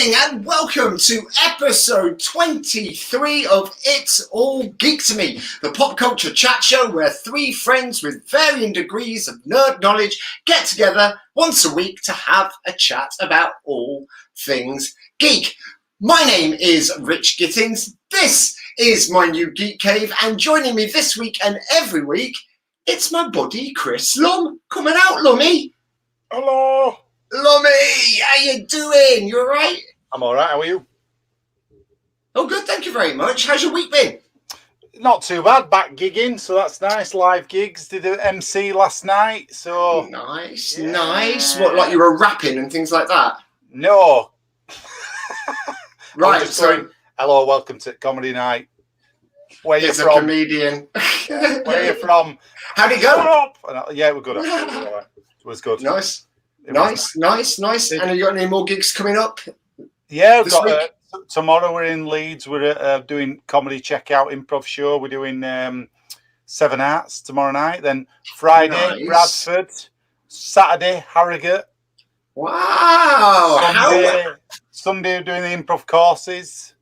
morning and welcome to episode 23 of It's All Geek to Me, the pop culture chat show where three friends with varying degrees of nerd knowledge get together once a week to have a chat about all things geek. My name is Rich Gittins, this is my new Geek Cave, and joining me this week and every week, it's my buddy Chris Lumb. Coming out, Lummy. Hello. Lummy, how you doing? You all right? I'm all right. How are you? Oh, good. Thank you very much. How's your week been? Not too bad. Back gigging, so that's nice. Live gigs. Did an MC last night, so Nice, yeah. nice. What, like you were rapping and things like that? No. Right. Just So, going, hello, welcome to Comedy Night. Where you here's a from? comedian. Where you from? How'd it Shut go? up! Yeah, we're good. Actually. It was all right. It was good. Nice, It was nice. And have you got any more gigs coming up? Yeah, we've this got week? tomorrow. We're in Leeds. We're doing comedy checkout improv show. We're doing 7 Arts tomorrow night. Then Friday, Nice. Bradford. Saturday, Harrogate. Wow. Sunday, we're doing the improv courses.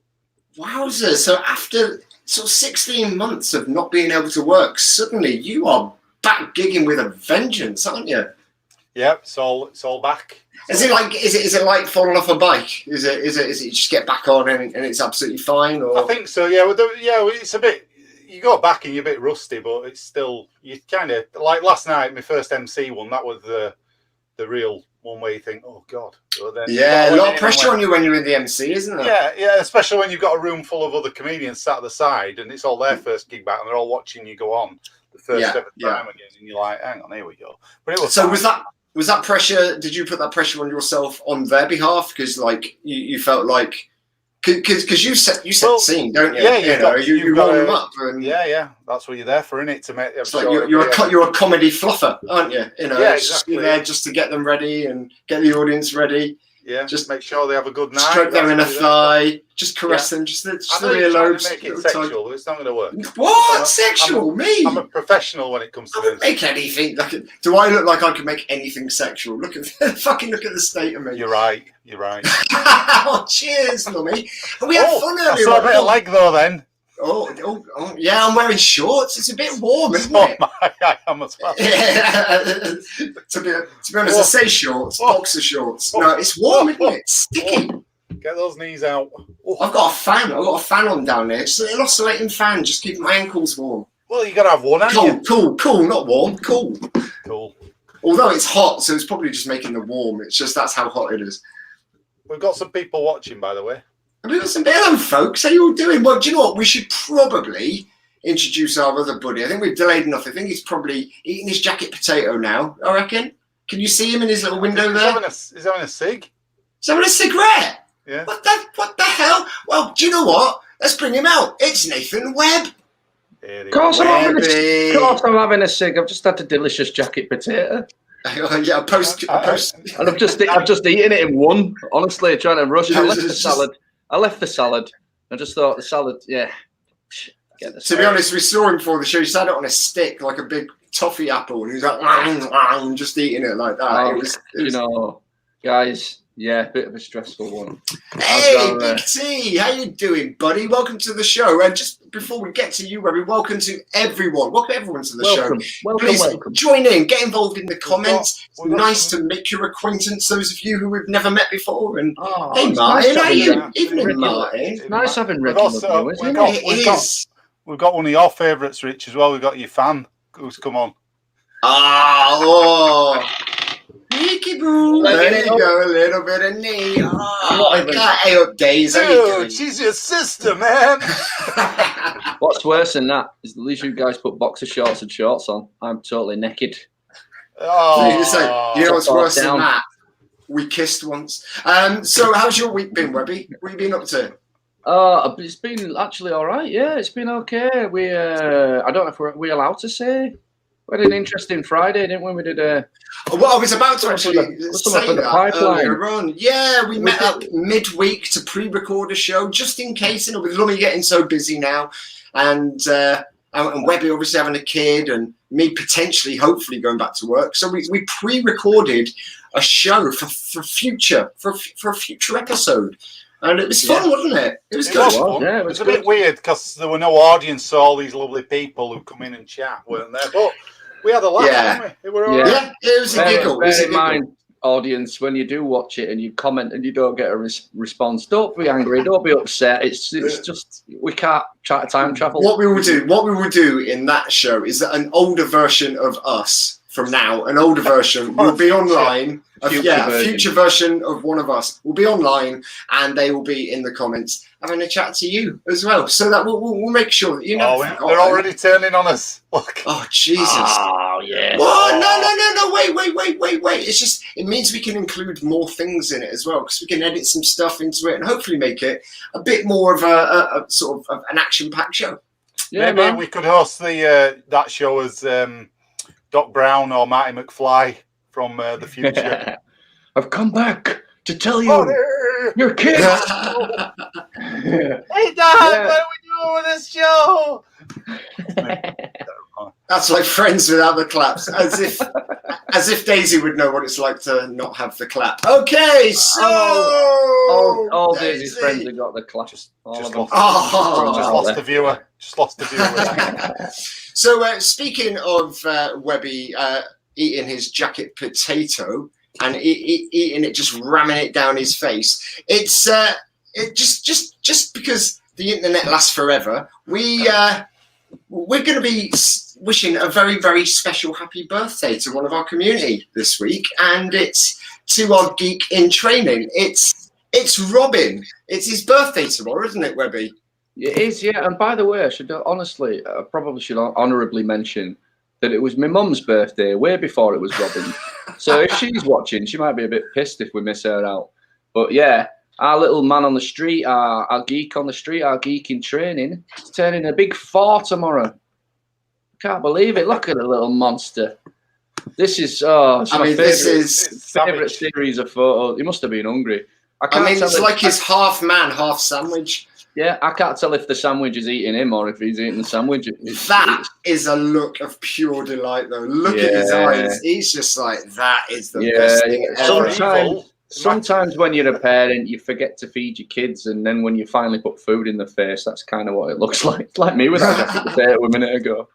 Wowzer. So after sort of 16 months of not being able to work, suddenly you are back gigging with a vengeance, aren't you? Yep, it's all back. Is it like falling off a bike? Is it you just get back on and it's absolutely fine? Or I think so. Yeah, it's a bit. You go back and you're a bit rusty, but it's still you kind of like last night. My first MC one. That was the real one where you think, oh god. So then, yeah, a lot of pressure on you when you're in the MC, isn't there? Yeah, especially when you've got a room full of other comedians sat at the side, and it's all their first gig back, and they're all watching you go on the first ever time again, and you're like, hang on, here we go. But it was so fine. was that pressure? Did you put that pressure on yourself on their behalf? Because like you felt like because you set the scene, don't you? Yeah, you roll them up. And yeah. That's what you're there for, isn't it? To make. It's like you're a comedy fluffer, aren't you? You know, yeah, it's exactly. just there just to get them ready and get the audience ready. Yeah, just make sure they have a good night. Stroke them in a thigh, just caress them, just the earlobes. Make it sexual, but it's not going to work. What? Sexual? Me? I'm a professional when it comes to I don't this. make anything. Do I look like I could make anything sexual? Look at the state of me. You're right. Oh, cheers, Lummy. We had fun earlier. I saw a bit of leg though then. Oh, yeah, I'm wearing shorts. It's a bit warm, isn't it? I am as well. Yeah. to be honest, I say shorts, boxer shorts. No, it's warm, isn't it? It's sticky. Get those knees out. I've got a fan. I've got a fan on down there. Just a little oscillating fan, just keeping my ankles warm. Well, you got to have one, haven't you? Cool, not warm. Cool. Although it's hot, so it's probably just making the warm. It's just that's how hot it is. We've got some people watching, by the way. We've got some hello, folks. How you all doing? Well, do you know what? We should probably introduce our other buddy. I think we've delayed enough. I think he's probably eating his jacket potato now, I reckon. Can you see him in his little window there? He's having a cig. He's having a cigarette? Yeah. What the hell? Well, do you know what? Let's bring him out. It's Nathan Webb. Of course I'm having a cig. I've just had a delicious jacket potato. Yeah, a post. And I've just eaten it in one. Honestly, trying to rush. I left the salad. I just thought the salad, yeah. To be honest, we saw him before the show. He sat it on a stick like a big toffee apple, and he was like, just eating it like that. It was, you know, guys. Yeah, a bit of a stressful one. Hey, Big T, how you doing, buddy? Welcome to the show. And just before we get to you, Webby, welcome to everyone. Welcome everyone to the show. Please join in, get involved in the comments. It's nice to make your acquaintance, those of you who we've never met before. And hey, Martin, how are you? Evening, Martin. It's nice having regular viewers, isn't it? We've got one of your favourites, Rich, as well. We've got your fan who's come on. Peeky boo. There you go, a little bit of knee. Hey up, Days. Dude, she's your sister, man. What's worse than that is at least you guys put boxer shorts and shorts on. I'm totally naked. Oh, you know what's worse than that? We kissed once. So how's your week been, Webby? What have you been up to? It's been actually all right. Yeah, it's been okay. We I don't know if we're allowed to say. We had an interesting Friday, didn't we? We did a. Well, I was about to actually say that earlier on. Yeah, we met up midweek to pre-record a show just in case. You know, with Lummy getting so busy now, and Webby obviously having a kid, and me potentially, hopefully going back to work. So we pre-recorded a show for a future episode. And it was fun, wasn't it? It was It good. was fun. Yeah, it was a bit weird because there were no audience, so all these lovely people who come in and chat weren't there. But we had a laugh, didn't we? It were all right. Yeah, it was a giggle. Bear in mind, audience, when you do watch it and you comment and you don't get a response, don't be angry, don't be upset. It's just we can't try to time travel. What we will do in that show is that an older version of us from now, an older version will be online. A future version of one of us will be online, and they will be in the comments having a chat to you as well. So that we'll make sure that you know. Oh, they're already turning on us. Look. Oh Jesus! Oh yeah. Well, no! Wait! It's just it means we can include more things in it as well because we can edit some stuff into it and hopefully make it a bit more of a sort of an action-packed show. Yeah, maybe we could host the that show as Doc Brown or Marty McFly from the future. I've come back to tell you, your kids. Hey Dad, what are we doing with this show? That's like Friends without the claps, as if Daisy would know what it's like to not have the clap. Okay, so all Daisy's friends have got the claps. Just lost the viewer. So speaking of Webby eating his jacket potato and eating it, just ramming it down his face, it's just because the internet lasts forever. We're going to be wishing a very, very special happy birthday to one of our community this week, and it's to our geek in training. It's Robin. It's his birthday tomorrow, isn't it, Webby? It is, yeah. And by the way, I probably should honourably mention that it was my mum's birthday way before it was Robin. So if she's watching, she might be a bit pissed if we miss her out. But yeah, our little man on the street, our geek on the street, our geek in training, is turning a big 4 tomorrow. Can't believe it. Look at the little monster. This is my favourite series of photos. He must have been hungry. It's like he's half man, half sandwich. Yeah, I can't tell if the sandwich is eating him or if he's eating the sandwich. That is a look of pure delight, though. Look at his eyes. He's just like, that is the best thing ever. Sometimes when you're a parent, you forget to feed your kids, and then when you finally put food in their face, that's kind of what it looks like. It's like me with that jacket potato a minute ago.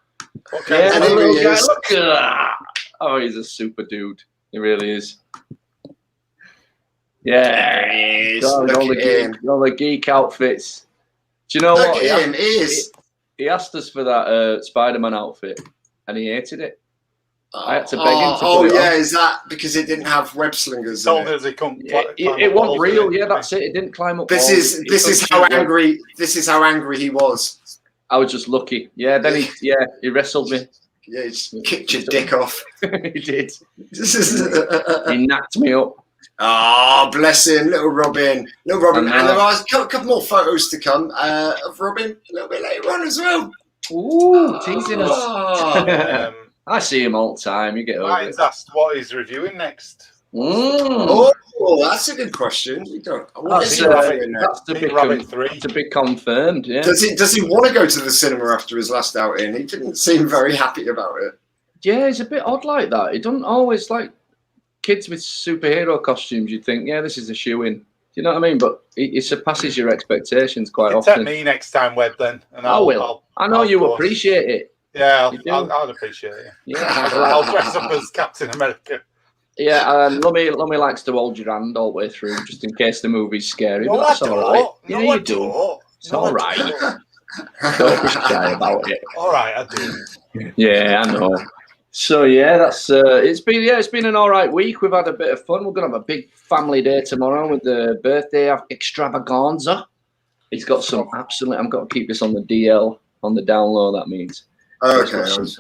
Okay. Yeah, look at that. Oh, he's a super dude. He really is. Yeah, he is. All the geek outfits. Do you know what? He asked us for that Spider-Man outfit, and he hated it. I had to beg him to put it on. Is that because it didn't have web slingers? It wasn't real. Yeah, that's it. It didn't climb up. This is how angry. This is how angry he was. I was just lucky. Yeah. Then he wrestled me. Yeah, he just kicked your dick off. He did. He knocked me up. Oh, bless him, little Robin. And there are a couple more photos to come of Robin a little bit later on as well. Ooh, teasing us. I see him all the time. You get over it. Asked what he's reviewing next. Oh, that's a good question. That's a big confirmed. Yeah. Does he want to go to the cinema after his last outing? He didn't seem very happy about it. Yeah, he's a bit odd like that. He doesn't always like kids with superhero costumes. You'd think, yeah, this is a shoe-in. Do you know what I mean? But it surpasses your expectations quite often. Take me next time, Webb, then. And I will. I know you appreciate it. Yeah, I'd appreciate it. Yeah, I'll dress up as Captain America. Yeah, and Lummy likes to hold your hand all the way through, just in case the movie's scary. No, that's all right. Yeah, you do. It's all right. Don't be shy about it. All right, I do. Yeah, I know. So yeah, that's it's been an all right week. We've had a bit of fun. We're gonna have a big family day tomorrow with the birthday extravaganza. He's got some absolute. I'm going to keep this on the DL on the down low. That means. Okay. It's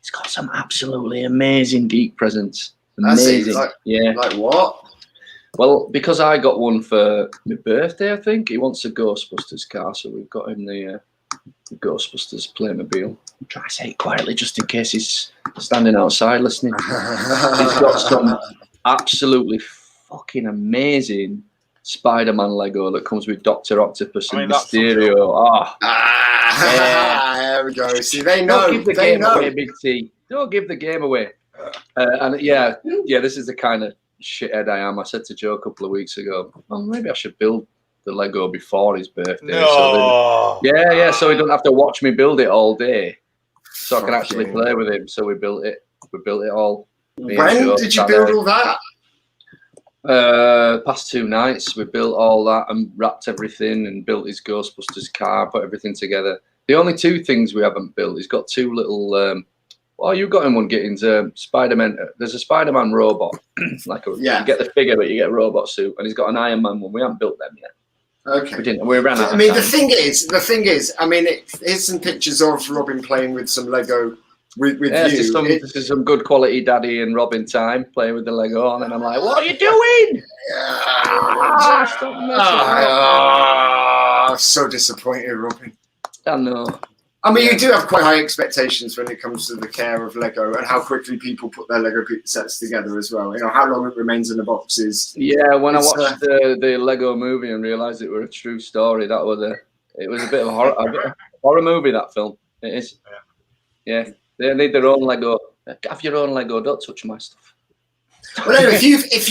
got some absolutely amazing geek presents. Amazing. Like what? Well, because I got one for my birthday, I think he wants a Ghostbusters car, so we've got him the Ghostbusters Playmobil. Try to say it quietly, just in case he's standing outside listening. He's got some absolutely fucking amazing Spider-Man Lego that comes with Dr. Octopus and Mysterio. There we go. See, they know. Don't give the game away, Big T. Don't give the game away. And yeah, this is the kind of shithead I am, I said to Joe a couple of weeks ago, well, maybe I should build the Lego before his birthday. No. So he doesn't have to watch me build it all day. So I can actually play with him. So we built it. We built it all. When did you build all that? Past 2 nights. We built all that and wrapped everything and built his Ghostbusters car, put everything together. The only 2 things we haven't built, he's got 2 little... well, you got him one, Gittins. Spider-Man. There's a Spider-Man robot. You get the figure, but you get a robot suit. And he's got an Iron Man one. We haven't built them yet. Okay. We didn't. We ran out of the time. thing is, I mean, here's some pictures of Robin playing with some Lego with you. This is some good quality Daddy and Robin time playing with the Lego on, and I'm like, what are you doing? So disappointed, Robin. I know. I mean, you do have quite high expectations when it comes to the care of Lego and how quickly people put their Lego sets together as well. You know, how long it remains in the boxes. Yeah, when I watched the Lego movie and realised it was a true story, it was a bit of a horror movie, that film. It is. Yeah. They need their own Lego. Have your own Lego. Don't touch my stuff. Well, anyway, if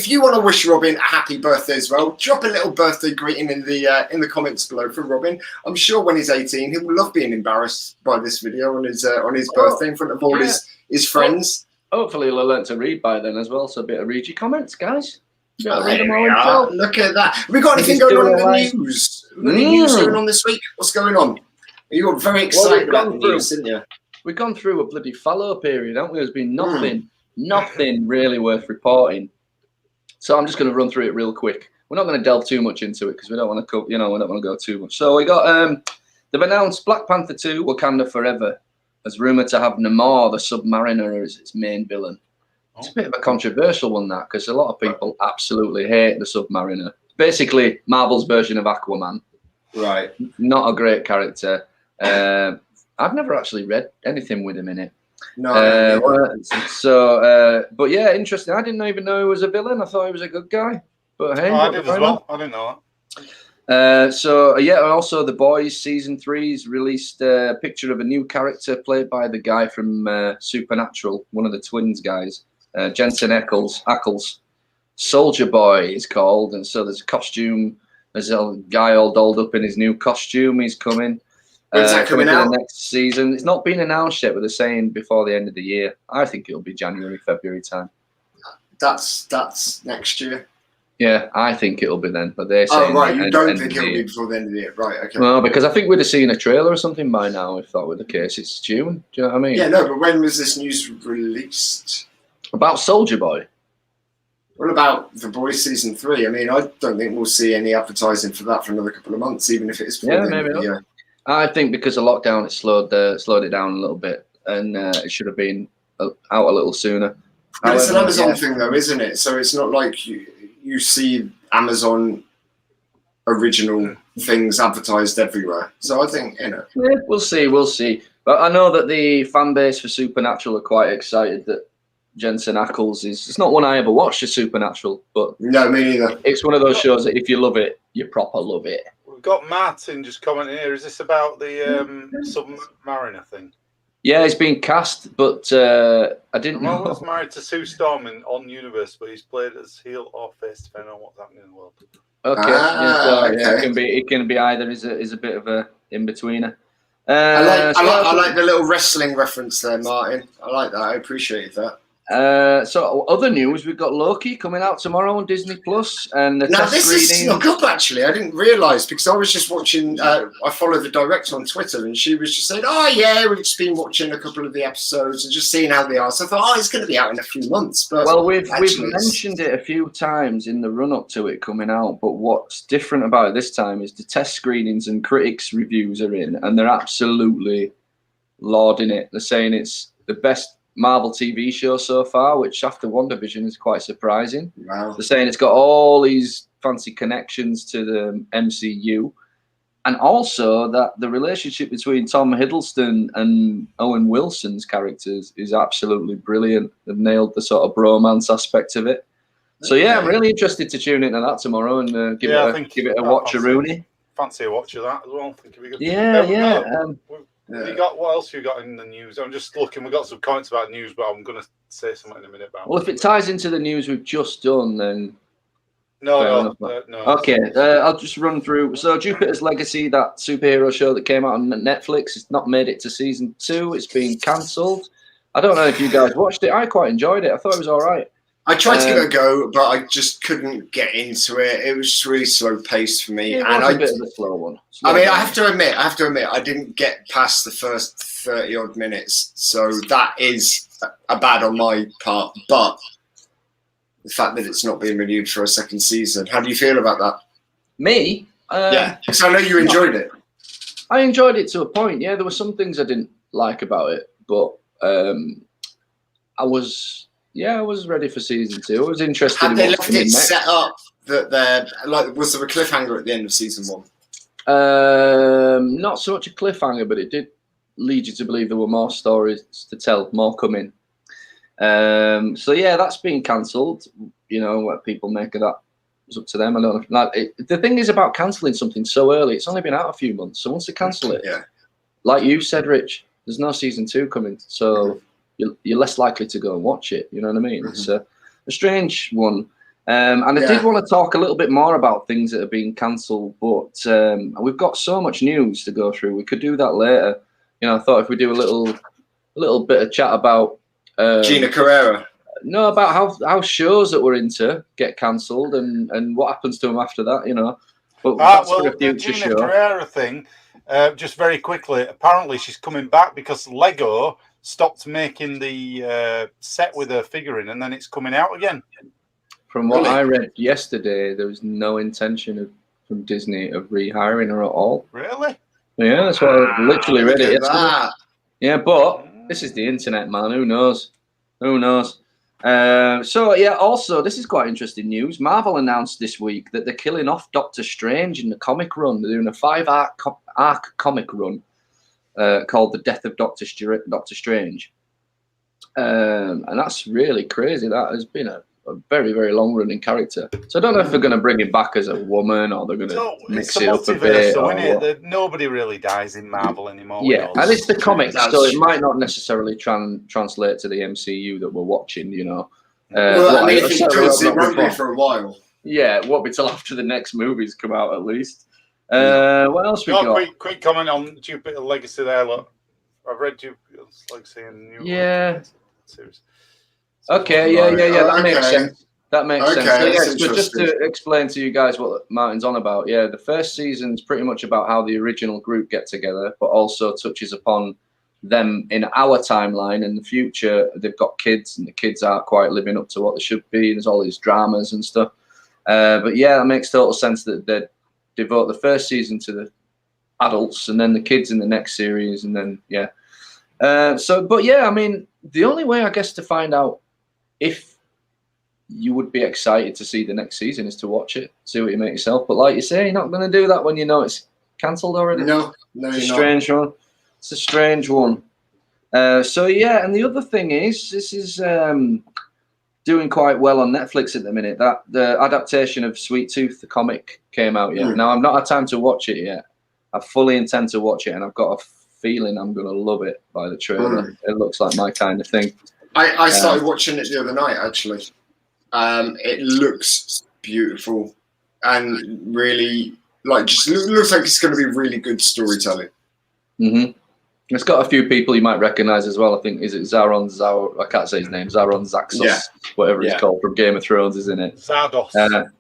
you want to wish Robin a happy birthday as well, drop a little birthday greeting in the comments below for Robin. I'm sure when he's 18, he will love being embarrassed by this video on his birthday in front of all his friends. Hopefully, he'll have learned to read by then as well. So a bit of read your comments, guys. Read them all. Look at that. Have we got anything going on in the news? Any news going on this week? What's going on? You were very excited about the news, didn't you? We've gone through a bloody fallow period, haven't we? There's been nothing really worth reporting. So I'm just going to run through it real quick. We're not going to delve too much into it because we don't want to, we don't want to go too much. So we got they've announced Black Panther 2: Wakanda Forever as rumored to have Namor the Submariner as its main villain. It's a bit of a controversial one, that, because a lot of people absolutely hate the Submariner. Basically, Marvel's version of Aquaman. Right. Not a great character. I've never actually read anything with him in it. No. But yeah, interesting. I didn't even know he was a villain. I thought he was a good guy. But hey, I did as well. I didn't know that. And also The Boys season 3's released a picture of a new character played by the guy from Supernatural, one of the twins guys, Jensen Ackles. Soldier Boy is called, and so there's a costume. There's a guy all dolled up in his new costume. He's coming. When's that coming out? The next season. It's not been announced yet, but they're saying before the end of the year. I think it'll be January, February time. That's next year. Yeah, I think it'll be then. But they're saying. Oh, right. You don't think it'll be before the end of the year. Right, okay. Well, because I think we'd have seen a trailer or something by now if that were the case. It's June. Do you know what I mean? Yeah, no, but when was this news released? About Soldier Boy. What about The Boys season 3? I mean, I don't think we'll see any advertising for that for another couple of months, even if it is before the end of the year. I think because of lockdown, it slowed it down a little bit, and it should have been out a little sooner. But it's an Amazon thing, though, isn't it? So it's not like you see Amazon original things advertised everywhere. So I think, Yeah, we'll see. But I know that the fan base for Supernatural are quite excited that Jensen Ackles is. It's not one I ever watched, Supernatural, but no, me neither. It's one of those shows that if you love it, you proper love it. We've got Martin just commenting here. Is this about the Submariner thing? Yeah, he's been cast, but I didn't know. He's married to Sue Storm on Universe, but he's played as heel or face, depending on what's happening in the world. Okay, okay. It can be either. Is a bit of a in betweener. I like the little wrestling reference there, Martin. I like that. I appreciate that. So other news, we've got Loki coming out tomorrow on Disney Plus, and now this is snuck up actually. I didn't realise because I was just watching. I follow the director on Twitter, and she was just saying, "Oh yeah, we've just been watching a couple of the episodes and just seeing how they are." So I thought, "Oh, it's going to be out in a few months." But well, we've mentioned it a few times in the run up to it coming out. But what's different about it this time is the test screenings and critics' reviews are in, and they're absolutely lauding it. They're saying it's the best Marvel TV show so far, which after WandaVision is quite surprising. Wow. They're saying it's got all these fancy connections to the MCU, and also that the relationship between Tom Hiddleston and Owen Wilson's characters is absolutely brilliant. They've nailed the sort of bromance aspect of it. So yeah, I'm really interested to tune into that tomorrow and give it a watch-a-rooney. Fancy a watch of that as well. I think it'd be good. Yeah. What else have you got in the news? I'm just looking. We've got some comments about news, but I'm going to say something in a minute about. Well, if it ties into the news we've just done, then no. Okay, I'll just run through. So, Jupiter's Legacy, that superhero show that came out on Netflix, it's not made it to season 2. It's been cancelled. I don't know if you guys watched it. I quite enjoyed it. I thought it was all right. I tried to give it a go, but I just couldn't get into it. It was just really slow paced for me, It and was a bit of a slow one. I have to admit, I didn't get past the first 30 odd minutes, so that is a bad on my part. But the fact that it's not being renewed for a second season, how do you feel about that? Me? Yeah, because I know you enjoyed it. I enjoyed it to a point. Yeah, there were some things I didn't like about it, but I was ready for season 2. I was interested in they what's left coming it next. set up that they're like, was there a cliffhanger at the end of season 1? Not so much a cliffhanger, but it did lead you to believe there were more stories to tell, more coming. So yeah, that's been cancelled. You know what people make of that, it's up to them. I don't know. The thing is about cancelling something so early, it's only been out a few months. So once they cancel it, like you said, Rich, there's no season 2 coming. So you're less likely to go and watch it. You know what I mean? It's a strange one. And I did want to talk a little bit more about things that have been cancelled, but we've got so much news to go through. We could do that later. You know, I thought if we do a little bit of chat about Gina Carrera. No, about how shows that we're into get cancelled and what happens to them after that. You know, but that's for a future the Gina show. Carrera thing. Just very quickly, apparently she's coming back because Lego stopped making the set with her figure in, and then it's coming out again. From what I read yesterday, there was no intention from Disney of rehiring her at all. Really? Yeah, that's what I literally read it yesterday. That. Yeah, but this is the internet, man. Who knows? Who knows? So, yeah, also, this is quite interesting news. Marvel announced this week that they're killing off Doctor Strange in the comic run. They're doing a 5-arc comic run called The Death of Doctor Strange. And that's really crazy. That has been a very, very long-running character. So I don't know if they're going to bring him back as a woman or they're going to mix it up a bit. So nobody really dies in Marvel anymore. Yeah, and it's the comics, so it might not necessarily translate to the MCU that we're watching, you know. Well, I mean, if it does, it won't be for a while. Yeah, it won't be till after the next movies come out, at least. What else we got? Quick comment on Jupiter Legacy there. Look, I've read Jupiter's Legacy in New Yeah. series. Okay, yeah. That makes sense. That makes sense. So, so just to explain to you guys what Martin's on about, the first season's pretty much about how the original group get together, but also touches upon them in our timeline in the future. They've got kids, and the kids aren't quite living up to what they should be. There's all these dramas and stuff. But yeah, that makes total sense that they devote the first season to the adults, and then the kids in the next series, and then but yeah, I mean, the only way I guess to find out if you would be excited to see the next season is to watch it, see what you make yourself. But like you say, you're not going to do that when you know it's cancelled already. No, it's a strange one. It's a strange one. So yeah, and the other thing is, this is doing quite well on Netflix at the minute. That the adaptation of Sweet Tooth, the comic, came out yet. Now I've not had time to watch it yet. I fully intend to watch it, and I've got a feeling I'm going to love it by the trailer. It looks like my kind of thing. I started watching it the other night, actually. It looks beautiful and really, looks like it's going to be really good storytelling. It's got a few people you might recognize as well. I think, is it I can't say his name, Zaron Zaxos, whatever he's called from Game of Thrones, isn't it? Zardos.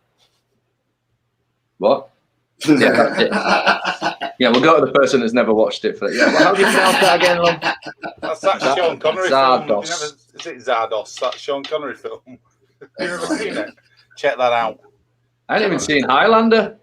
What? Yeah, that's it. Yeah, we'll go to the person that's never watched it. Well, how do you pronounce that again, Lumb? That's that Sean Connery Zardos. film. Is it Zardos? That Sean Connery film. Have you ever seen it? Check that out. I ain't even seen Highlander.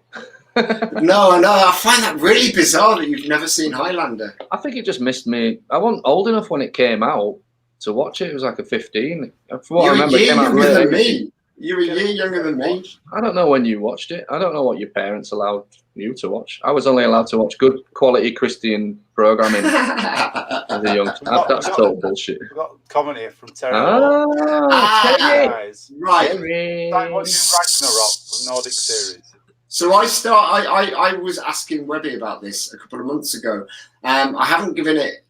No, I find that really bizarre that you've never seen Highlander. I think it just missed me. I wasn't old enough when it came out to watch it. It was like a 15. From what I remember, it came out younger than later. me. You're a year younger than me. I don't know when you watched it. I don't know what your parents allowed you to watch. I was only allowed to watch good quality Christian programming as a young. That's total bullshit. We've got a comment here from Terry. Terry. Right. Terry. Like watching Ragnarok, the Nordic series. So I was asking Webby about this a couple of months ago. I haven't given it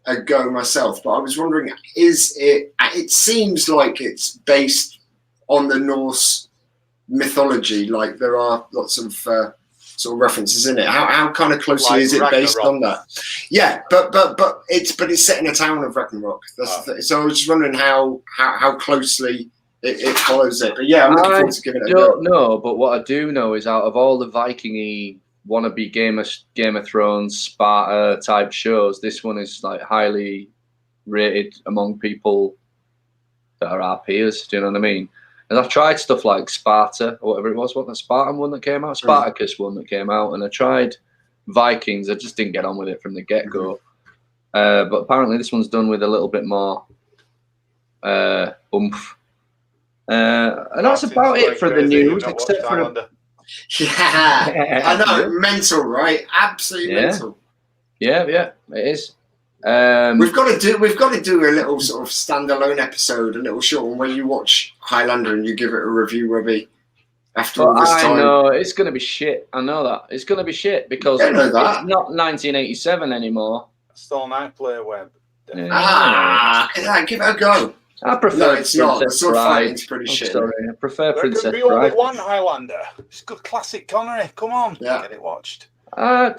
a go myself, but I was wondering, it seems like it's based on the Norse mythology, like there are lots of sort of references in it. How kind of closely Like is it Ragnarok. based on that? Yeah, but it's set in a town of Ragnarok. That's the thing. So I was just wondering how closely it follows it. But yeah, I'm looking forward to giving it a I go. don't know, but what I do know is out of all the Viking-y wannabe Game of Thrones, Sparta type shows, this one is like highly rated among people that are our peers. Do you know what I mean? And I've tried stuff like Sparta or whatever it was. What the Spartan one that came out, Spartacus one that came out, and I tried Vikings. I just didn't get on with it from the get-go. But apparently this one's done with a little bit more oomph. And that's about it for the news, except for Yeah, I know, mental, right? Absolutely mental. Yeah, it is. We've got to do a little sort of standalone episode, a little short one where you watch Highlander and you give it a review, Webby. After all this time, I know it's going to be shit. I know that it's going to be shit because it's not 1987 anymore. Still an iPlayer Web. Give it a go. I prefer. No, it's not. The sword fighting's pretty shit. Sorry, I prefer There Princess could be Bride. only one Highlander. It's a good classic Connery. Come on, get it watched. I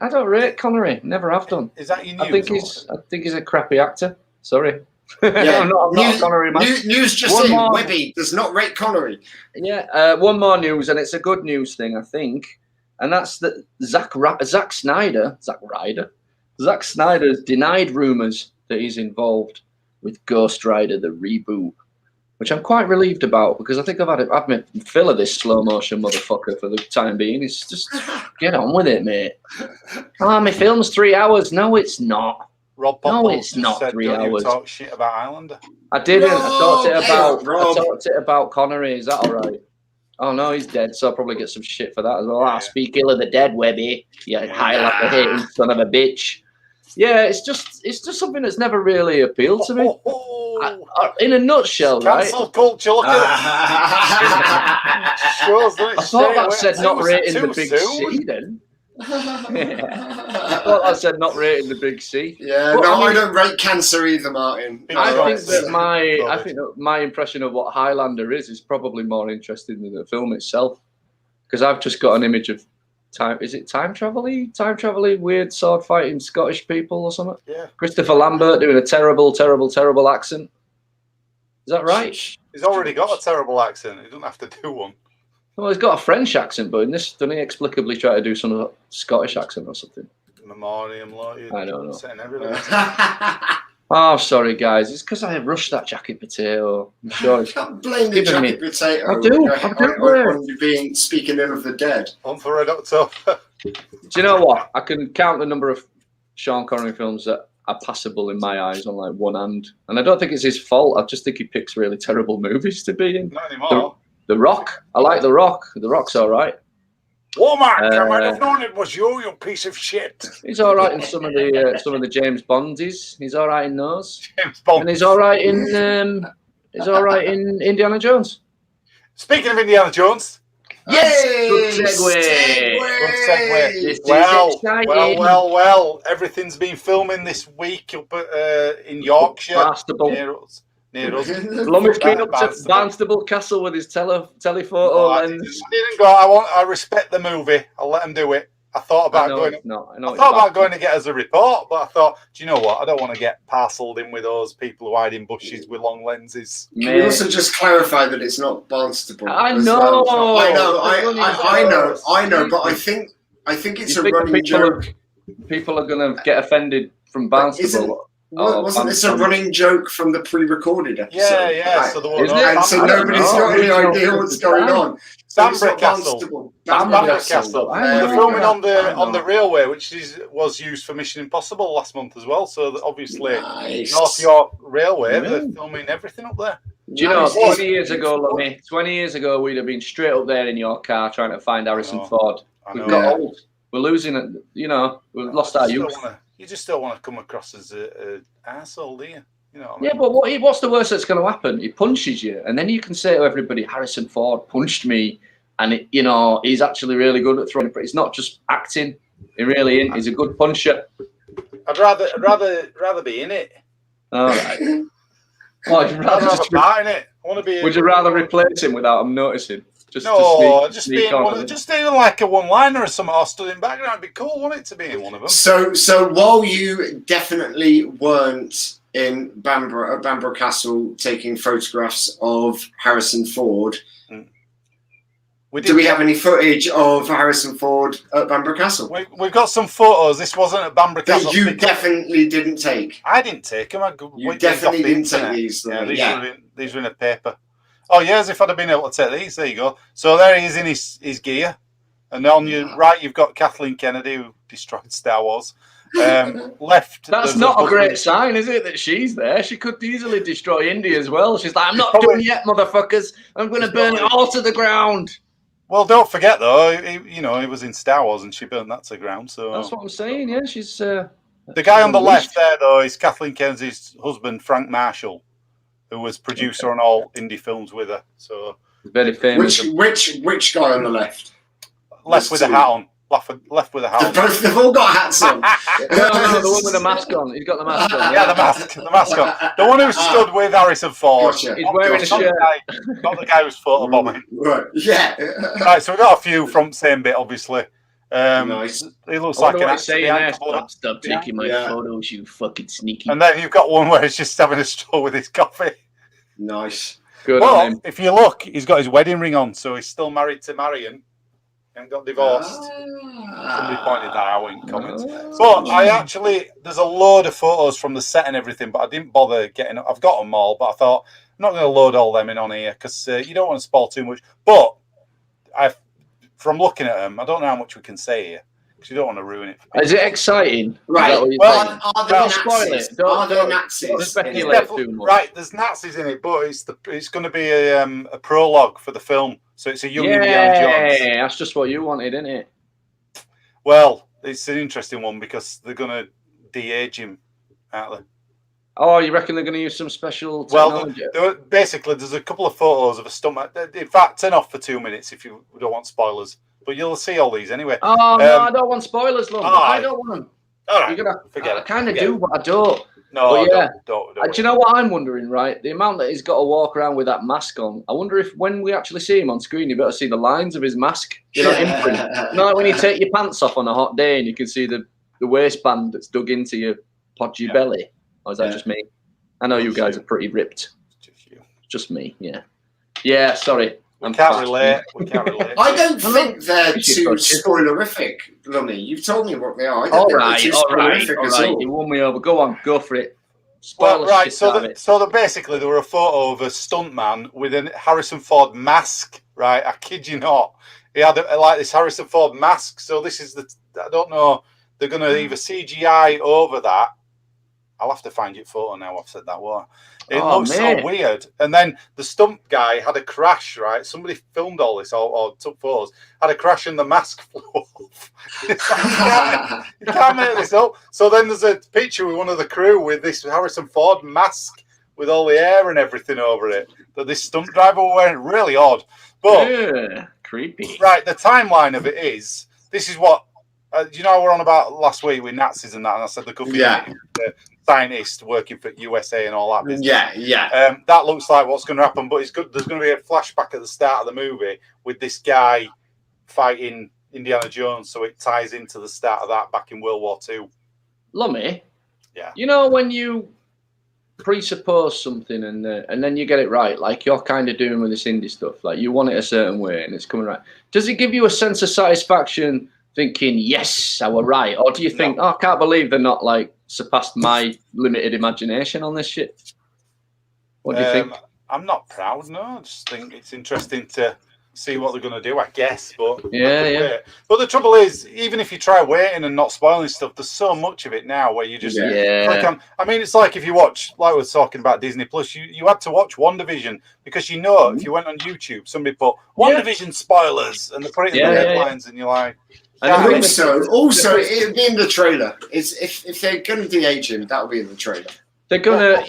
don't rate Connery. Never have done. Is that your news? I think he's a crappy actor. Sorry. Yeah. I'm not a Connery man. News just in. Webby does not rate Connery. Yeah. One more news, and it's a good news thing, I think, and that's that Zack Snyder's denied rumors that he's involved with Ghost Rider the reboot, which I'm quite relieved about because I think I've my fill of this slow motion motherfucker for the time being. It's just get on with it, mate. My film's 3 hours. No, it's not. Rob no, it's not said, 3 hours. You talk shit about Highlander. I didn't. I talked it about Connery. Is that all right? Oh no, he's dead, so I'll probably get some shit for that as well. I speak ill of the dead, Webby. You Highlander hating son of a bitch. Yeah, it's just something that's never really appealed to me. In a nutshell, right? Cancel culture. Look at it. I thought that said not rating the big C then. I thought I said not rating the big C. Yeah, but, I don't rate cancer either, Martin. I think that my impression of what Highlander is probably more interesting than the film itself, because I've just got an image of time travel-y, weird sword fighting Scottish people or something. Yeah. Christopher Lambert doing a terrible accent. Is that right? He's already got a terrible accent. He doesn't have to do one. Well, he's got a French accent, but in this, doesn't he explicably try to do some Scottish accent or something? Memoriam, I don't know. Saying everything. Oh, sorry, guys. It's because I rushed that jacket potato. I'm sure. You can't blame the jacket potato. I do. On you being speaking ill of the dead. On for Red October. Do you know what? I can count the number of Sean Connery films that are passable in my eyes on like one hand, and I don't think it's his fault. I just think he picks really terrible movies to be in. Not anymore. The Rock. I like The Rock. The Rock's all right. Womack, I might have known it was you piece of shit. He's all right in some of the James Bonds. He's all right in those. James Bond. And he's all right in Indiana Jones. Speaking of Indiana Jones. Yay! Good segue. Good segue. Well. Everything's been filming this week up in Yorkshire. Near us. Lumb's been up to Barnstable Castle with his telephoto lens. I didn't go. I respect the movie. I'll let him do it. I thought about going to get us a report, but I thought, do you know what? I don't want to get parcelled in with those people who hide in bushes with long lenses. Can we also just clarify that it's not Barnstable? I know, I know, but I think it's a running joke. People are going to get offended from Barnstable. Wasn't this a running joke from the pre-recorded episode? Yeah. Right. So nobody's got any idea what's going on. Bamburgh Castle. They're filming on the railway, which was used for Mission Impossible last month as well. So obviously, North York Railway, they're filming everything up there. Do you know, 20 years ago, we'd have been straight up there in your car trying to find Harrison Ford. We've got old. We're losing it. You know, we've lost our youth. You just don't want to come across as an arsehole, do you? You know what I mean? Yeah, but what's the worst that's going to happen? He punches you, and then you can say to everybody, Harrison Ford punched me and he's actually really good at throwing. He's not just acting; he really is. He's a good puncher. I'd rather be in it. All right. Well, I'd rather have a part in it. I want to be. Would you rather replace him without him noticing? Just being just doing like a one-liner or something, or stood in background. It'd be cool, wouldn't it, to be in one of them? So while you definitely weren't in Bamborough Castle taking photographs of Harrison Ford, do we have any footage of Harrison Ford at Bamborough Castle? We've got some photos. This wasn't at Bamborough Castle. You definitely didn't take. I didn't take them. You definitely didn't take these. These were in a paper. Oh, yeah, as if I'd have been able to take these. There you go. So there he is in his gear. And on your right, you've got Kathleen Kennedy, who destroyed Star Wars. Left. That's not a great sign, is it, that she's there? She could easily destroy India as well. She's like, I'm not done yet, motherfuckers. I'm going to burn it all to the ground. Well, don't forget, though, he was in Star Wars and she burned that to the ground. So that's what I'm saying, yeah. She's... the guy on the left there, though, is Kathleen Kennedy's husband, Frank Marshall, who was producer on all indie films with her. So very famous. Which guy on the left? Left with a hat on. Left with a hat on. They've all got hats on. No, the one with the mask on. He's got the mask on. Yeah, the mask on. The one who stood with Harrison Ford. Gotcha. He's wearing a shirt. Not the guy who's photobombing. Right. Yeah. Right, so we've got a few from the same bit, obviously. Nice. He looks like an actor. Stop taking my photos, you fucking sneaky. And then you've got one where he's just having a stroll with his coffee. Nice. Good. Well, if you look, he's got his wedding ring on, so he's still married to Marion and got divorced. Somebody pointed that out in comments. But there's a load of photos from the set and everything, but I didn't bother getting. I've got them all, but I thought I'm not going to load all them in on here because you don't want to spoil too much. But from looking at them, I don't know how much we can say here because you don't want to ruin it. Is it exciting? Right. Well, are there Nazis? Are there Nazis? Right, there's Nazis in it, but it's going to be a prologue for the film, so it's a young Indiana Jones. Yeah, that's just what you wanted, isn't it? Well, it's an interesting one because they're going to de-age him, aren't they? Oh, you reckon they're going to use some special technology? Well, basically, there's a couple of photos of a stomach. In fact, turn off for 2 minutes if you don't want spoilers. But you'll see all these anyway. Oh, no, I don't want spoilers, Lumb. I don't want them. All right, I kind of do, but I don't. No, but don't. Do you know what I'm wondering, right? The amount that he's got to walk around with that mask on. I wonder if when we actually see him on screen, you better see the lines of his mask. Imprint. Like when you take your pants off on a hot day and you can see the waistband that's dug into your podgy belly. Or is that just me? I know you guys are pretty ripped. Just me, yeah. Yeah, sorry. We can't relate. I don't think they're too spoilerific, Lummy. You've told me what they are. All right. You won me over. Go on, go for it. Well, right. So basically, there were a photo of a stuntman with a Harrison Ford mask. Right, I kid you not. He had like this Harrison Ford mask. So this is I don't know. They're going to either CGI over that. I'll have to find your photo now. I've said that word. It looks so weird. And then the stunt guy had a crash, right? Somebody filmed all this or took photos. Had a crash and the mask flew off. You can't make this up. So then there's a picture with one of the crew with this Harrison Ford mask with all the hair and everything over it that this stunt driver was wearing. Really odd. But creepy. Right, the timeline of it is, this is what, you know, we're on about last week with Nazis and that, and I said there could be scientist working for USA and all that business. Yeah. That looks like what's going to happen, but there's going to be a flashback at the start of the movie with this guy fighting Indiana Jones, so it ties into the start of that back in World War II. Lummy? Yeah. You know when you presuppose something and then you get it right, like you're kind of doing with this indie stuff, like you want it a certain way and it's coming right. Does it give you a sense of satisfaction thinking, yes, I was right? Or do you think, I can't believe they're not like surpassed my limited imagination on this shit? What do you think? I'm not proud, no. I just think it's interesting to see what they're going to do, I guess. But But the trouble is, even if you try waiting and not spoiling stuff, there's so much of it now where you just click on. I mean, it's like if you watch, like we were talking about Disney Plus, you had to watch WandaVision because you know if you went on YouTube, somebody put WandaVision spoilers and they put it in the headlines and you're like. And also, it'll be in the trailer. If they're going to de-age him, that'll be in the trailer. They're gonna,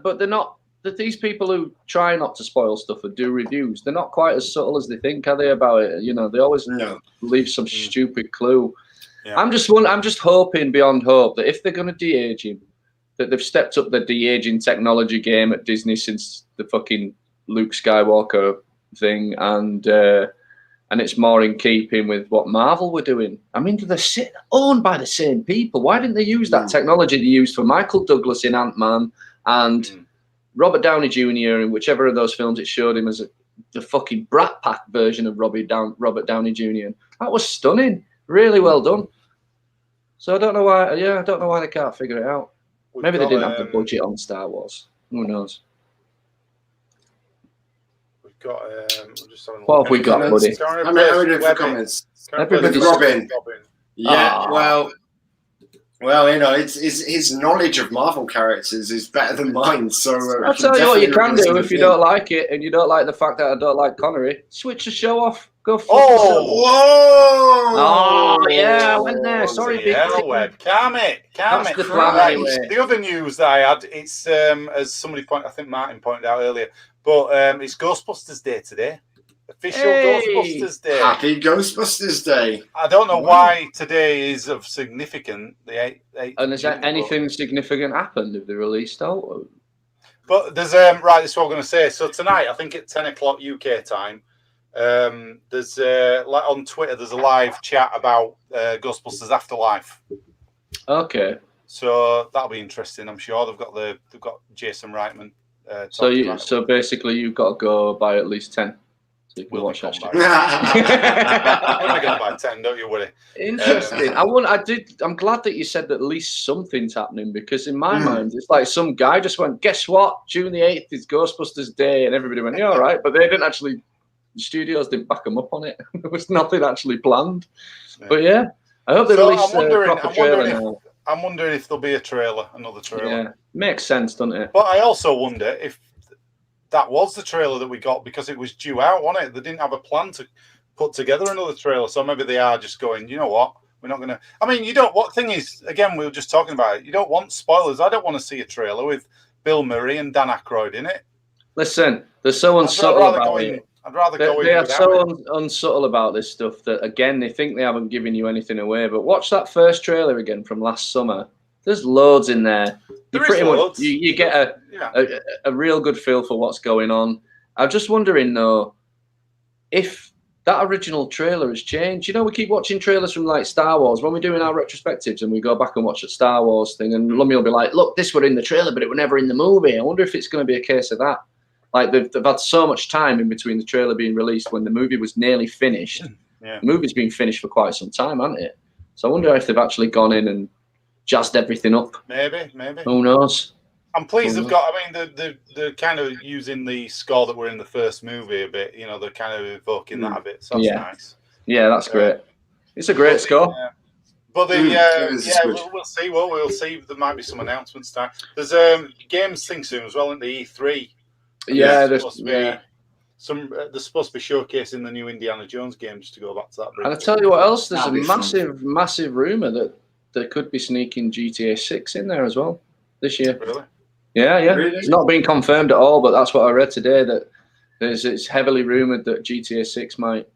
but they're not that these people who try not to spoil stuff and do reviews, they're not quite as subtle as they think, are they, about it? You know, they always leave some stupid clue. Yeah. I'm just hoping beyond hope that if they're going to de-age him, that they've stepped up the de-aging technology game at Disney since the fucking Luke Skywalker thing, and it's more in keeping with what Marvel were doing. I mean, they're owned by the same people. Why didn't they use that technology they used for Michael Douglas in Ant-Man and Robert Downey Jr. in whichever of those films it showed him as the fucking Brat Pack version of Robert Downey Jr. That was stunning. Really well done. So I don't know why. Yeah, I don't know why they can't figure it out. Maybe they didn't have the budget on Star Wars. Who knows? We've got. What have we got, buddy? I'm ready for comments. Everybody's Robin. Yeah. Well, you know, it's his knowledge of Marvel characters is better than mine. So I'll tell you what you can do if you don't like it, and you don't like the fact that I don't like Connery. Switch the show off. Go. Oh, yeah, I went there. Sorry, big Webb. Calm it. That's the plan anyway. The other news that I had, it's as somebody I think Martin pointed out earlier, but it's Ghostbusters Day today. Official Ghostbusters Day. Happy Ghostbusters Day. I don't know why today is of significant. And has anything significant happened? Have they released out? But there's right. This is what I'm going to say. So tonight, I think at 10 o'clock UK time. There's on Twitter. There's a live chat about Ghostbusters Afterlife. Okay. So that'll be interesting. I'm sure they've got Jason Reitman. So basically, you've got to go by at least 10. So you can watch that. I'm only going by 10. Don't you worry. Interesting. I'm glad that you said that at least something's happening, because in my mind, it's like some guy just went, "Guess what? June the 8th is Ghostbusters Day," and everybody went, "Yeah, all right," but they didn't actually. The studios didn't back them up on it. There was nothing actually planned. Yeah. But yeah, I hope they release a proper trailer now. I'm wondering if there'll be another trailer. Yeah, makes sense, doesn't it? But I also wonder if that was the trailer that we got because it was due out, wasn't it? They didn't have a plan to put together another trailer, so maybe they are just going, you know what? We're not going to. I mean, you don't. What thing is? Again, we were just talking about it. You don't want spoilers. I don't want to see a trailer with Bill Murray and Dan Aykroyd in it. Listen, they're so unsubtle about it. I'd rather go in. They are so unsubtle about this stuff that, again, they think they haven't given you anything away. But watch that first trailer again from last summer. There's loads in there. You get a real good feel for what's going on. I'm just wondering, though, if that original trailer has changed. You know, we keep watching trailers from, like, Star Wars. When we're doing our retrospectives and we go back and watch a Star Wars thing, and Lummy will be like, look, this were in the trailer, but it were never in the movie. I wonder if it's going to be a case of that. Like, they've had so much time in between the trailer being released when the movie was nearly finished. Yeah. The movie's been finished for quite some time, hasn't it? So I wonder if they've actually gone in and jazzed everything up. Maybe. Who knows? I'm pleased they've got. I mean, they're kind of using the score that were in the first movie a bit. You know, they're kind of evoking that a bit. So that's nice. Yeah, that's great. It's a great score. But we'll see. Well, we'll see. There might be some announcements time. There's games thing soon as well in the E3. Yeah, there's supposed to be showcasing the new Indiana Jones game, just to go back to that. And I tell you what else, there's a massive rumor that they could be sneaking GTA 6 in there as well this year. Really? Yeah. Really? It's not been confirmed at all, but that's what I read today. That it's heavily rumored that GTA 6 might.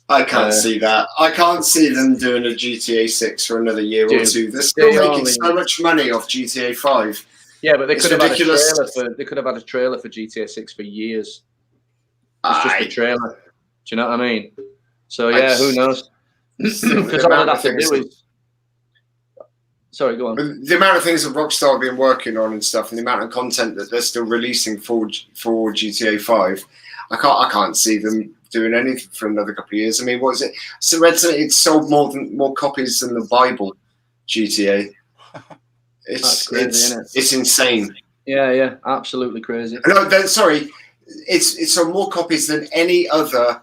I can't see that. I can't see them doing a GTA 6 for another year or two. They're still making so much money off GTA 5. Yeah, but they could have had a trailer for GTA 6 for years. It's just a trailer. Do you know what I mean? So yeah, who knows? Because all they have to do is. Sorry, go on. The amount of things that Rockstar have been working on and stuff, and the amount of content that they're still releasing for GTA 5, I can't see them doing anything for another couple of years. I mean, what is it? So it's sold more copies than the Bible. GTA. It's insane. Yeah, absolutely crazy. No, sorry, it's sold more copies than any other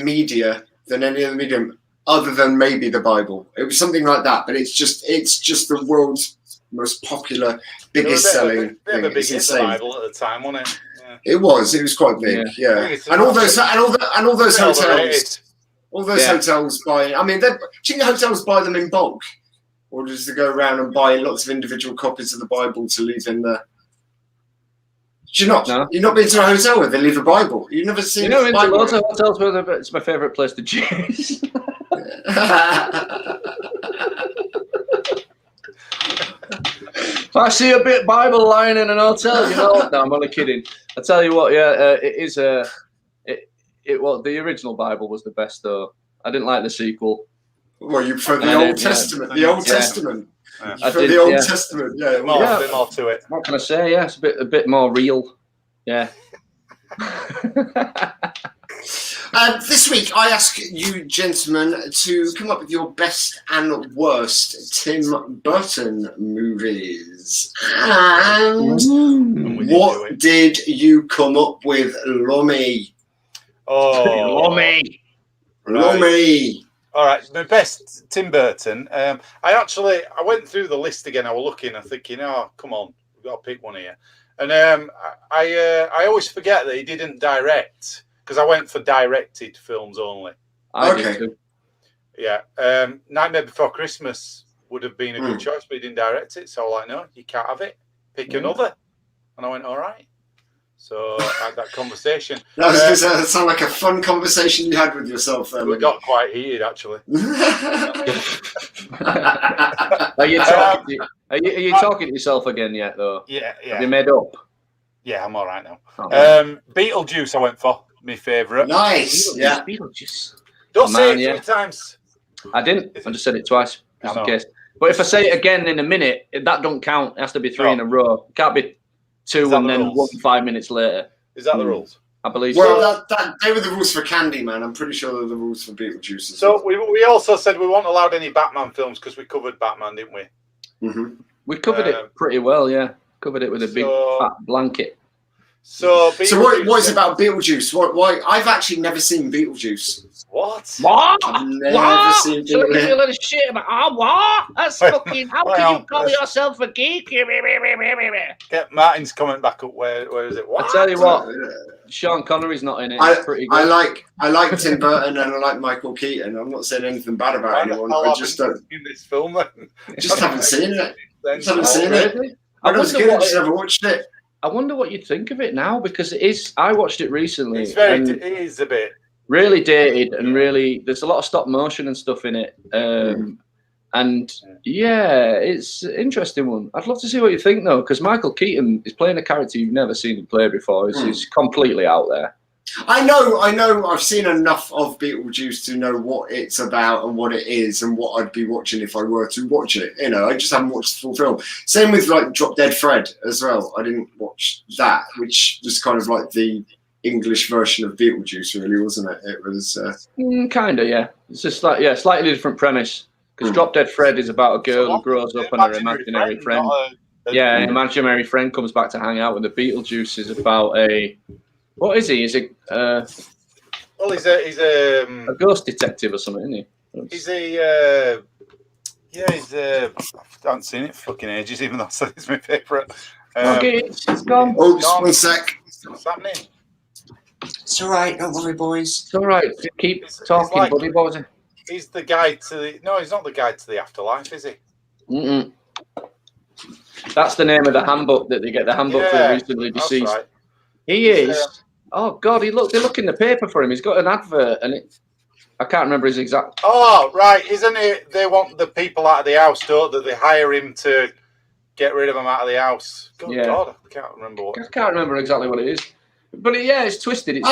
media, than any other medium, other than maybe the Bible. It was something like that, but it's just the world's most popular, biggest selling thing. It's insane. Bible at the time, wasn't it? Yeah. It was quite big, yeah. And all those hotels, hotels buy. I mean, do you think hotels buy them in bulk? Or does they go around and buy lots of individual copies of the Bible to leave in there? Do you not? No. You've not been to a hotel where they leave a Bible? You've never seen a Bible? Loads of hotels where it's my favourite place to choose. If I see a bit Bible lying in an hotel, you know. No, I'm only kidding. I tell you what, it is the original Bible was the best though. I didn't like the sequel. Well, you prefer the Old Testament. The Old Testament. Yeah. For the Old Testament, a bit more to it. What can I say? Yeah, it's a bit more real. Yeah. This week, I ask you gentlemen to come up with your best and worst Tim Burton movies. And what did you come up with, Lummy? Oh, Lummy. Lummy. All right, my best Tim Burton. I went through the list again. I was looking, I'm thinking, oh, come on, we've got to pick one here. And I always forget that he didn't direct because I went for directed films only. Okay. Yeah. Nightmare Before Christmas would have been a good choice, but he didn't direct it. So I was like, no, you can't have it. Pick another. And I went, all right. So I had that conversation. That sounded like a fun conversation you had with yourself there. We got quite heated, actually. Are you talking to yourself again yet, though? Yeah. Have you made up? Yeah, I'm all right now. Oh, Beetlejuice I went for, my favourite. Nice. Beetlejuice. Don't say it 3 times. I didn't. I just said it twice, just in case. But if I say it again in a minute, that don't count. It has to be 3 in a row. It can't be 2 and then 1 5 minutes later. Is that the rules? I believe so. They were the rules for Candyman. I'm pretty sure they're the rules for Beetlejuice. So we also said we weren't allowed any Batman films because we covered Batman, didn't we? Mm-hmm. We covered it pretty well, yeah. Covered it with a big fat blanket. So what is it about Beetlejuice? Why? I've actually never seen Beetlejuice. What? I've never seen Beetlejuice. So you feel a little shit about what? That's fucking. How can you call yourself a geek? Get Martin's comment back up. Where is it? What? I tell you what, Sean Connery's not in it. It's pretty good. I like Tim Burton and I like Michael Keaton. I'm not saying anything bad about anyone. I just don't. In this film, then. Just haven't seen it. Just haven't seen it. I was good. I just never watched it. I wonder what you'd think of it now because it is. I watched it recently. It's it is a bit really dated and really. There's a lot of stop motion and stuff in it. And yeah, it's an interesting one. I'd love to see what you think though, because Michael Keaton is playing a character you've never seen him play before. He's completely out there. I know. I've seen enough of Beetlejuice to know what it's about and what it is and what I'd be watching if I were to watch it. You know, I just haven't watched the full film. Same with like Drop Dead Fred as well. I didn't watch that, which was kind of like the English version of Beetlejuice, really, wasn't it? It was kind of, yeah. It's just like slightly different premise. Because Drop Dead Fred is about a girl who grows up and her imaginary friend. An imaginary friend comes back to hang out with the Beetlejuice is about a. What is he? Is he? Well, he's a ghost detective or something, isn't he? He's a. I haven't seen it for fucking ages, even though I said it's my favourite. Okay, it's gone. Oh, just 1 sec. What's happening? It's all right. Don't worry, boys. It's all right. Keep talking, like, buddy. What was it? He's the guide to the. No, he's not the guide to the afterlife, is he? Mm-mm. That's the name of the handbook that they get. The handbook for the recently deceased. Right. He is. Oh God! They look in the paper for him. He's got an advert, and I can't remember his exact. Oh right, isn't it? They want the people out of the house, don't they? They hire him to get rid of them out of the house. God, I can't remember what. I can't remember exactly what it is. But it's twisted. It's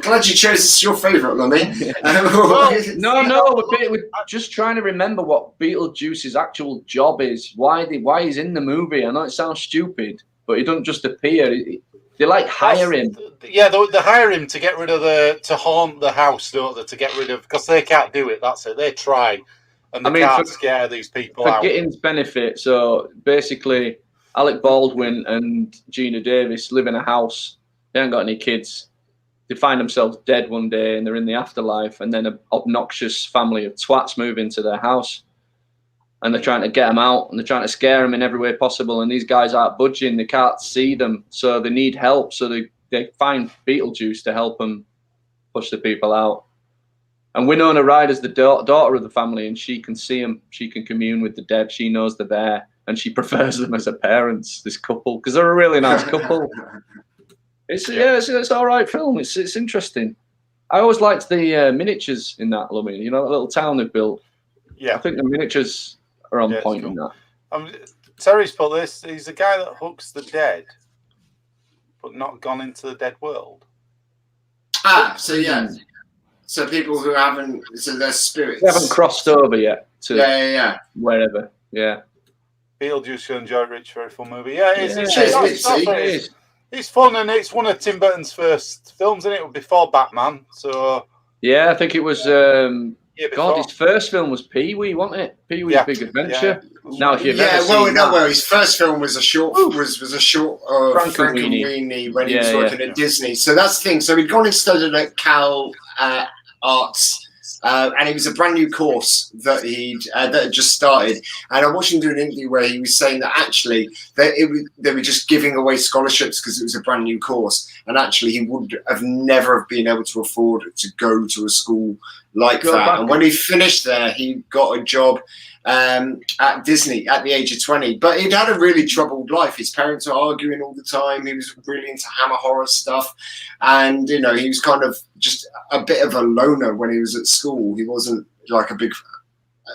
glad you chose this as your favourite, Lummy. No, we're just trying to remember what Beetlejuice's actual job is. Why he's in the movie. I know it sounds stupid, but he doesn't just appear. They hire him. Yeah, they hire him to get rid of to haunt the house, don't they? To get rid of because they can't do it. That's it. They try, and they can't scare these people out. For Gittins' benefit, so basically. Alec Baldwin and Gina Davis live in a house. They haven't got any kids. They find themselves dead one day and they're in the afterlife. And then an obnoxious family of twats move into their house. And they're trying to get them out and they're trying to scare them in every way possible. And these guys aren't budging. They can't see them. So they need help. So they find Beetlejuice to help them push the people out. And Winona Ryder's the daughter of the family and she can see them. She can commune with the dead. She knows they're there. and she prefers them as her parents. This couple, because they're a really nice couple. It's all right film. It's interesting. I always liked the miniatures in that, Lummy. You know, that little town they've built. Yeah, I think the miniatures are on point in that. Terry's put this. He's the guy that hooks the dead, but not gone into the dead world. So yeah. So people who haven't, so their spirits. They haven't crossed over yet to wherever. Yeah. Beetlejuice and Joe Rich, very fun movie. Yeah, it's fun, and it's one of Tim Burton's first films, and it was before Batman. So yeah, I think it was. His first film was Pee-wee, wasn't it? Pee-wee's Big Adventure. Yeah. Now, if you've ever seen his first film was a short of Frank and Weenie when he was working at Disney. So that's the thing. So he'd gone and studied at Cal Arts. And it was a brand new course that that had just started. And I watched him do an interview where he was saying that actually they were just giving away scholarships because it was a brand new course. And actually he would have never have been able to afford to go to a school like that. And when he finished there, he got a job at Disney at the age of 20. But he'd had a really troubled life. His parents were arguing all the time. He was really into Hammer horror stuff. And, you know, he was kind of just a bit of a loner when he was at school. He wasn't like a big,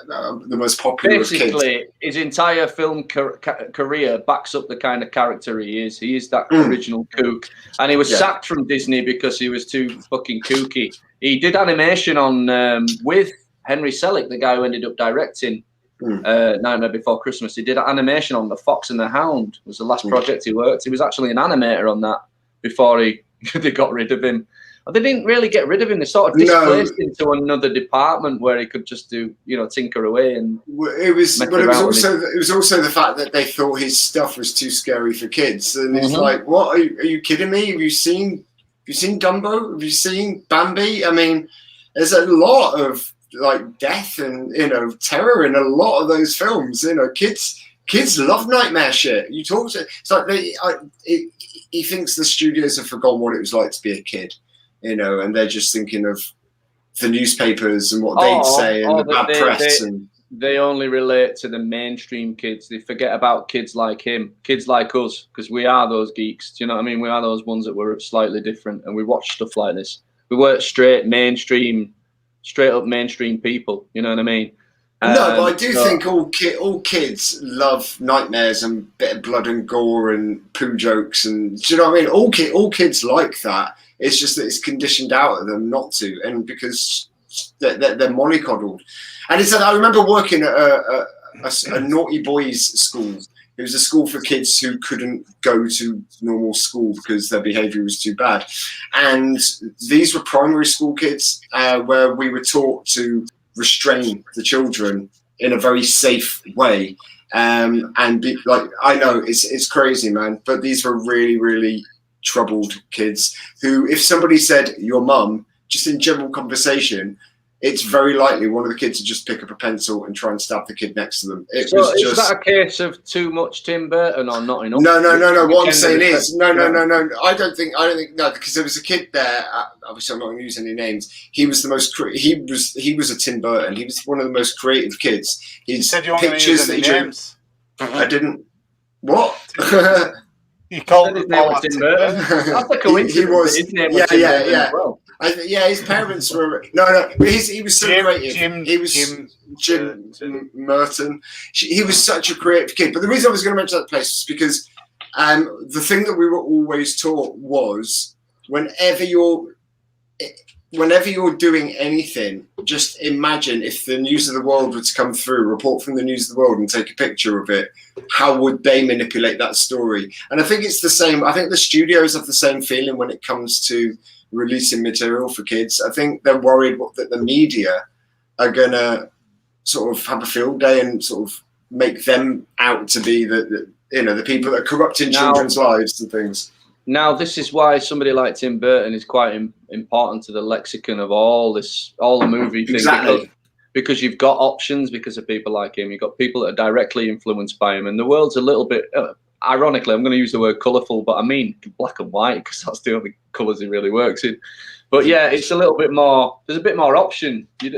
the most popular Basically, kid. His entire film career backs up the kind of character he is. He is that original kook. And he was sacked from Disney because he was too fucking kooky. He did animation on with Henry Selick, the guy who ended up directing Nightmare Before Christmas. He did animation on The Fox and the Hound. Was the last project he worked. He was actually an animator on that before they got rid of him. They didn't really get rid of him. They sort of displaced him to another department where he could just do, tinker away and. It was also the fact that they thought his stuff was too scary for kids, and it's like, what? Are you kidding me? Have you seen Dumbo? Have you seen Bambi? I mean, there's a lot of like death and terror in a lot of those films. Kids love nightmare shit. You talk to it's like he thinks the studios have forgotten what it was like to be a kid, and they're just thinking of the newspapers and what they'd say and the bad press. They only relate to the mainstream kids. They forget about kids like him, kids like us, because we are those geeks. Do you know what I mean? We are those ones that were slightly different, and we watch stuff like this. We weren't straight up mainstream people. You know what I mean? No, but I do think all kids love nightmares and a bit of blood and gore and poo jokes, and do you know what I mean? All kids like that. It's just that it's conditioned out of them not to, and because they're mollycoddled. And it's I remember working at a naughty boys school. It was a school for kids who couldn't go to normal school because their behaviour was too bad. And these were primary school kids where we were taught to restrain the children in a very safe way. And be like, I know it's crazy, man, but these were really, really troubled kids who, if somebody said your mum, just in general conversation, it's very likely one of the kids would just pick up a pencil and try and stab the kid next to them. Is that a case of too much Tim Burton or not enough? No. What I'm saying is, no. I don't think because there was a kid there. Obviously, I'm not going to use any names. He was the most. He was a Tim Burton. He was one of the most creative kids. You said you weren't going to use any names. I didn't. What? You called his name was Tim Burton. That's a coincidence. His name was Tim Burton as well. His parents were he was so creative. Jim Merton. He was such a creative kid. But the reason I was going to mention that place is because the thing that we were always taught was whenever you're doing anything, just imagine if the news of the world were to come through, report from the news of the world and take a picture of it, how would they manipulate that story? And I think it's the same. I think the studios have the same feeling when it comes to releasing material for kids. I think they're worried that the media are going to sort of have a field day and sort of make them out to be the people that are corrupting children's lives and things. Now, this is why somebody like Tim Burton is quite important to the lexicon of all the movie things. Exactly. Because you've got options because of people like him. You've got people that are directly influenced by him. And the world's a little bit, ironically, I'm going to use the word colourful, but I mean black and white because that's the only colours he really works in. But yeah, it's a little bit more, there's a bit more option. Frank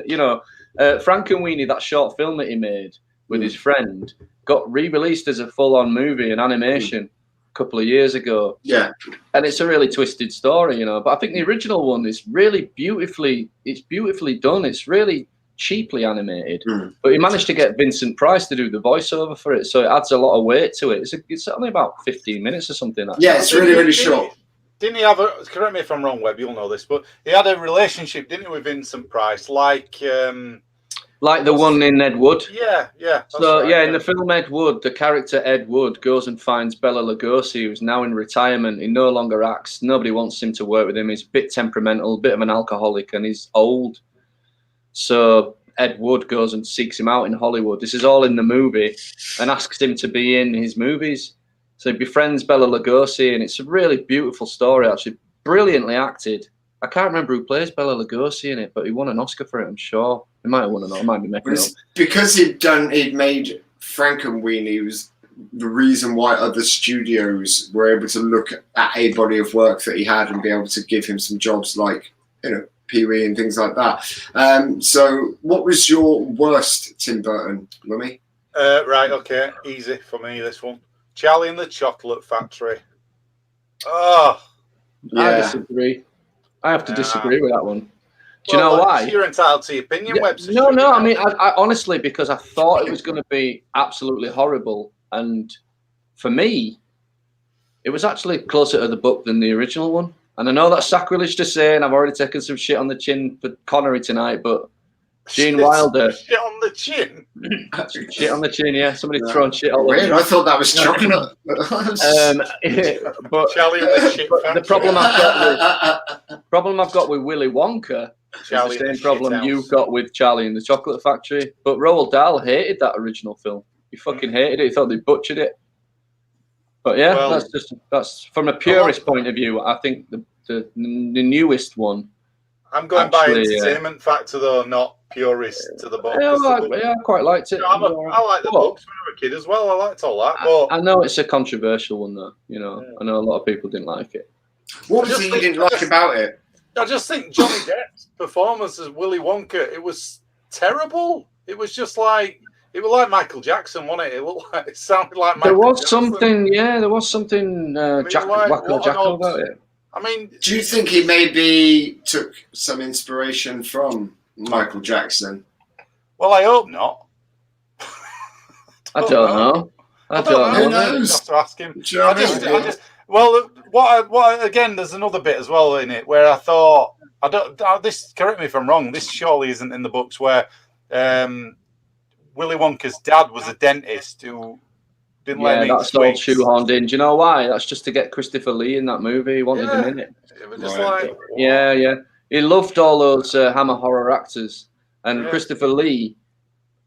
and Weenie, that short film that he made with his friend, got re-released as a full-on movie, an animation, a couple of years ago. Yeah. And it's a really twisted story, you know. But I think the original one is really beautifully done. It's really cheaply animated. But he managed to get Vincent Price to do the voiceover for it, so it adds a lot of weight to it. It's only about 15 minutes or something. Yeah, it's really short. Didn't he have a, correct me if I'm wrong, Webb, you'll know this, but he had a relationship, didn't he, with Vincent Price, like the one in Ed Wood? Yeah. So, right, in the film Ed Wood, the character Ed Wood goes and finds Bela Lugosi, who's now in retirement. He no longer acts. Nobody wants him to work with him. He's a bit temperamental, a bit of an alcoholic, and he's old. So Ed Wood goes and seeks him out in Hollywood. This is all in the movie, and asks him to be in his movies. So he befriends Bela Lugosi, and it's a really beautiful story, actually, brilliantly acted. I can't remember who plays Bela Lugosi in it, but he won an Oscar for it, I'm sure. He might have won an Oscar, might be making it up. Because he'd made Frankenweenie, was the reason why other studios were able to look at a body of work that he had and be able to give him some jobs like, you know, Pee-wee and things like that. So what was your worst Tim Burton, Lummy? Right, okay, easy for me, this one. Charlie and the Chocolate Factory. Oh, yeah. I disagree. I have to disagree with that one. Do you know why? You're entitled to your opinion, Webb. No. I mean, I honestly, because I thought it was going to be absolutely horrible, and for me, it was actually closer to the book than the original one. And I know that's sacrilege to say, and I've already taken some shit on the chin for Connery tonight, but Gene Wilder. Shit on the chin? Shit on the chin, yeah. Somebody's throwing shit all over. I thought that was chocolate. But Charlie and the Shit Factory. The problem I've got with Willy Wonka is the same problem you've got with Charlie and the Chocolate Factory. But Roald Dahl hated that original film. He fucking hated it. He thought they butchered it. But yeah, well, that's from a purist point of view. I think the newest one. I'm going by entertainment factor though, not purist to the book. Yeah, I quite liked it. I like the books when I was a kid as well. I liked all that. But I know it's a controversial one though. You know, I know a lot of people didn't like it. What was it you didn't like about it? I just think Johnny Depp's performance as Willy Wonka, it was terrible. It was just like, it was like Michael Jackson, wasn't it? It sounded like Michael Jackson. There was something Wacko Jacko about it. I mean, do you think he maybe took some inspiration from Michael Jackson? Well, I hope not. I don't know. I don't know. Who knows? Have to ask him. Well, again, there's another bit as well in it where I thought, this, correct me if I'm wrong, this surely isn't in the books, where Willy Wonka's dad was a dentist who didn't let him eat that's all shoehorned in. Do you know why? That's just to get Christopher Lee in that movie. He wanted him in it. It was just like, yeah. He loved all those Hammer horror actors, and Christopher Lee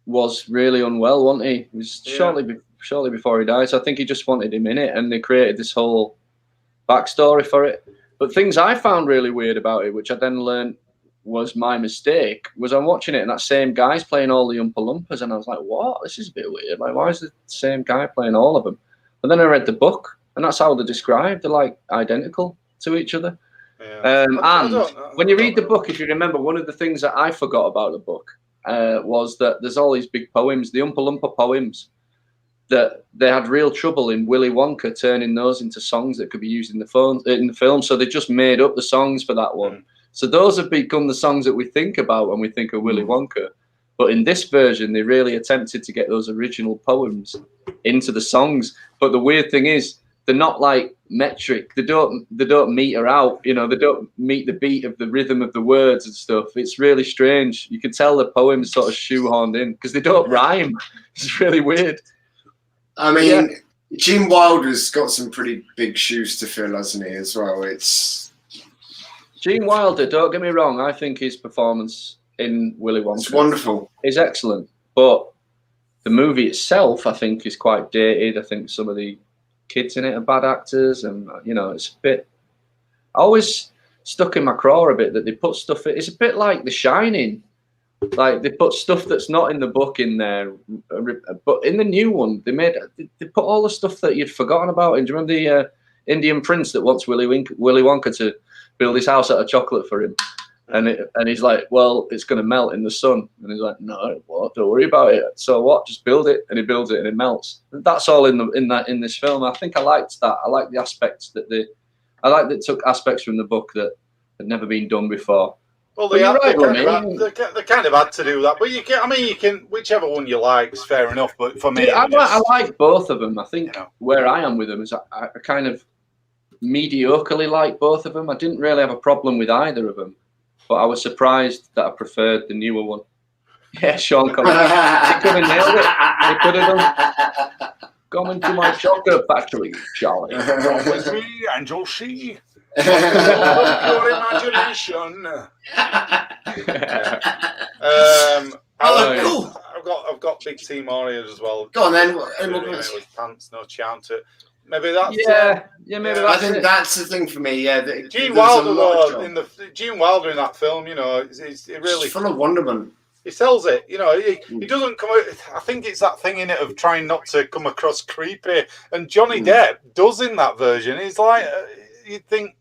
was really unwell, wasn't he? It was shortly before he died. So I think he just wanted him in it, and they created this whole backstory for it. But things I found really weird about it, which I then learned was my mistake, was I'm watching it and that same guy's playing all the Oompa Loompas, and I was like, what? This is a bit weird. Like, why is the same guy playing all of them? But then I read the book, and that's how they're described. They're like identical to each other. Yeah. When you read the book, if you remember, one of the things that I forgot about the book was that there's all these big poems, the Oompa Loompa poems, that they had real trouble in Willy Wonka turning those into songs that could be used in the film. So they just made up the songs for that one. So those have become the songs that we think about when we think of Willy Wonka. But in this version, they really attempted to get those original poems into the songs. But the weird thing is, they're not like metric. They don't meter out. You know, they don't meet the beat of the rhythm of the words and stuff. It's really strange. You can tell the poems sort of shoehorned in because they don't rhyme. It's really weird. I mean, Gene Wilder's got some pretty big shoes to fill, hasn't he, as well? Gene Wilder, don't get me wrong, I think his performance in Willy Wonka wonderful. Is excellent. But the movie itself, I think, is quite dated. I think some of the kids in it are bad actors, and, you know, it's a bit... I always stuck in my craw a bit that they put stuff... It's a bit like The Shining. Like, they put stuff that's not in the book in there, but in the new one, they put all the stuff that you'd forgotten about. And do you remember the Indian prince that wants Willy Wonka to build his house out of chocolate for him? And he's like, well, it's going to melt in the sun. And he's like, no, it won't. Don't worry about it. So what? Just build it. And he builds it and it melts. That's all in this film. I think I liked that. I like the aspects that it took aspects from the book that had never been done before. Well, they kind of had to do that. But you can, whichever one you like is fair enough. But for me, I like both of them. I think where I am with them is I kind of mediocrely like both of them. I didn't really have a problem with either of them. But I was surprised that I preferred the newer one. Yeah, Sean Connery. He could have nailed it. He could have done. Come into my chocolate factory, Charlie. Come with me and you'll see. Your imagination. Cool. I've got big team Oreos as well. Go on then. With pants, no charm to it. Maybe that's maybe I think that's the thing for me. Yeah, Gene Wilder Gene Wilder in that film, it really it's full of wonderment. He sells it, he doesn't come out. I think it's that thing in it of trying not to come across creepy, and Johnny Depp does in that version. He's like, you'd think.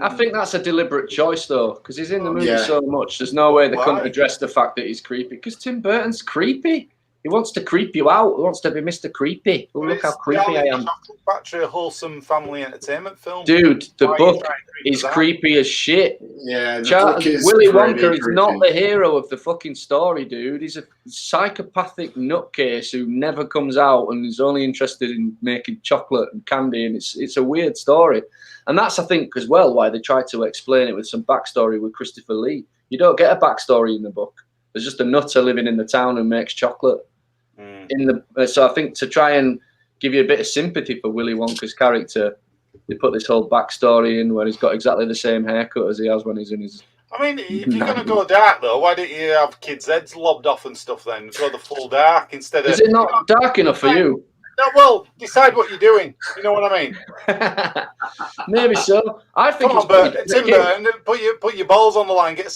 I think that's a deliberate choice though, because he's in the movie so much. There's no way they couldn't address the fact that he's creepy. Because Tim Burton's creepy. He wants to creep you out. He wants to be Mr. Creepy. Oh, look how creepy I am. Factory, a wholesome family entertainment film. Dude, the book is creepy as shit. Yeah, Willy Wonka is not the hero of the fucking story, dude. He's a psychopathic nutcase who never comes out and is only interested in making chocolate and candy, and it's a weird story. And that's, I think, as well, why they tried to explain it with some backstory with Christopher Lee. You don't get a backstory in the book. There's just a nutter living in the town who makes chocolate. So I think to try and give you a bit of sympathy for Willy Wonka's character, they put this whole backstory in where he's got exactly the same haircut as he has when he's in his... I mean, if you're going to go dark, though, why don't you have kids' heads lobbed off and stuff then? Go the full dark instead of... Is it not dark enough for you? No, well, decide what you're doing. You know what I mean? Maybe so. I think Come on, Tim Burton, put your balls on the line. Get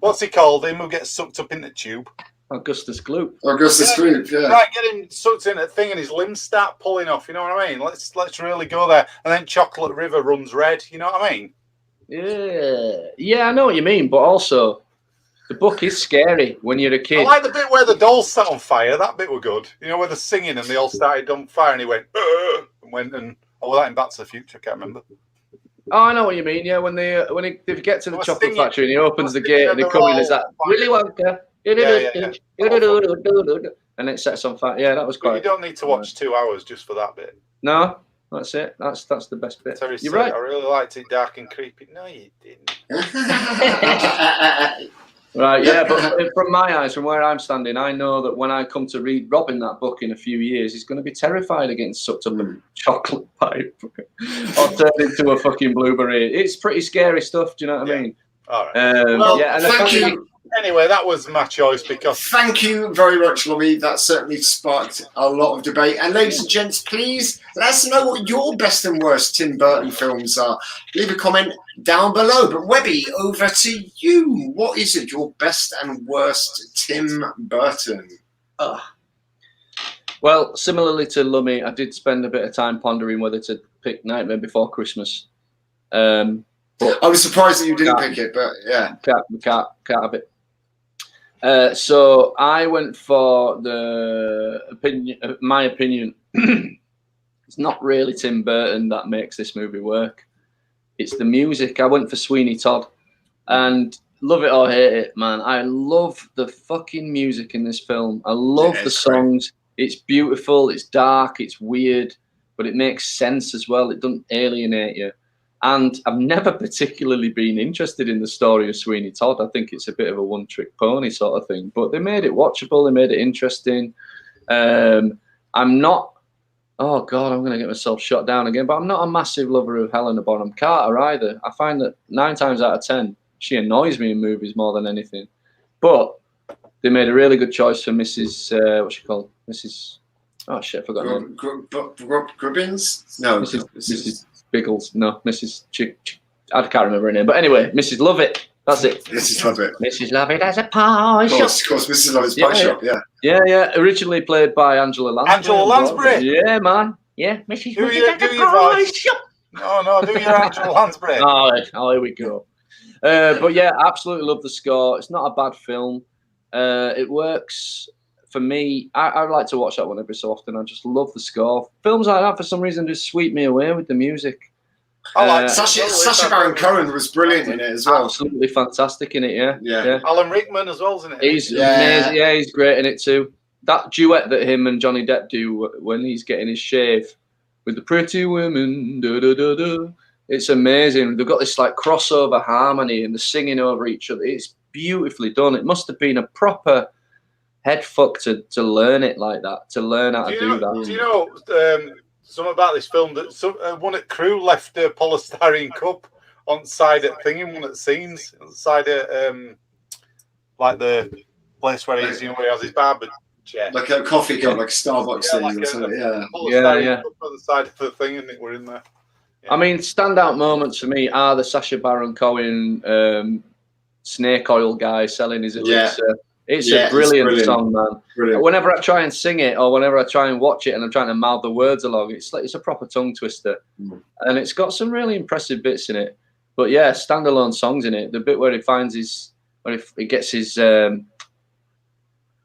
what's he called? Him who gets sucked up in the tube. Augustus Gloop. Yeah. Right, get him sucked in a thing and his limbs start pulling off. You know what I mean? Let's really go there. And then Chocolate River runs red. You know what I mean? Yeah, I know what you mean, but also the book is scary when you're a kid. I like the bit where the dolls set on fire. That bit were good. You know, where they're singing and they all started on fire and he went, that in Back to the Future, I can't remember. Oh, I know what you mean. Yeah, when they get to the chocolate factory and he opens the gate and they come in as that Willy Wonka. And it sets on fire. Yeah, that was quite. You don't need to watch 2 hours just for that bit. No, that's it. That's the best bit. You're right. I really liked it dark and creepy. No, you didn't. Right, yeah, but from my eyes, from where I'm standing, I know that when I come to read Robin that book in a few years, he's going to be terrified of getting sucked up a chocolate pipe or turned into a fucking blueberry. It's pretty scary stuff. Do you know what I mean? All right. Thank you. Anyway, that was my choice because... Thank you very much, Lummy. That certainly sparked a lot of debate. And ladies and gents, please let us know what your best and worst Tim Burton films are. Leave a comment down below. But Webby, over to you. What is it, your best and worst Tim Burton? Well, similarly to Lummy, I did spend a bit of time pondering whether to pick Nightmare Before Christmas. But I was surprised that you didn't pick it, but yeah. Can't have it. So I went for my opinion. It's not really Tim Burton that makes this movie work. It's the music. I went for Sweeney Todd, and love it or hate it, man. I love the fucking music in this film. I love the songs. Great. It's beautiful. It's dark. It's weird, but it makes sense as well. It doesn't alienate you. And I've never particularly been interested in the story of Sweeney Todd. I think it's a bit of a one-trick pony sort of thing. But they made it watchable. They made it interesting. I'm not... Oh, God, I'm going to get myself shot down again. But I'm not a massive lover of Helena Bonham Carter either. I find that 9 times out of 10, she annoys me in movies more than anything. But they made a really good choice for Mrs... what's she called? Mrs... Oh, shit, I forgot her name. Grubbins? No, Mrs. Biggles, no, Mrs. I can't remember her name, but anyway, Mrs. Lovett. That's it. Mrs. Lovett. Mrs. Lovett has a pie shop. Of course, Mrs. Lovett's pie shop. Yeah. Originally played by Angela Lansbury. Angela Lansbury. Yeah, man. Yeah, Mrs. Lovett has a pie shop. No, do your Angela Lansbury. Oh, here we go. But yeah, absolutely love the score. It's not a bad film. It works for me. I like to watch that one every so often. I just love the score. Films like that, for some reason, just sweep me away with the music. I like Sacha Baron Cohen was brilliant in it as well. Absolutely fantastic in it, yeah. Alan Rickman as well, isn't it? He's amazing. Yeah, he's great in it too. That duet that him and Johnny Depp do when he's getting his shave with the pretty women, it's amazing. They've got this like crossover harmony and they're singing over each other. It's beautifully done. It must have been a proper head fuck to learn it like that, to learn how to do that. Do you know something about this film? That one at crew left a polystyrene cup on side at thing in one of the scenes, side at like the place where he's, where he has his barber chair, like a coffee cup, like a Starbucks thing or something. Yeah. Cup on the side of the thing, and we're in there. Yeah. I mean, standout moments for me are the Sacha Baron Cohen snake oil guy selling his elixir. It's a brilliant song, man. Brilliant. Whenever I try and sing it, or whenever I try and watch it, and I'm trying to mouth the words along, it's a proper tongue twister, and it's got some really impressive bits in it. But yeah, standalone songs in it. The bit where he finds he gets his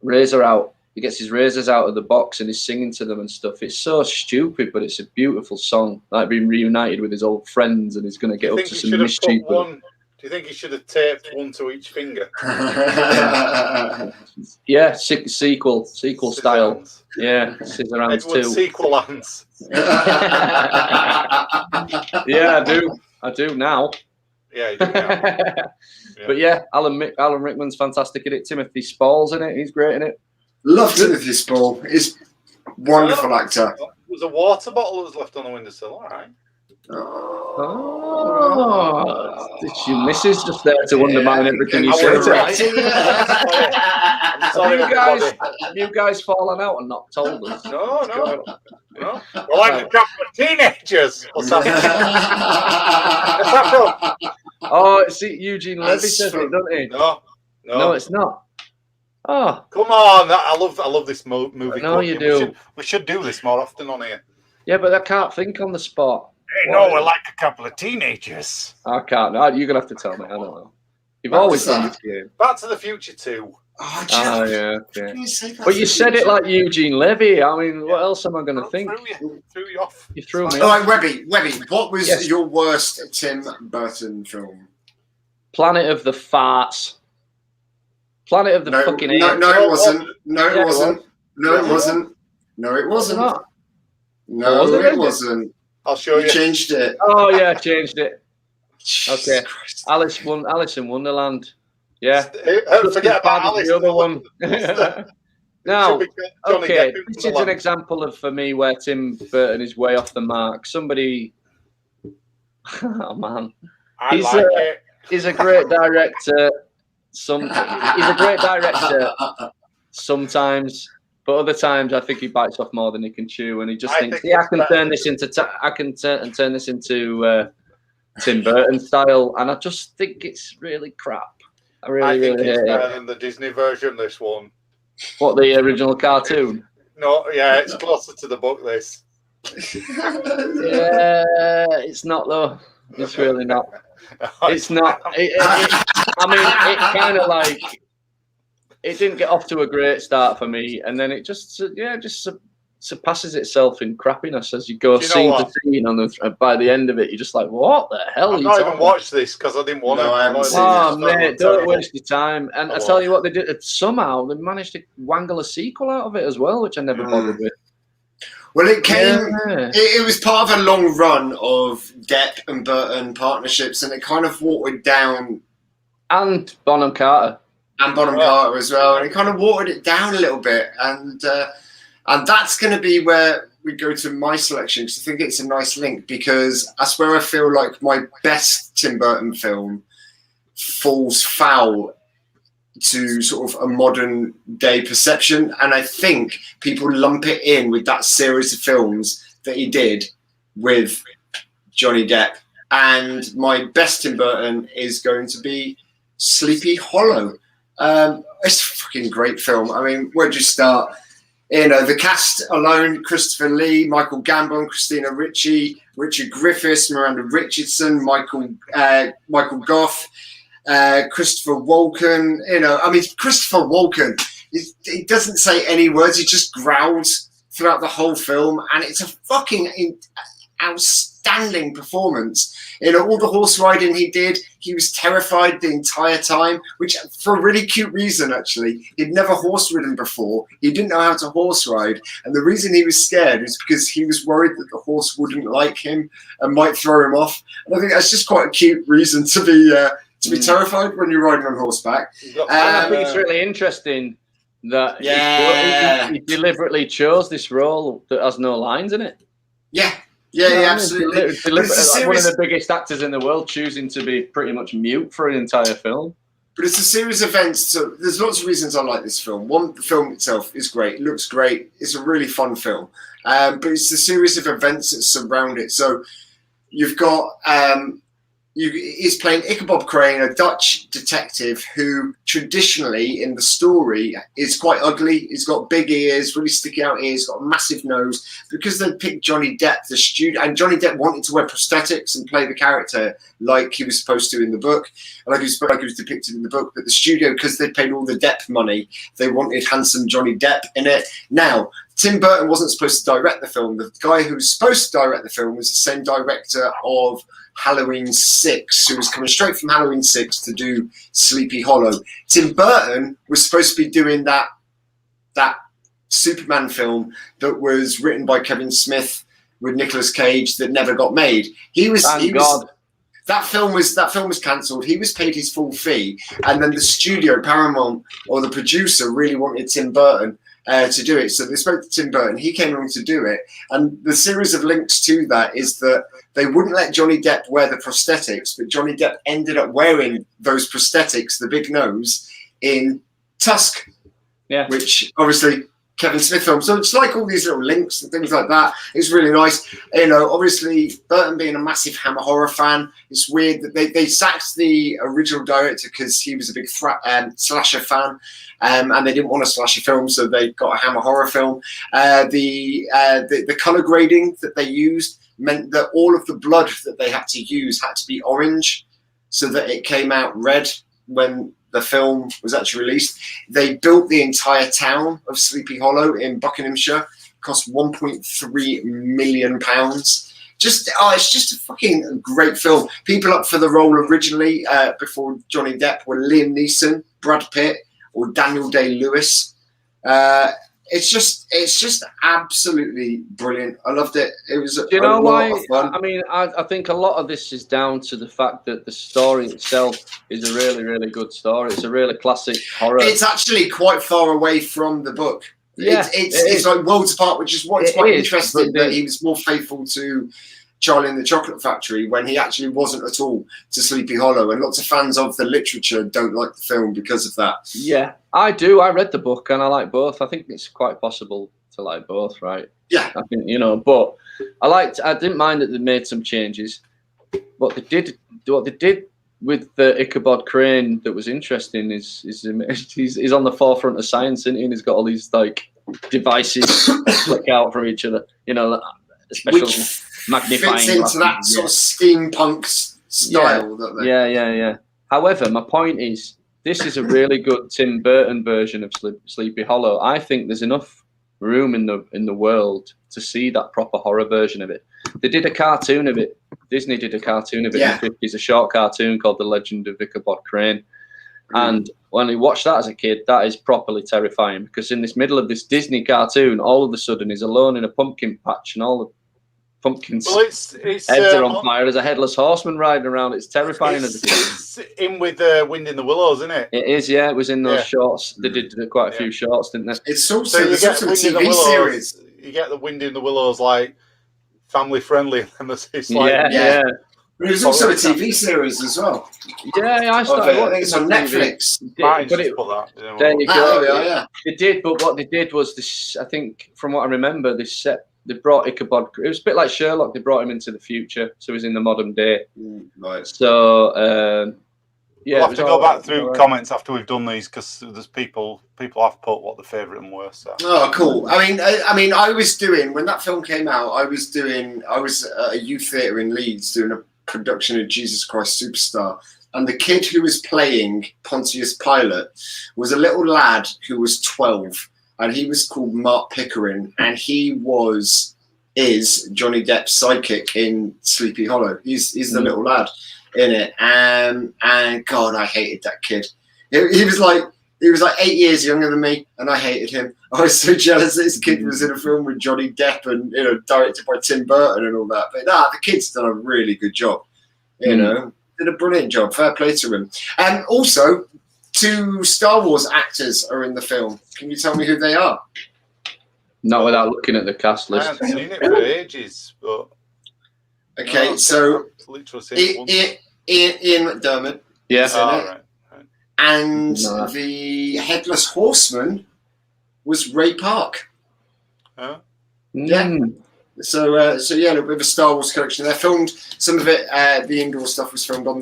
razor out. He gets his razors out of the box and he's singing to them and stuff. It's so stupid, but it's a beautiful song. Like being reunited with his old friends, and he's going to get up to some mischief. Do you think he should have taped one to each finger? Yeah, sequel style. Hands. Yeah, scissor hands too. Sequel hands. Yeah, I do now. Yeah, you do now. Yeah. But yeah, Alan Rickman's fantastic in it. Timothy Spall's in it. He's great in it. Love Timothy Spall. He's a wonderful actor. There was a water bottle that was left on the windowsill. All right. Oh, did you missus just there to undermine everything you said? Have you guys fallen out and not told us? No. We're like a couple of teenagers. What's that? What's that from? Oh, it's Eugene Levy says it, doesn't he? No, it's not. Oh, come on! I love this movie. No, you do. We should do this more often on here. Yeah, but I can't think on the spot. Hey, no, we're like a couple of teenagers. I can't. No, you're gonna have to tell me. I don't know. You've always done this game. Back to the Future 2. Oh, yeah. But you said it like Eugene Levy. I mean, what else am I going to think? Threw you off. You threw me. All right, Webby, what was your worst Tim Burton film? Planet of the Farts. Planet of the fucking apes. No, it wasn't. No, it wasn't. No, it wasn't. No, it wasn't. No, it wasn't. I'll show you. You changed it. Oh yeah, I changed it. Jesus okay. Christ. Alice in Wonderland. Yeah. Forget about Alice. The other one. Now, okay, this is an example of, for me, where Tim Burton is way off the mark. Somebody, oh man, he's a great director. He's a great director sometimes, but other times I think he bites off more than he can chew, and he just thinks, "Yeah, I can turn this into turn this into Tim Burton style," and I just think it's really crap. I think it's better than the Disney version. This one. What, the original cartoon? No, yeah, it's closer to the book. This. Yeah, it's not though. It's really not. It's not. I mean, it kind of like it didn't get off to a great start for me, and then it just surpasses itself in crappiness as you go scene to scene. And by the end of it, you're just like, "What the hell?" I've not even watched this because I didn't want to. I haven't seen it. Mate, don't waste your time. And I tell you what, they did. Somehow they managed to wangle a sequel out of it as well, which I never bothered with. Well, it came. Yeah. It was part of a long run of Depp and Burton partnerships, and it kind of watered down. And Bonham Carter. Carter as well, and it kind of watered it down a little bit, and that's going to be where we go to my selection, because I think it's a nice link, because that's where I feel like my best Tim Burton film falls foul to sort of a modern day perception, and I think people lump it in with that series of films that he did with Johnny Depp, and my best Tim Burton is going to be Sleepy Hollow. It's a fucking great film. I mean, where'd you start? You know, the cast alone: Christopher Lee, Michael Gambon, Christina Ricci, Richard Griffiths, Miranda Richardson, Michael Goff, Christopher Walken. You know, I mean, Christopher Walken. He doesn't say any words. He just growls throughout the whole film, and it's a fucking outstanding performance. You know, all the horse riding he did, he was terrified the entire time, which for a really cute reason, actually. He'd never horse ridden before. He didn't know how to horse ride. And the reason he was scared is because he was worried that the horse wouldn't like him and might throw him off. And I think that's just quite a cute reason to be terrified when you're riding on horseback. I think it's really interesting that he deliberately chose this role that has no lines in it. Yeah, absolutely. One of the biggest actors in the world choosing to be pretty much mute for an entire film. But it's a series of events. So there's lots of reasons I like this film. One, the film itself is great. It looks great. It's a really fun film. But it's the series of events that surround it. So you've got... he's playing Ichabod Crane, a Dutch detective who traditionally in the story is quite ugly. He's got big ears, really sticky out ears, got a massive nose. Because they picked Johnny Depp, and Johnny Depp wanted to wear prosthetics and play the character like he was supposed to in the book, like he was depicted in the book. But the studio, because they paid all the Depp money, they wanted handsome Johnny Depp in it. Now, Tim Burton wasn't supposed to direct the film. The guy who was supposed to direct the film was the same director of Halloween 6, who was coming straight from Halloween 6 to do Sleepy Hollow. Tim Burton was supposed to be doing that Superman film that was written by Kevin Smith with Nicolas Cage that never got made. That film was cancelled. He was paid his full fee, and then the studio, Paramount, or the producer, really wanted Tim Burton to do it. So they spoke to Tim Burton. He came along to do it. And the series of links to that is that they wouldn't let Johnny Depp wear the prosthetics, but Johnny Depp ended up wearing those prosthetics, the big nose, in Tusk, which obviously Kevin Smith film. So it's like all these little links and things like that. It's really nice. You know, obviously Burton being a massive Hammer horror fan, it's weird that they sacked the original director because he was a big slasher fan. And they didn't want a slasher film, so they got a Hammer horror film. The color grading that they used meant that all of the blood that they had to use had to be orange, so that it came out red when the film was actually released. They built the entire town of Sleepy Hollow in Buckinghamshire. It cost £1.3 million. It's just a fucking great film. People up for the role originally before Johnny Depp were Liam Neeson, Brad Pitt, or Daniel Day-Lewis. It's just absolutely brilliant. I loved it. It was a lot of fun. I mean, I think a lot of this is down to the fact that the story itself is a really, really good story. It's a really classic horror. It's actually quite far away from the book. Yeah, it's like worlds apart, which is what's quite interesting, that he was more faithful to Charlie and the Chocolate Factory when he actually wasn't at all to Sleepy Hollow, and lots of fans of the literature don't like the film because of that. Yeah, I do. I read the book and I like both. I think it's quite possible to like both, right? Yeah. I think, you know, but I didn't mind that they made some changes. What they did with the Ichabod Crane that was interesting is he's on the forefront of science, isn't he? And he's got all these like devices flick out from each other, you know, special magnifying fits into that sort of steampunk style. Yeah. However, my point is, this is a really good Tim Burton version of Sleepy Hollow. I think there's enough room in the world to see that proper horror version of it. They did a cartoon of it. Disney did a cartoon of it in the 50s, a short cartoon called The Legend of Ichabod Crane. And when I watched that as a kid, that is properly terrifying, because in this middle of this Disney cartoon, all of a sudden he's alone in a pumpkin patch and all the pumpkins heads are on fire. There's a headless horseman riding around. It's terrifying as a kid. It's in with Wind in the Willows, isn't it? It is, yeah. It was in those shorts. They did quite a few shorts, didn't they? It's also you get a TV series. You get the Wind in the Willows, like family friendly, and it's like But there's also a TV series as well. Yeah, I started. I think it's on Netflix. There you go. They did, but what they did was this. I think, from what I remember, they brought Ichabod. It was a bit like Sherlock. They brought him into the future, so he's in the modern day. Right. So we'll have to go back through comments after we've done these, because there's people have put what the favourite and worst. So. Oh, cool. I mean, I was doing, when that film came out, I was at a youth theatre in Leeds doing a production of Jesus Christ Superstar, and the kid who was playing Pontius Pilate was a little lad who was 12, and he was called Mark Pickering, and he is Johnny Depp's sidekick in Sleepy Hollow. He's the little lad in it, and God, I hated that kid. He was like 8 years younger than me, and I hated him. I was so jealous that this kid was in a film with Johnny Depp and directed by Tim Burton and all that. But the kid's done a really good job. Did a brilliant job. Fair play to him. And also, 2 Star Wars actors are in the film. Can you tell me who they are? Not without looking at the cast list. I haven't seen it for ages, but okay. So Ian McDermott. Yes. Right. And the Headless Horseman was Ray Park. Huh? Yeah. So a little bit of a Star Wars collection. They filmed some of it. The indoor stuff was filmed on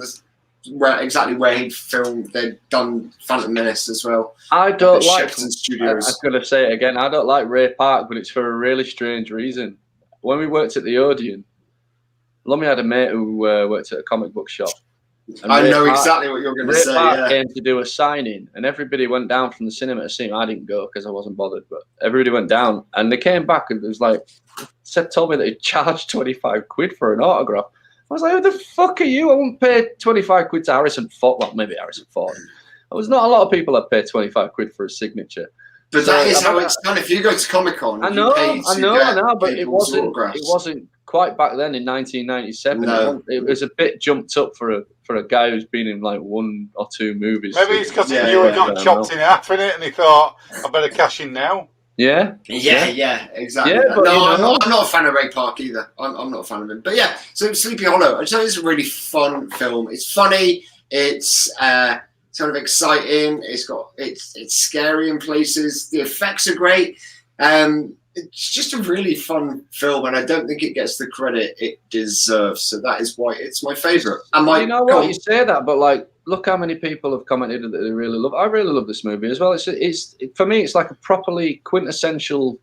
exactly where he'd filmed. They'd done Phantom Menace as well. I don't like. Studios. I'm going to say it again. I don't like Ray Park, but it's for a really strange reason. When we worked at the Odeon, Lummy had a mate who worked at a comic book shop. I know exactly what you're going to say. Park came to do a signing, and everybody went down from the cinema to see him. I didn't go because I wasn't bothered, but everybody went down, and they came back and it was like, told me that he charged 25 quid for an autograph. I was like, who the fuck are you? I wouldn't pay 25 quid to Harrison Ford. Well, maybe Harrison Ford. There was not a lot of people that pay 25 quid for a signature. But that is how it's done. If you go to Comic-Con, I know, but it wasn't quite back then in 1997. No. It was a bit jumped up for a guy who's been in like 1 or 2 movies. Maybe it's because he knew he got chopped in half in it, and he thought, I better cash in now. Yeah, exactly. Yeah, but I'm not a fan of Ray Park either. I'm not a fan of him. But yeah, so Sleepy Hollow, I tell you, it's a really fun film. It's funny. It's sort of exciting. It's scary in places. The effects are great. It's just a really fun film, and I don't think it gets the credit it deserves. So that is why it's my favourite. You say that, but like, look how many people have commented that they really love. I really love this movie as well. It's for me, it's like a properly quintessential,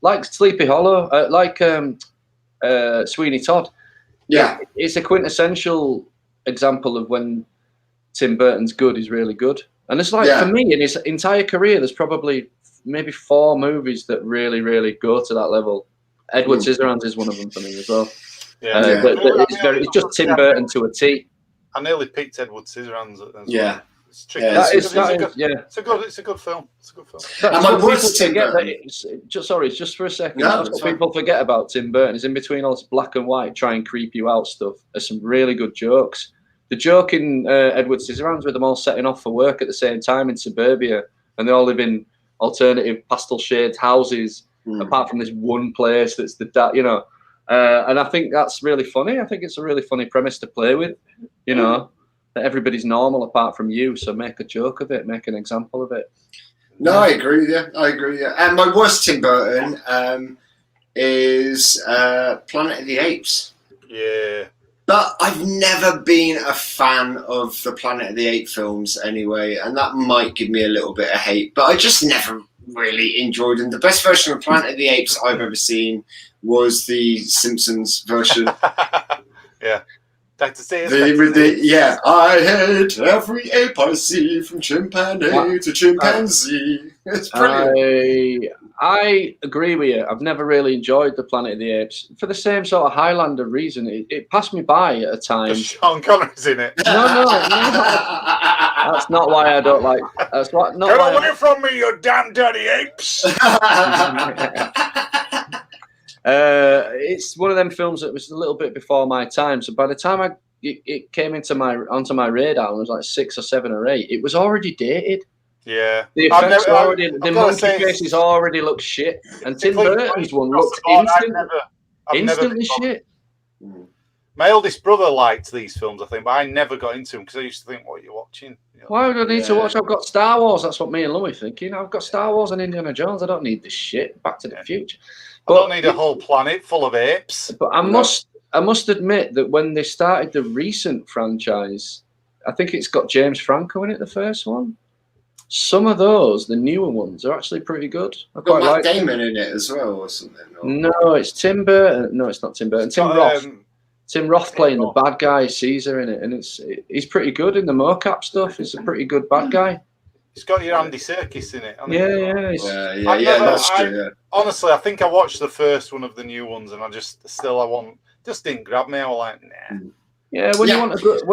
like Sleepy Hollow, like Sweeney Todd. Yeah, it's a quintessential example of when Tim Burton's good is really good. And it's like, for me, in his entire career, there's probably maybe 4 movies that really, really go to that level. Edward Scissorhands is one of them for me as well. But it's just Tim Burton to a T. I nearly picked Edward Scissorhands. Yeah. It's tricky. It's a good film. It's a good film. And my worst Tim Burton. Just for a second. That's what people forget about Tim Burton is in between all this black and white, try and creep you out stuff. There's some really good jokes. The joke in Edward Scissorhands with them all setting off for work at the same time in suburbia, and they all live in alternative pastel shades houses, apart from this one place that's and I think that's really funny. I think it's a really funny premise to play with, that everybody's normal apart from you, so make a joke of it, make an example of it. No, I agree with you. And my worst Tim Burton is Planet of the Apes. Yeah. But I've never been a fan of the Planet of the Apes films anyway, and that might give me a little bit of hate, but I just never really enjoyed them. The best version of Planet of the Apes I've ever seen was the Simpsons version. Yeah. I hate every ape I see, from chimpanzee to chimpanzee. It's brilliant. I agree with you. I've never really enjoyed the Planet of the Apes for the same sort of Highlander reason. It passed me by at a time. Sean Connery's in it. No. That's not why I don't like. That's what. Not Get away from me, you damn dirty apes! It's one of them films that was a little bit before my time. So by the time it came onto my radar, and it was like 6 or 7 or 8. It was already dated. Yeah, the effects the monkey faces already look shit, and Tim Burton's one looked instantly shit. My oldest brother liked these films, I think, but I never got into them because I used to think, "What are you watching?" Why would I need to watch? I've got Star Wars. That's what me and Louis thinking. I've got Star Wars and Indiana Jones. I don't need this shit. Back to the Future. But I don't need a whole planet full of apes. But I must admit that when they started the recent franchise, I think it's got James Franco in it, the first one. Some of those, the newer ones, are actually pretty good. I quite like Matt Damon in it as well, or something. No, it's Tim Burton. No, it's not Tim Burton. Tim Roth. Tim Roth playing the bad guy, Caesar, in it, and he's pretty good in the mocap stuff. He's a pretty good bad guy. He's got your Andy Serkis in it. Yeah, that's true. Honestly, I think I watched the first one of the new ones, and I just didn't grab me. I was like, nah. Yeah, when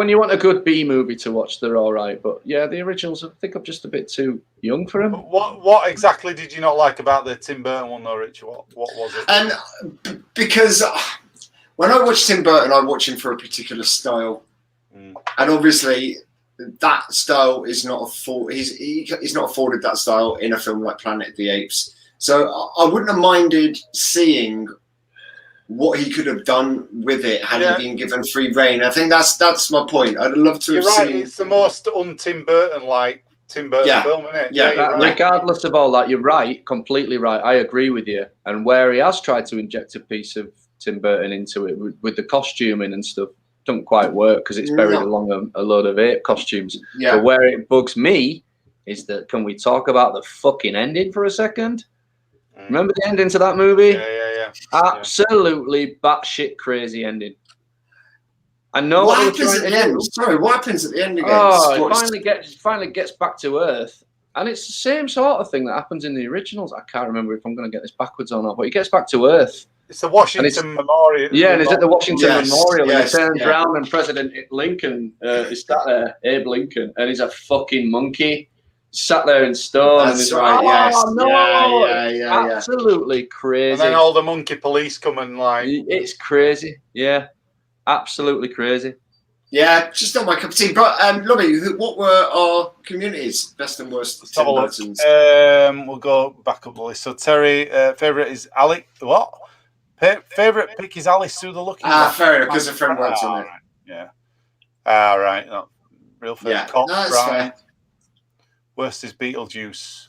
you want a good B movie to watch, they're all right. But yeah, the originals, I think I'm just a bit too young for them. What exactly did you not like about the Tim Burton one, though, Rich? What was it? And because when I watch Tim Burton, I watch him for a particular style, and obviously that style is not he's not afforded that style in a film like Planet of the Apes. So I wouldn't have minded seeing what he could have done with it had he been given free reign. I think that's my point. I'd love to have seen. It's the most un-Tim Burton like Tim Burton film, isn't it? Yeah, regardless of all that, you're right, completely right. I agree with you. And where he has tried to inject a piece of Tim Burton into it with the costuming and stuff, don't quite work because it's buried along a load of ape costumes. Yeah. But where it bugs me is that, can we talk about the fucking ending for a second? Remember the ending to that movie? Yeah. Absolutely batshit crazy ending. I know what happens at the end. Sorry, what happens at the end again? Oh, it finally gets back to Earth, and it's the same sort of thing that happens in the originals. I can't remember if I'm going to get this backwards or not, but he gets back to Earth. It's the Washington Memorial. Yeah, and it's at the Washington Memorial, and he turns around, and President Lincoln is sat there, Abe Lincoln, and he's a fucking monkey. Sat there in stone. That's and he's right. like, Oh, no, yeah. Absolutely crazy. And then all the monkey police come and like. It's crazy. Yeah, absolutely crazy. Yeah, just not my cup of tea. But Lumby, what were our communities' best and worst? Let's have a look. We'll go back up the list. So Terry, favourite is Ali. What? Favourite pick is Alice through the Looking Glass. Fair enough, because a friend works on it. Right. Yeah. Right. No, real favourite. Yeah, no, that's fair. Worst is Beetlejuice.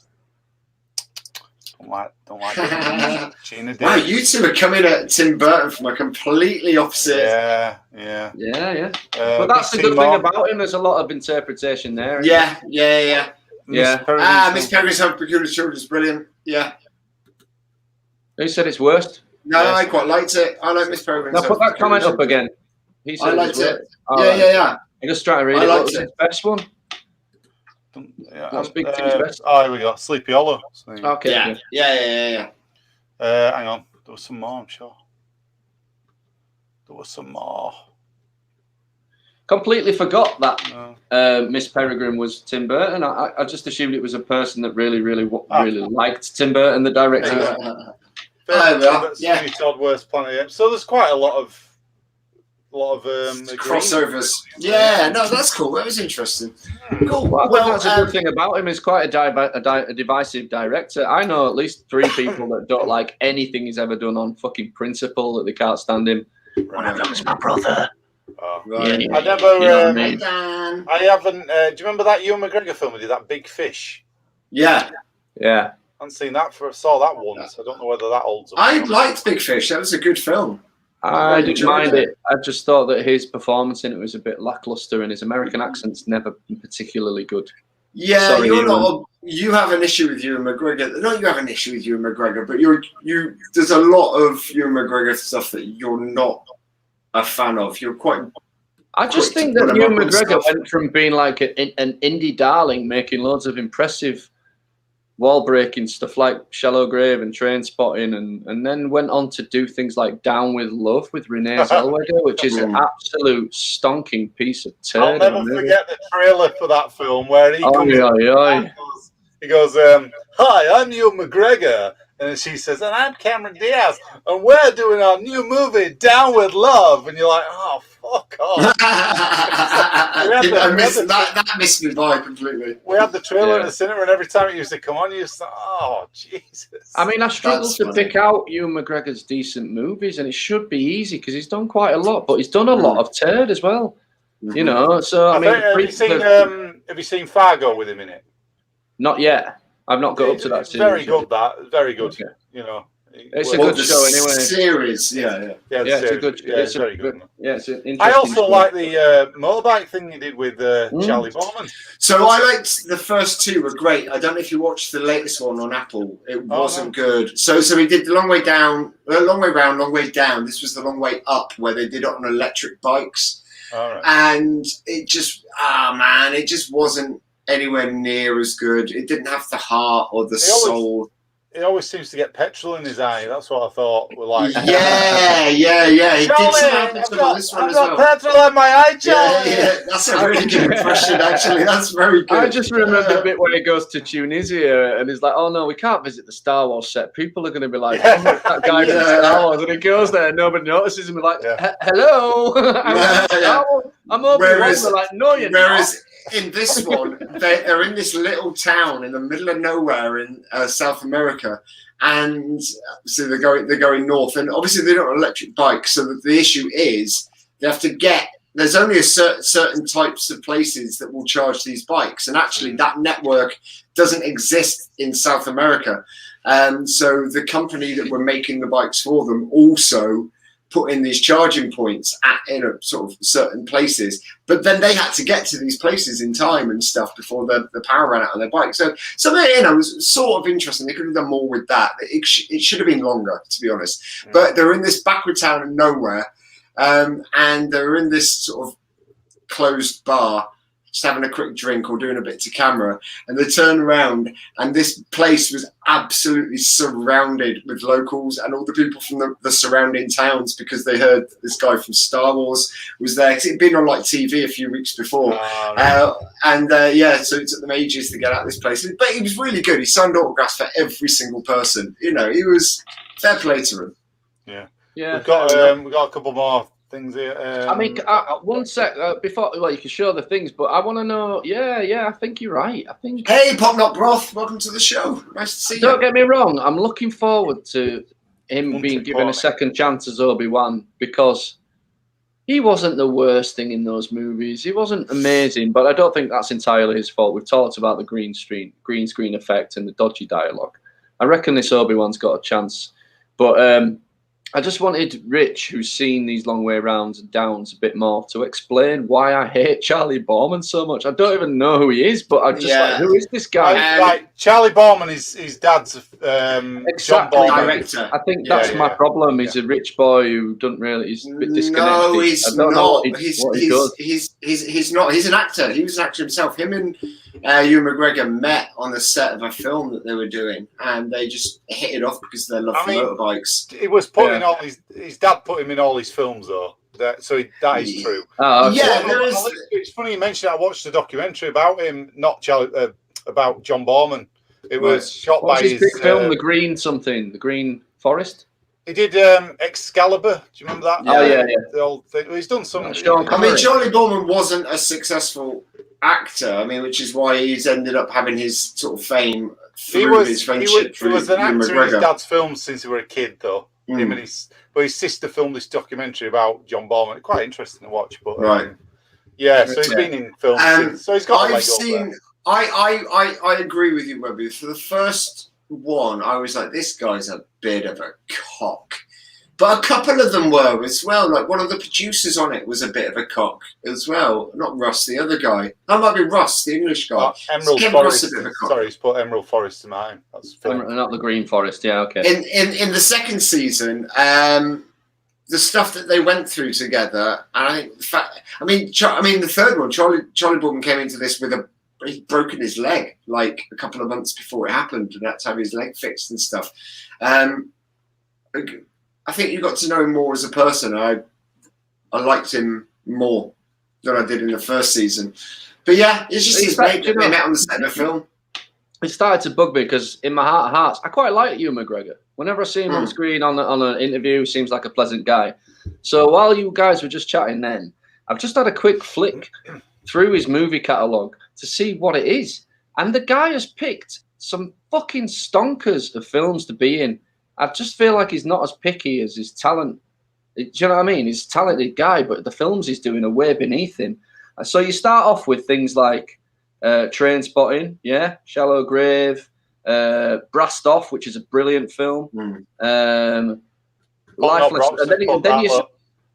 Don't like it. Gina Wow, you two are coming at Tim Burton from a completely opposite. Yeah. But that's the good thing about him. There's a lot of interpretation there. Yeah. Miss Peregrine's Home for Peculiar Children is brilliant. Yeah. Who said it's worst? No, I quite liked it. I like Miss Peregrine's Now put that comment up again. He said I liked it. Yeah. I'm just trying to read it. What was his best one? Here we go. Sleepy Hollow. Okay. Yeah. Hang on. There was some more, I'm sure. There was some more. Completely forgot that Miss Peregrine was Tim Burton. I just assumed it was a person that really liked Tim Burton, the director. Todd Worst Planet. So there's quite a lot of crossovers. Yeah, no, that's cool. That was interesting. Cool. Well, that's a good thing about him. He's quite a divisive director. I know at least 3 people that don't like anything he's ever done on fucking principle, that they can't stand him. One of them is my brother. Right. I never. I haven't. Do you remember that Ewan McGregor film? He did that Big Fish. Yeah. I haven't seen that. Saw that once. I don't know whether that holds up. I liked Big Fish. That was a good film. I didn't mind it. I just thought that his performance in it was a bit lackluster, and his American accent's never been particularly good. Yeah, Sorry, you have an issue with Ewan McGregor. Not you have an issue with Ewan McGregor, but there's a lot of Ewan McGregor stuff that you're not a fan of. You're quite. I just think that Ewan McGregor went from being like an indie darling, making loads of impressive wall-breaking stuff like Shallow Grave and Train Spotting, and then went on to do things like Down with Love with Renee Zellweger, which is an absolute stonking piece of turd. I'll never forget the trailer for that film where he goes, "Hi, I'm Ewan McGregor," and she says, "And I'm Cameron Diaz, and we're doing our new movie, Down with Love," and you're like, "Oh, fuck off." That missed me by completely. We had the trailer in the cinema, and every time it used to come on, you just thought, "Oh, Jesus." I mean, I struggle to pick out Ewan McGregor's decent movies, and it should be easy because he's done quite a lot, but he's done a lot of turd as well. You know, so I mean, have you seen Fargo with him in it? Not yet. I've not got up to that. Very good. Very good. Okay. You know, It's a good show anyway. Series, yeah. It's a good. It's very good. Yeah, it's an interesting. I also show. like the motorbike thing you did with Charlie Bowman. So I liked the first two were great. I don't know if you watched the latest one on Apple. It wasn't good. So we did the long way down, long way round, long way down. This was the long way up where they did it on electric bikes. All right. And it just, it just wasn't anywhere near as good. It didn't have the heart or the soul. He always seems to get petrol in his eye. That's what I thought. Were like, yeah. He did some this one as well. Petrol in my eye, Charlie. Yeah. That's a really good impression, actually. That's very good. I just remember the bit where he goes to Tunisia and he's like, "Oh no, we can't visit the Star Wars set. People are going to be like, oh, that guy from Star Wars," and he goes there, and nobody notices him. Like, "Hello, I'm over here." They're like, "No, you're not." In this one, they're in this little town in the middle of nowhere in South America, and so they're going north, and obviously they don't have electric bikes. So the issue is they have to get. There's only a certain types of places that will charge these bikes, and actually that network doesn't exist in South America. So the company that were making the bikes for them also put in these charging points in a sort of certain places, but then they had to get to these places in time and stuff before the power ran out on their bike. So it was sort of interesting. They could have done more with that. It should have been longer, to be honest. But they're in this backward town of nowhere, and they're in this sort of closed bar, just having a quick drink or doing a bit to camera, and they turn around and this place was absolutely surrounded with locals and all the people from the surrounding towns, because they heard this guy from Star Wars was there, because it'd been on like TV a few weeks before. So it took them ages to get out of this place, but he was really good. He signed autographs for every single person. He was fair play to him. Yeah. We've got a couple more things here. I mean, one sec before. Well, you can show the things, but I want to know. Yeah, I think you're right. I think. Hey, Pop Not Broth, welcome to the show. Nice to see you. Don't get me wrong. I'm looking forward to him being given a second chance as Obi-Wan, because he wasn't the worst thing in those movies. He wasn't amazing, but I don't think that's entirely his fault. We've talked about the green screen effect and the dodgy dialogue. I reckon this Obi-Wan's got a chance, but. I just wanted Rich, who's seen these long way rounds and downs a bit more, to explain why I hate Charlie Bowman so much. I don't even know who he is, but I'm just like, who is this guy? Charlie Bowman is his dad's John Bowman. Director. I think that's my problem. He's a rich boy who doesn't really. He's a bit disconnected. No, he's not. He's not. He's an actor. He was an actor himself. Him and Ewan McGregor met on the set of a film that they were doing, and they just hit it off because of their love for motorbikes. It was putting all his dad put him in all his films though. That is true. It's funny you mentioned. I watched a documentary about him, not Charlie, about John Bowman. It was shot by his big film, The Green Forest. He did Excalibur. Do you remember that? Yeah. The old thing. He's done some. I mean, Charlie Bowman wasn't a successful actor. I mean, which is why he's ended up having his sort of fame through his friendship. He was an actor in his dad's films since he was a kid, though. Him and his sister filmed this documentary about John Bowman. Quite interesting to watch, but so he's been in films since. So he's got a leg up there. I agree with you, Webby. For the first one, I was like, this guy's a bit of a cock. But a couple of them were as well. Like one of the producers on it was a bit of a cock as well. Not Russ, the other guy. That might be Russ, the English guy. Emerald Forest. Sorry, he's put Emerald Forest to mine. That's not the Green Forest. Yeah, okay. In the second season, the stuff that they went through together, and I think the third one, Charlie Bowman came into this with he'd broken his leg like a couple of months before it happened, and had to have his leg fixed and stuff. I think you got to know him more as a person. I liked him more than I did in the first season. But yeah, it's just his mate that they met on the set of the film. It started to bug me because in my heart of hearts, I quite like Ewan McGregor. Whenever I see him on screen on an interview, he seems like a pleasant guy. So while you guys were just chatting then, I've just had a quick flick through his movie catalogue to see what it is. And the guy has picked some fucking stonkers of films to be in. I just feel like he's not as picky as his talent. Do you know what I mean? He's a talented guy, but the films he's doing are way beneath him. So you start off with things like Trainspotting, Shallow Grave, Brassed Off, which is a brilliant film. Lifeless, and then you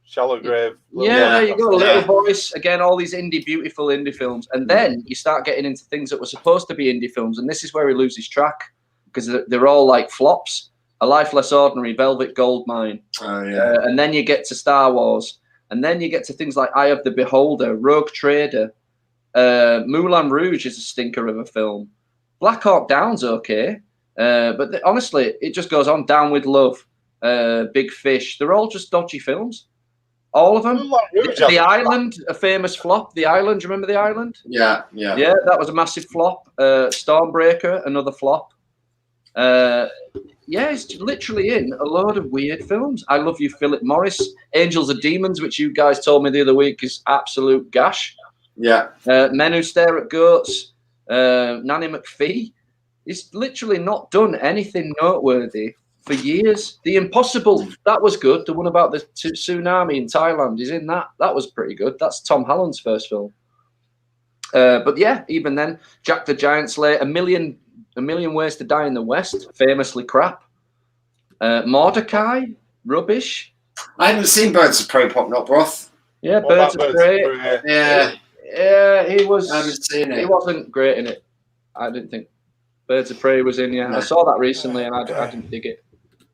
Shallow Grave. There you go. Little Voice. Again, all these beautiful indie films. And then you start getting into things that were supposed to be indie films. And this is where he loses track because they're all like flops. A Life Less Ordinary, Velvet Goldmine. And then you get to Star Wars. And then you get to things like Eye of the Beholder, Rogue Trader. Moulin Rouge is a stinker of a film. Black Hawk Down's okay. But honestly, it just goes on. Down with Love, Big Fish. They're all just dodgy films. All of them. The Island, a famous flop. The Island, do you remember The Island? Yeah. Yeah, that was a massive flop. Stormbreaker, another flop. It's literally in a load of weird films. I Love You, Philip Morris. Angels and Demons, which you guys told me the other week is absolute gash. Yeah. Men Who Stare at Goats. Nanny McPhee. He's literally not done anything noteworthy for years. The Impossible, that was good. The one about the tsunami in Thailand is in that. That was pretty good. That's Tom Holland's first film. But yeah, even then, Jack the Giant Slayer, A Million Ways to Die in the West, famously crap. Mordecai, rubbish. I haven't seen Birds of Prey, Pop Not Broth. Yeah, Birds of Prey. Yeah, he was. I haven't seen it. He wasn't great in it. I didn't think Birds of Prey was in. Yeah, I saw that recently and I didn't dig it.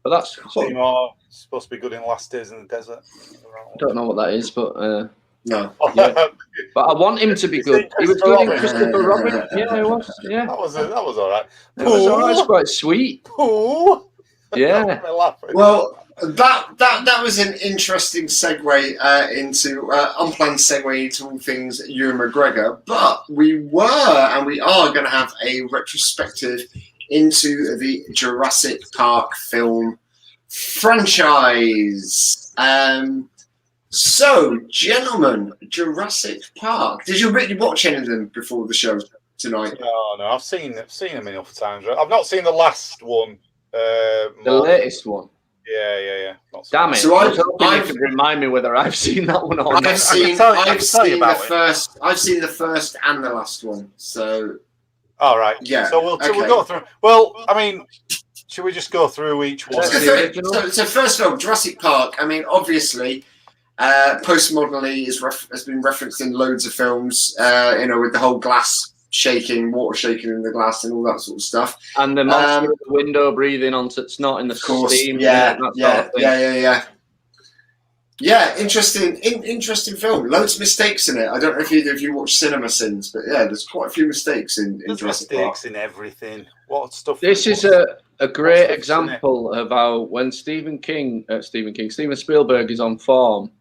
But that's supposed to be good in Last Days in the Desert. I don't know what that is, but no. Yeah. But I want him to be good. He was good in Christopher Robin. Yeah, he was. Yeah, that was all right. It was all right. It's quite sweet. Ooh. Yeah. Well, that was an interesting segue into unplanned segue into all things Ewan McGregor. But we are going to have a retrospective into the Jurassic Park film franchise. So, gentlemen, Jurassic Park. Did you really watch any of them before the show tonight? No, I've seen them enough times. I've not seen the last one. The latest one. Yeah. Damn it! So I was hoping you could remind me whether I've seen that one or not. I've seen the first and the last one. So. All right. Yeah. So we'll go through. Well, I mean, should we just go through each one? So first of all, Jurassic Park. I mean, obviously, postmodernly has been referenced in loads of films. With the whole glass shaking, water shaking in the glass, and all that sort of stuff. And the monster at the window breathing onto snorting the steam. Yeah, interesting film. Loads of mistakes in it. I don't know if either of you watched Cinema Sins, but yeah, there's quite a few mistakes in Jurassic Park. Mistakes in everything. What stuff? This is a great example of how when Steven Spielberg is on form,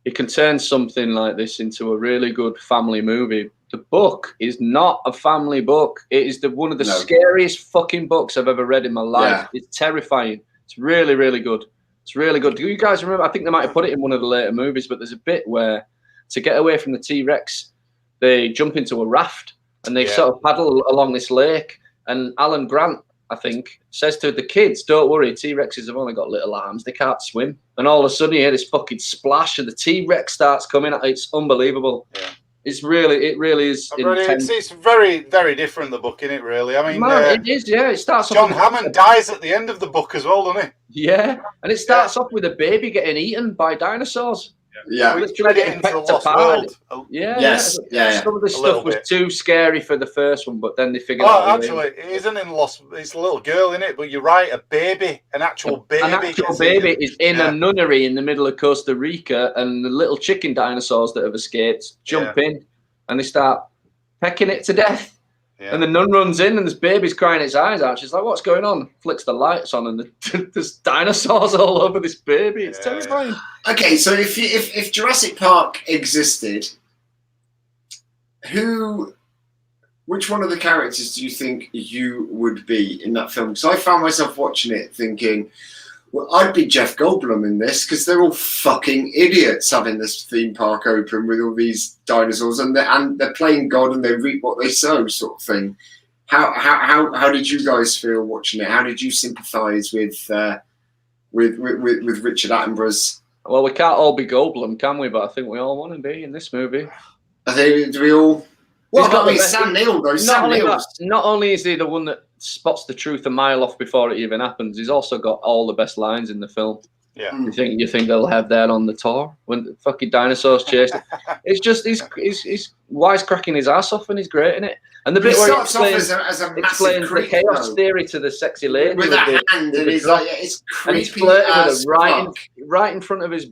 he can turn something like this into a really good family movie. The book is not a family book. It is one of the scariest fucking books I've ever read in my life. Yeah. It's terrifying. It's really, really good. It's really good. Do you guys remember? I think they might have put it in one of the later movies, but there's a bit where to get away from the T-Rex, they jump into a raft and they sort of paddle along this lake. And Alan Grant, I think, says to the kids, "Don't worry, T-Rexes have only got little arms. They can't swim." And all of a sudden, you hear this fucking splash, and the T-Rex starts coming. It's unbelievable. Yeah. It really is. It's very, very different, the book, isn't it, really? I mean, it is, yeah. It starts John Hammond dies at the end of the book as well, doesn't he? Yeah, and it starts off with a baby getting eaten by dinosaurs. Yeah, literally getting picked apart. Yeah. Some of the stuff was too scary for the first one, but then they figured out. Oh, actually, it isn't in Lost. It's a little girl in it, but you're right. An actual baby is in a nunnery in the middle of Costa Rica, and the little chicken dinosaurs that have escaped jump in, and they start pecking it to death. Yeah. And the nun runs in, and this baby's crying its eyes out. She's like, "What's going on?" Flicks the lights on, and there's dinosaurs all over this baby. It's terrifying. Okay, so if Jurassic Park existed, which one of the characters do you think you would be in that film? Because I found myself watching it thinking, well, I'd be Jeff Goldblum in this because they're all fucking idiots having this theme park open with all these dinosaurs and they're playing God and they reap what they sow, sort of thing. How did you guys feel watching it? How did you sympathise with Richard Attenborough's? Well, we can't all be Goldblum, can we? But I think we all want to be in this movie. Do we all? Well, I mean, Sam Neill though. Not only is he the one that spots the truth a mile off before it even happens, he's also got all the best lines in the film. Yeah. You think they'll have that on the tour when the fucking dinosaurs chase it? It's just he's wisecracking his ass off and he's great in it. And the bit where he explains the chaos theory to the sexy lady with a hand, and he's like, it's creepy. And he's flirting with her right in front of his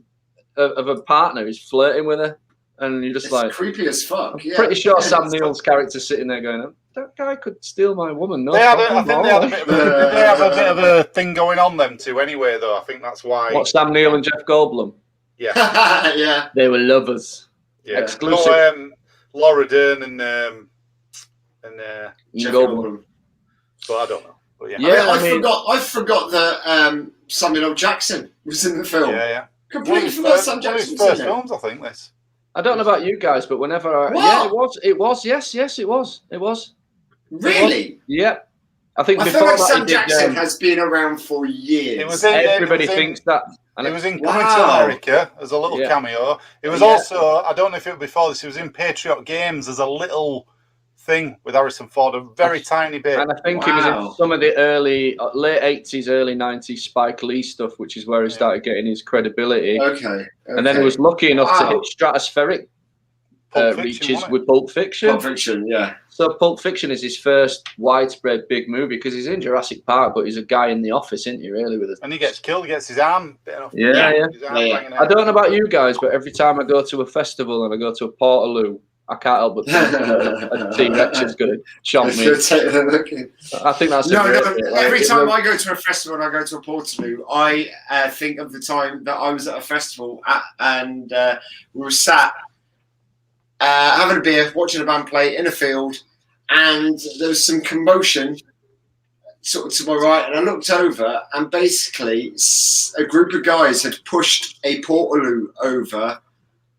of a partner. He's flirting with her, and you're just like creepy as fuck. I'm pretty sure Sam Neill's character's sitting there going, that guy could steal my woman. No, they had a bit of a thing going on them two anyway, though. I think that's why. What, Sam Neill and Jeff Goldblum? Yeah. Yeah. They were lovers. Yeah. Exclusive. No, Laura Dern and Jeff Goldblum. But I don't know. But yeah. I forgot that Samuel L. Jackson was in the film. Yeah. Completely forgot Sam Jackson was in it. First films, I think, this. I don't know about you guys, but whenever it was. Yes, it was. Really? Yeah. I think I feel like Sam Jackson has been around for years. Everybody thinks that. And it was in Coming to America as a little cameo. It was also, I don't know if it was before this, it was in Patriot Games as a little thing with Harrison Ford, a very tiny bit. And I think it was in some of the late 80s, early 90s Spike Lee stuff, which is where he started getting his credibility. Okay. And then he was lucky enough to hit stratospheric reaches with Pulp Fiction. Pulp Fiction, yeah. So Pulp Fiction is his first widespread big movie because he's in Jurassic Park, but he's a guy in the office, isn't he, really? And he gets killed, he gets his arm bitten off. Yeah. I don't know about you guys, but every time I go to a festival and I go to a Portaloo, I can't help but think a T-Rex is going to chomp me. I think that's every time I go to a festival and I go to a Portaloo, I think of the time that I was at a festival and we were sat having a beer, watching a band play in a field, and there was some commotion sort of to my right, and I looked over, and basically a group of guys had pushed a Portaloo over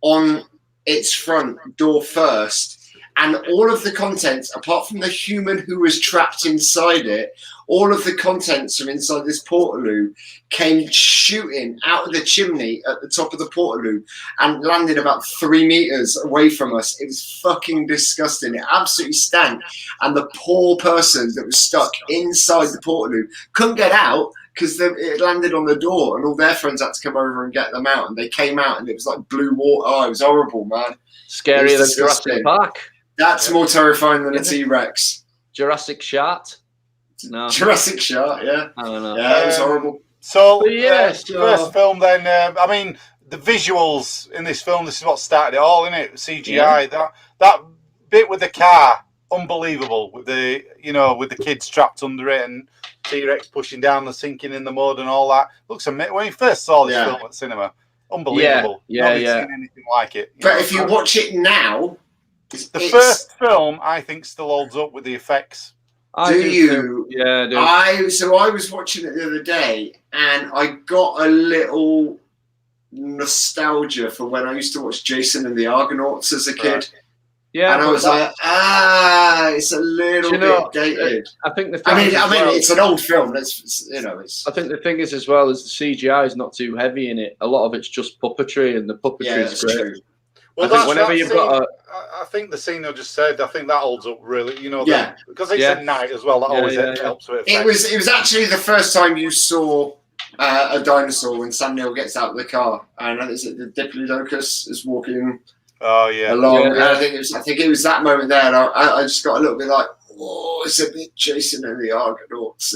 on its front door first, and all of the contents, apart from the human who was trapped inside it, all of the contents from inside this Portaloo came shooting out of the chimney at the top of the Portaloo and landed about 3 meters away from us. It was fucking disgusting. It absolutely stank. And the poor person that was stuck inside the Portaloo couldn't get out because it landed on the door, and all their friends had to come over and get them out. And they came out, and it was like blue water. Oh, it was horrible, man. Scarier than Jurassic Park. That's more terrifying than a T-Rex. Jurassic Shark? No. Jurassic Shark, yeah. I don't know. Yeah, it was horrible. So, first film then, I mean, the visuals in this film, this is what started it all, isn't it? CGI. Yeah. That bit with the car, unbelievable. With the kids trapped under it and T-Rex pushing down the sinking in the mud and all that. Looks amazing. When you first saw this film at cinema, unbelievable. Nobody's seen anything like it. But if you watch it now, the first film I think still holds up with the effects. Do you? Yeah, I do. So I was watching it the other day, and I got a little nostalgia for when I used to watch Jason and the Argonauts as a kid. Right. Yeah, and I was like, it's a little bit dated. I think the thing it's an old film. I think the thing is as well is the CGI is not too heavy in it. A lot of it's just puppetry, and the puppetry is great. True. Well, I think the scene I just said, I think that holds up really. Because it's at night as well. That always helps with it. It was actually the first time you saw a dinosaur when Sam Neill gets out of the car, and the Diplodocus is walking. Oh yeah. Along. Yeah. I think it was that moment there, and I just got a little bit like, oh, it's a bit Jason and the Argonauts.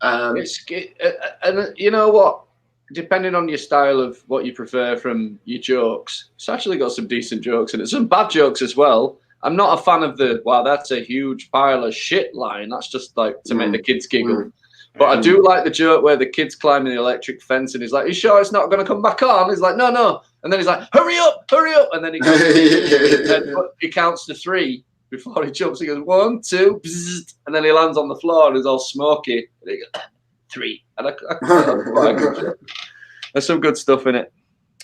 And you know what? Depending on your style of what you prefer from your jokes, it's actually got some decent jokes in it. Some bad jokes as well. I'm not a fan of that's a huge pile of shit line. That's just like to make the kids giggle. But I do like the joke where the kid's climbing the electric fence and he's like, "You sure it's not going to come back on?" He's like, "No." And then he's like, "Hurry up." And then he goes, and he counts to 3 before he jumps. He goes 1, 2, bzzz, and then he lands on the floor and he's all smoky. And he goes 3. And there's some good stuff in it.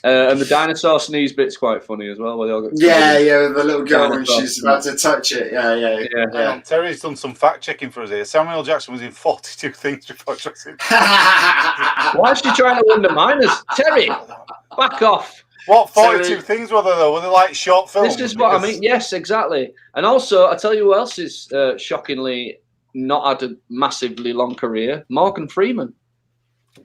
And the dinosaur sneeze bit's quite funny as well. Where they all got the little girl when she's about to touch it. Yeah. Terry's done some fact checking for us here. Samuel Jackson was in 42 things before Jurassic. Why is she trying to undermine us? Terry, back off. What 42 things were there, though? Were they like short films? This is what I mean. Yes, exactly. And also, I tell you who else is shockingly not had a massively long career. Morgan Freeman.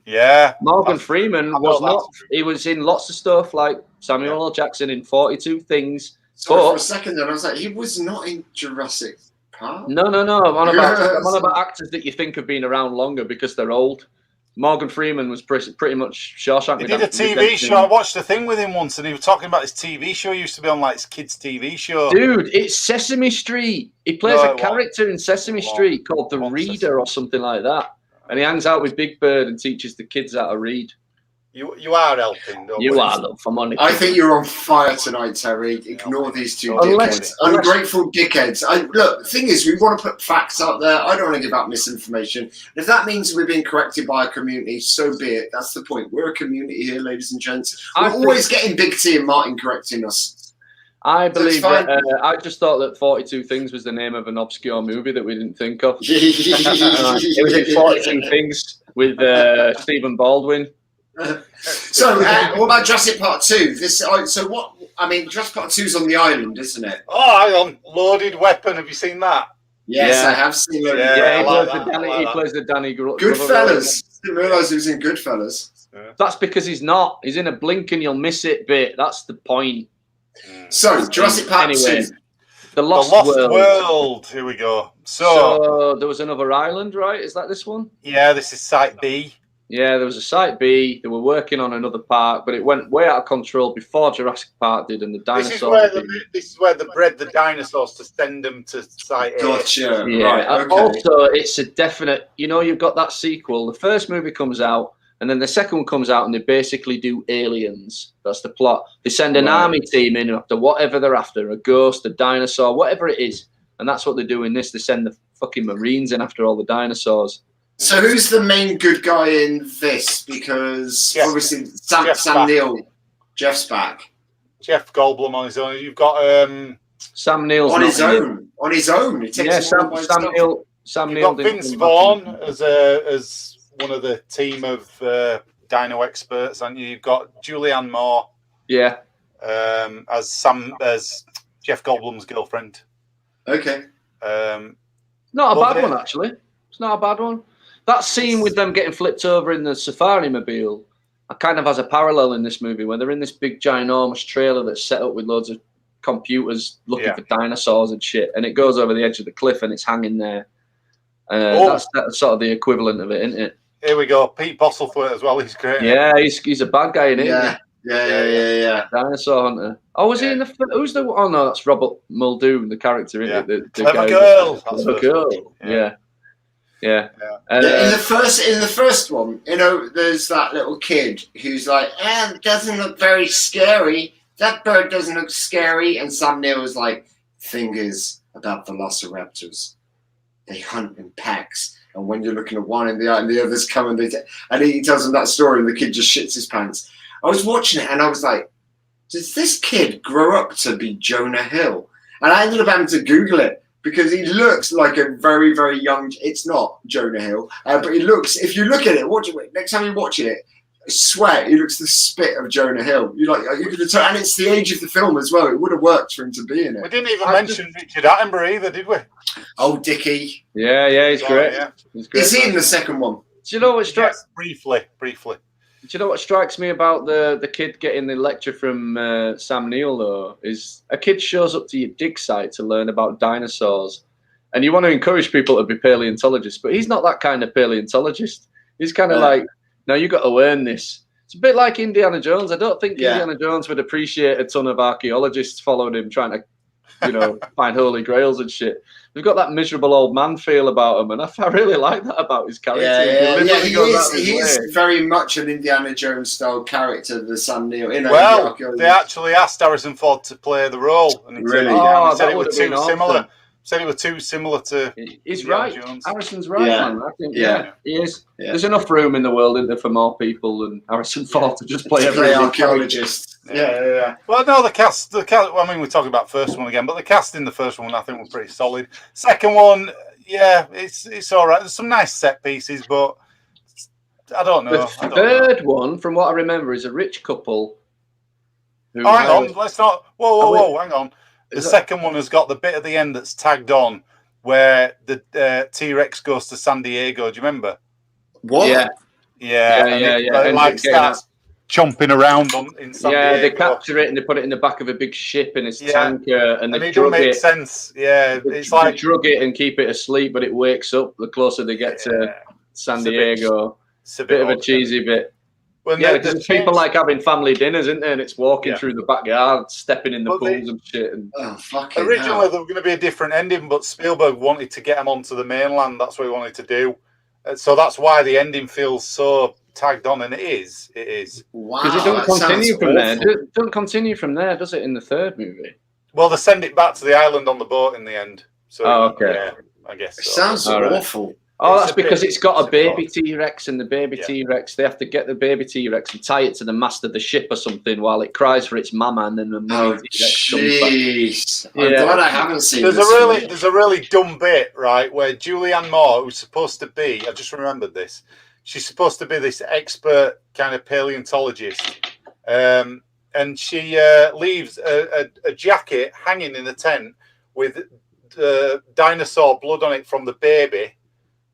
Yeah. Morgan Freeman was not. He was in lots of stuff like Samuel L. Jackson in 42 Things. So for a second then, I was like, he was not in Jurassic Park? No. I'm on about actors that you think have been around longer because they're old. Morgan Freeman was pretty much Shawshank. He did a TV show. I watched a thing with him once, and he was talking about his TV show. He used to be on like his kids' TV show. Dude, it's Sesame Street. He plays a character in Sesame Street called the Reader or something like that. And he hangs out with Big Bird and teaches the kids how to read. You are helping, though. You are, though. I'm on it. I think you're on fire tonight, Terry. Ignore these two dickheads. Ungrateful dickheads. Look, the thing is, we want to put facts out there. I don't want to give out misinformation. If that means we're being corrected by a community, so be it. That's the point. We're a community here, ladies and gents. We're always getting Big T and Martin correcting us. I believe that. I just thought that 42 Things was the name of an obscure movie that we didn't think of. It was in 42 Things with Stephen Baldwin. So, what about Jurassic Park 2? Jurassic Park 2's on the island, isn't it? Oh, hang on. Loaded Weapon. Have you seen that? Yes, I have seen it. He plays the Danny Goodfellas. Didn't realise he was in Goodfellas. Yeah. That's because he's not. He's in a blink and you'll miss it bit. That's the point. So, Jurassic Park 2. The Lost World. Here we go. So, there was another island, right? Is that this one? Yeah, this is Site B. Yeah, there was a Site B. They were working on another park, but it went way out of control before Jurassic Park did, and the dinosaurs. This is where they bred the dinosaurs to send them to Site A. Gotcha. Yeah. Right, okay. Also, it's a definite. You've got that sequel. The first movie comes out, and then the second one comes out, and they basically do aliens. That's the plot. They send an army team in after whatever they're after, a ghost, a dinosaur, whatever it is, and that's what they do in this. They send the fucking Marines in after all the dinosaurs. So who's the main good guy in this? Because obviously Sam Neill, Jeff's back. Jeff Goldblum on his own. You've got Sam Neill's on his own. On his own. Sam Neill. You've got Vince Vaughn as one of the team of dino experts, and you've got Julianne Moore. Yeah. As Jeff Goldblum's girlfriend. Okay. Not a bad one, actually. It's not a bad one. That scene with them getting flipped over in the safari mobile kind of has a parallel in this movie where they're in this big ginormous trailer that's set up with loads of computers looking for dinosaurs and shit, and it goes over the edge of the cliff and it's hanging there. That's sort of the equivalent of it, isn't it? Here we go. Pete Postlethwaite as well. He's great. Yeah, he's a bad guy in it. Yeah. Dinosaur hunter. Oh, was he in the? Who's the? Oh no, that's Robert Muldoon, the character. Isn't it? The Clever guy girl. Clever girl. Yeah. In the first one, there's that little kid who's like, it doesn't look very scary. That bird doesn't look scary. And Sam Neill was like, thing is about velociraptors, they hunt in packs. And when you're looking at one in the eye and the others come and he tells them that story and the kid just shits his pants. I was watching it and I was like, does this kid grow up to be Jonah Hill? And I ended up having to Google it. Because he looks like a very, very young. It's not Jonah Hill, but he looks. If you look at it, next time you're watching it, I swear he looks the spit of Jonah Hill. You could have told, and it's the age of the film as well. It would have worked for him to be in it. We didn't even mention Richard Attenborough either, did we? Oh, Dickie. Yeah, he's great. Yeah. He's great. Is he in the second one? Do you know what strikes? Briefly. Do you know what strikes me about the kid getting the lecture from Sam Neill, though, is a kid shows up to your dig site to learn about dinosaurs. And you want to encourage people to be paleontologists, but he's not that kind of paleontologist. He's kind of like, no, you got to learn this. It's a bit like Indiana Jones. I don't think Indiana Jones would appreciate a ton of archaeologists following him trying to, find holy grails and shit. They've got that miserable old man feel about him, and I really like that about his character. He is very much an Indiana Jones style character, the Sam Neill. They actually asked Harrison Ford to play the role, and he said it was too similar. Said it was too similar to. He's Indiana right. Jones. Harrison's right, man. I think, he is. Yeah. There's enough room in the world, isn't there, for more people than Harrison Ford to just play every archaeologist. Yeah. Well, no, the cast. I mean, we're talking about first one again, but the cast in the first one, I think, was pretty solid. Second one, it's all right. There's some nice set pieces, but I don't know. The third one, from what I remember, is a rich couple Oh, hang on. Let's not. Whoa. Hang on. The second one has got the bit at the end that's tagged on where the T-Rex goes to San Diego. Do you remember? What? Yeah. It like starts chomping around in San Diego. They capture it and they put it in the back of a big ship in its tanker, and they it don't make sense. Yeah, it's like they drug it and keep it asleep, but it wakes up the closer they get to San Diego. It's a bit of a cheesy bit. Well, because people like having family dinners, isn't there? And it's walking through the backyard, stepping in the pools and shit. And originally, there was going to be a different ending, but Spielberg wanted to get them onto the mainland. That's what he wanted to do. So that's why the ending feels so tagged on, and it is. Wow, because it doesn't continue from there. It doesn't continue from there, does it? In the third movie. Well, they send it back to the island on the boat in the end. So, okay. Yeah, I guess it sounds awful. Oh, that's because it's got a baby T-Rex, and the baby T-Rex, they have to get the baby T-Rex and tie it to the mast of the ship or something while it cries for its mama, and then the mummy T-Rex comes back. I'm glad I haven't seen this. There's a really dumb bit, right, where Julianne Moore, who's supposed to be, I just remembered this, she's supposed to be this expert kind of paleontologist, and she leaves a jacket hanging in the tent with dinosaur blood on it from the baby,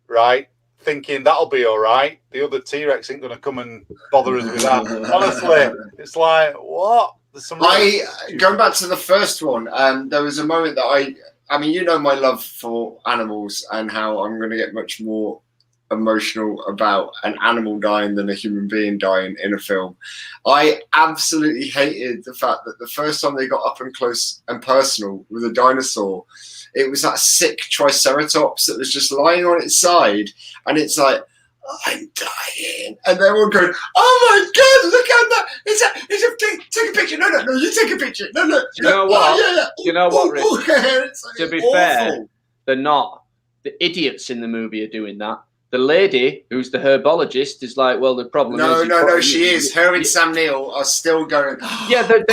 right? Thinking that'll be all right. The other T-Rex ain't going to come and bother us with that. Honestly, it's like, what? There's some going back to the first one, there was a moment that I mean, you know my love for animals and how I'm going to get much more emotional about an animal dying than a human being dying in a film. I absolutely hated the fact that the first time they got up and close and personal with a dinosaur, it was that sick Triceratops that was just lying on its side, and it's like, I'm dying, and they're all going, "Oh my God, look at that! Take a picture! No, you take a picture! No, Do you know what? Yeah. You know what, Rich? To be fair, they're not. The idiots in the movie are doing that. The lady who's the herbologist is like, well, the problem is... No, she is. Her and Sam Neill are still going... Yeah, they're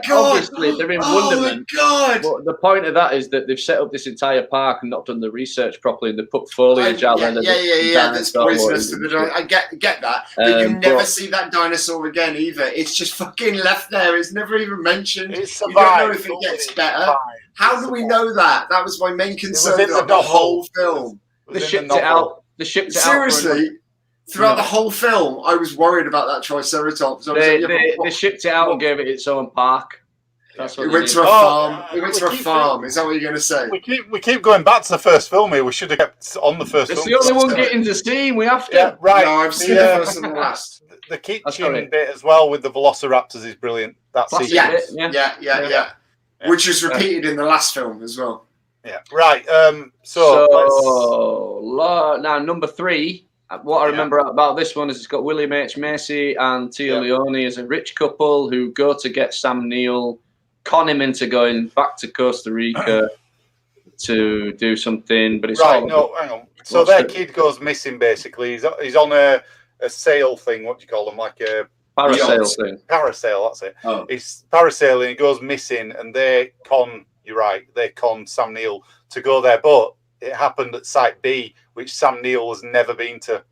obviously, they're in wonderment. Oh, my God. But the point of that is that they've set up this entire park and not done the research properly, and they've put foliage out there. That's poisonous to the dinosaur. I get that. But you never see that dinosaur again, either. It's just fucking left there. It's never even mentioned. You don't know if it gets better. How do we know that? That was my main concern throughout the whole film. They shipped it out. Seriously, throughout the whole film, I was worried about that Triceratops. They shipped it out and gave it its own park. That's what it went to a farm. It went to a farm. Is that what you're going to say? We keep going back to the first film here. We should have kept on the first film. It's the only one getting to see. We have to. Yeah, right. No, I've seen the first and the last. The kitchen bit as well with the Velociraptors is brilliant. That's yeah. Which was repeated in the last film as well. Yeah, right. Now number 3. What I remember about this one is it's got William H. Macy and Tia Leone as a rich couple who go to get Sam Neill, con him into going back to Costa Rica to do something. But it's hang on. So their kid goes missing. Basically, he's on a sail thing. What do you call them? Like a parasail thing. Parasail. That's it. Oh. He's parasailing. He goes missing, and they con. You're right. They con Sam Neill to go there, but it happened at Site B, which Sam Neill has never been to.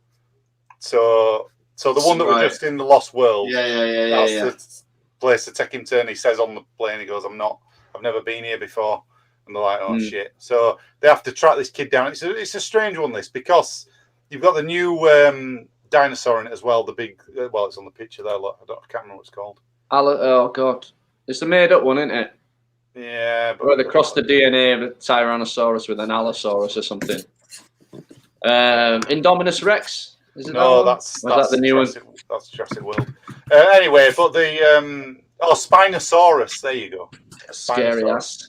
So the one that was just in the Lost World. That's the place to take him to. And he says on the plane, he goes, I've never been here before. And they're like, oh shit. So they have to track this kid down. It's a strange one, this, because you've got the new dinosaur in it as well. The big, it's on the picture there. Look, I can't remember what it's called. Oh God, it's the made up one, isn't it? Yeah, but where they crossed the DNA of a Tyrannosaurus with an Allosaurus or something. Indominus Rex. Is it that's that the new Jurassic, one? That's Jurassic World. Anyway, but the Spinosaurus. There you go. Scary ass.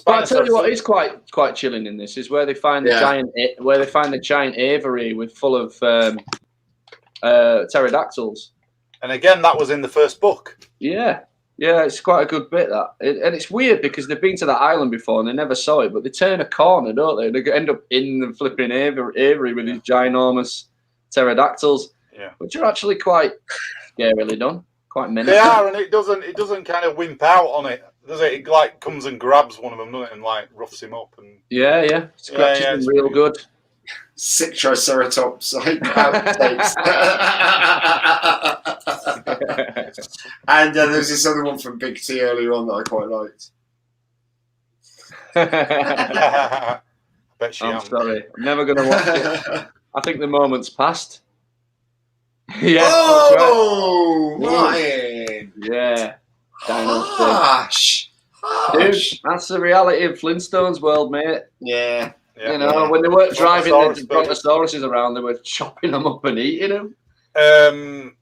But I tell you what is quite chilling in this is where they find the giant aviary with full of pterodactyls. And again, that was in the first book. Yeah, it's quite a good bit, that. And it's weird because they've been to that island before and they never saw it, but they turn a corner, don't they? They end up in the flipping aviary with these ginormous pterodactyls, which are actually quite scarily done, quite menacing. They are, and it doesn't kind of wimp out on it, does it? It like comes and grabs one of them, doesn't it, and like roughs him up. And scratches him real good. Sick Triceratops. And there's this other one from Big T earlier on that I quite liked. Bet she I'm sorry. I'm never going to watch it. I think the moment's passed. Yeah. Oh, right. Martin. Yeah. Harsh. Dude, that's the reality of Flintstones world, mate. Yeah. You know, when they weren't driving the brontosauruses around, they were chopping them up and eating them.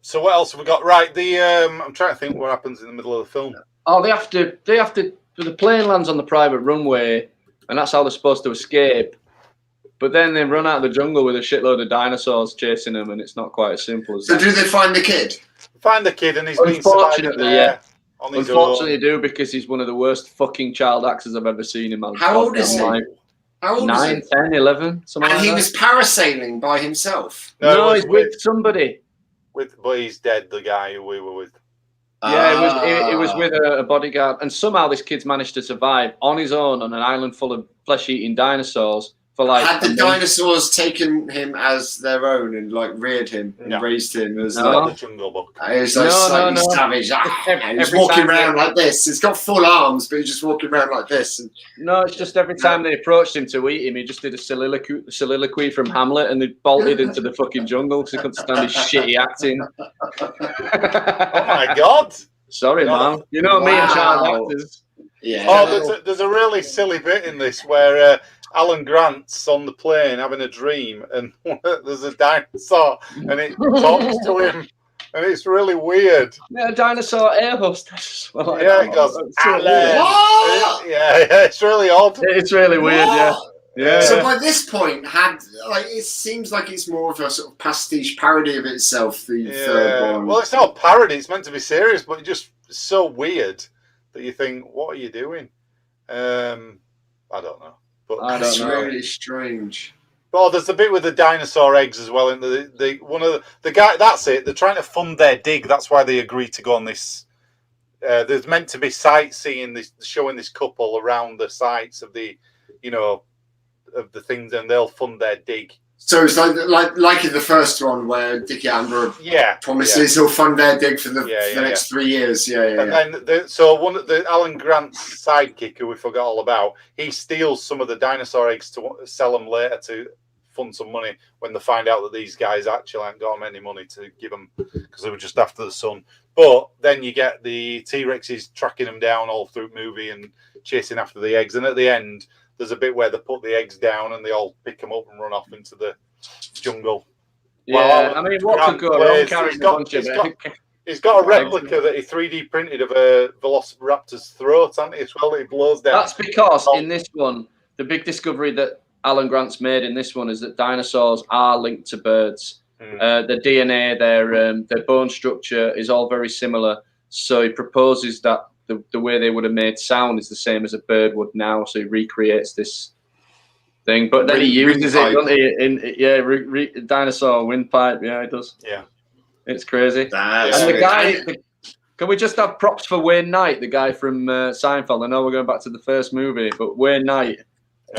So what else have we got? Right, I'm trying to think what happens in the middle of the film. Oh, the plane lands on the private runway, and that's how they're supposed to escape. But then they run out of the jungle with a shitload of dinosaurs chasing them, and it's not quite as simple as that. So do they find the kid? Find the kid, and he's unfortunately, yeah. Unfortunately, they do, because he's one of the worst fucking child actors I've ever seen in my life. How old is he? How old 9, is he? 10, 11, something and like he that. was parasailing by himself? No, he's with somebody. But he's dead, the guy who we were with. Yeah, it was with a bodyguard. And somehow this kid's managed to survive on his own on an island full of flesh-eating dinosaurs. Had the dinosaurs taken him as their own and reared him and raised him as the Jungle Book? He's slightly savage. He's walking around like this. He's got full arms, but he's just walking around like this. And, no, it's just every time they approached him to eat him, he just did a soliloquy from Hamlet, and they bolted into the fucking jungle because he couldn't stand his shitty acting. Oh my God! Sorry, man. You know me and child actors. Yeah. Oh, there's a really silly bit in this where Alan Grant's on the plane having a dream, and there's a dinosaur, and it talks to him, and it's really weird. Yeah, a dinosaur air hostess. It goes, Alan. Yeah, it's really odd. It's really weird, yeah. So by this point, it seems like it's more of a sort of pastiche parody of itself. The third one. Well, it's not a parody; it's meant to be serious, but it's just so weird that you think, "What are you doing?" I don't know. But That's really strange. Oh, there's the bit with the dinosaur eggs as well. And one of the guy. That's it. They're trying to fund their dig. That's why they agreed to go on this. There's meant to be sightseeing, showing this couple around the sites of the, of the things, and they'll fund their dig. So it's like in the first one where Dickie Amber promises he'll fund their dig for the next 3 years. And then one of the Alan Grant's sidekick, who we forgot all about, he steals some of the dinosaur eggs to sell them later to fund some money when they find out that these guys actually ain't got them any money to give them because they were just after the sun. But then you get the T-Rexes tracking them down all through the movie and chasing after the eggs. And at the end, there's a bit where they put the eggs down and they all pick them up and run off into the jungle. Yeah, I mean, what could go wrong carrying a bunch of eggs? He's got a replica that he 3D printed of a Velociraptor's throat, hasn't he, as well, that he blows down. That's because in this one, the big discovery that Alan Grant's made in this one is that dinosaurs are linked to birds. The DNA, their bone structure is all very similar. So he proposes that the way they would have made sound is the same as a bird would now. So he recreates this thing, but then he uses it, doesn't he? Dinosaur windpipe. Yeah, he does. Yeah, it's crazy. And the guy, can we just have props for Wayne Knight, the guy from Seinfeld? I know we're going back to the first movie, but Wayne Knight,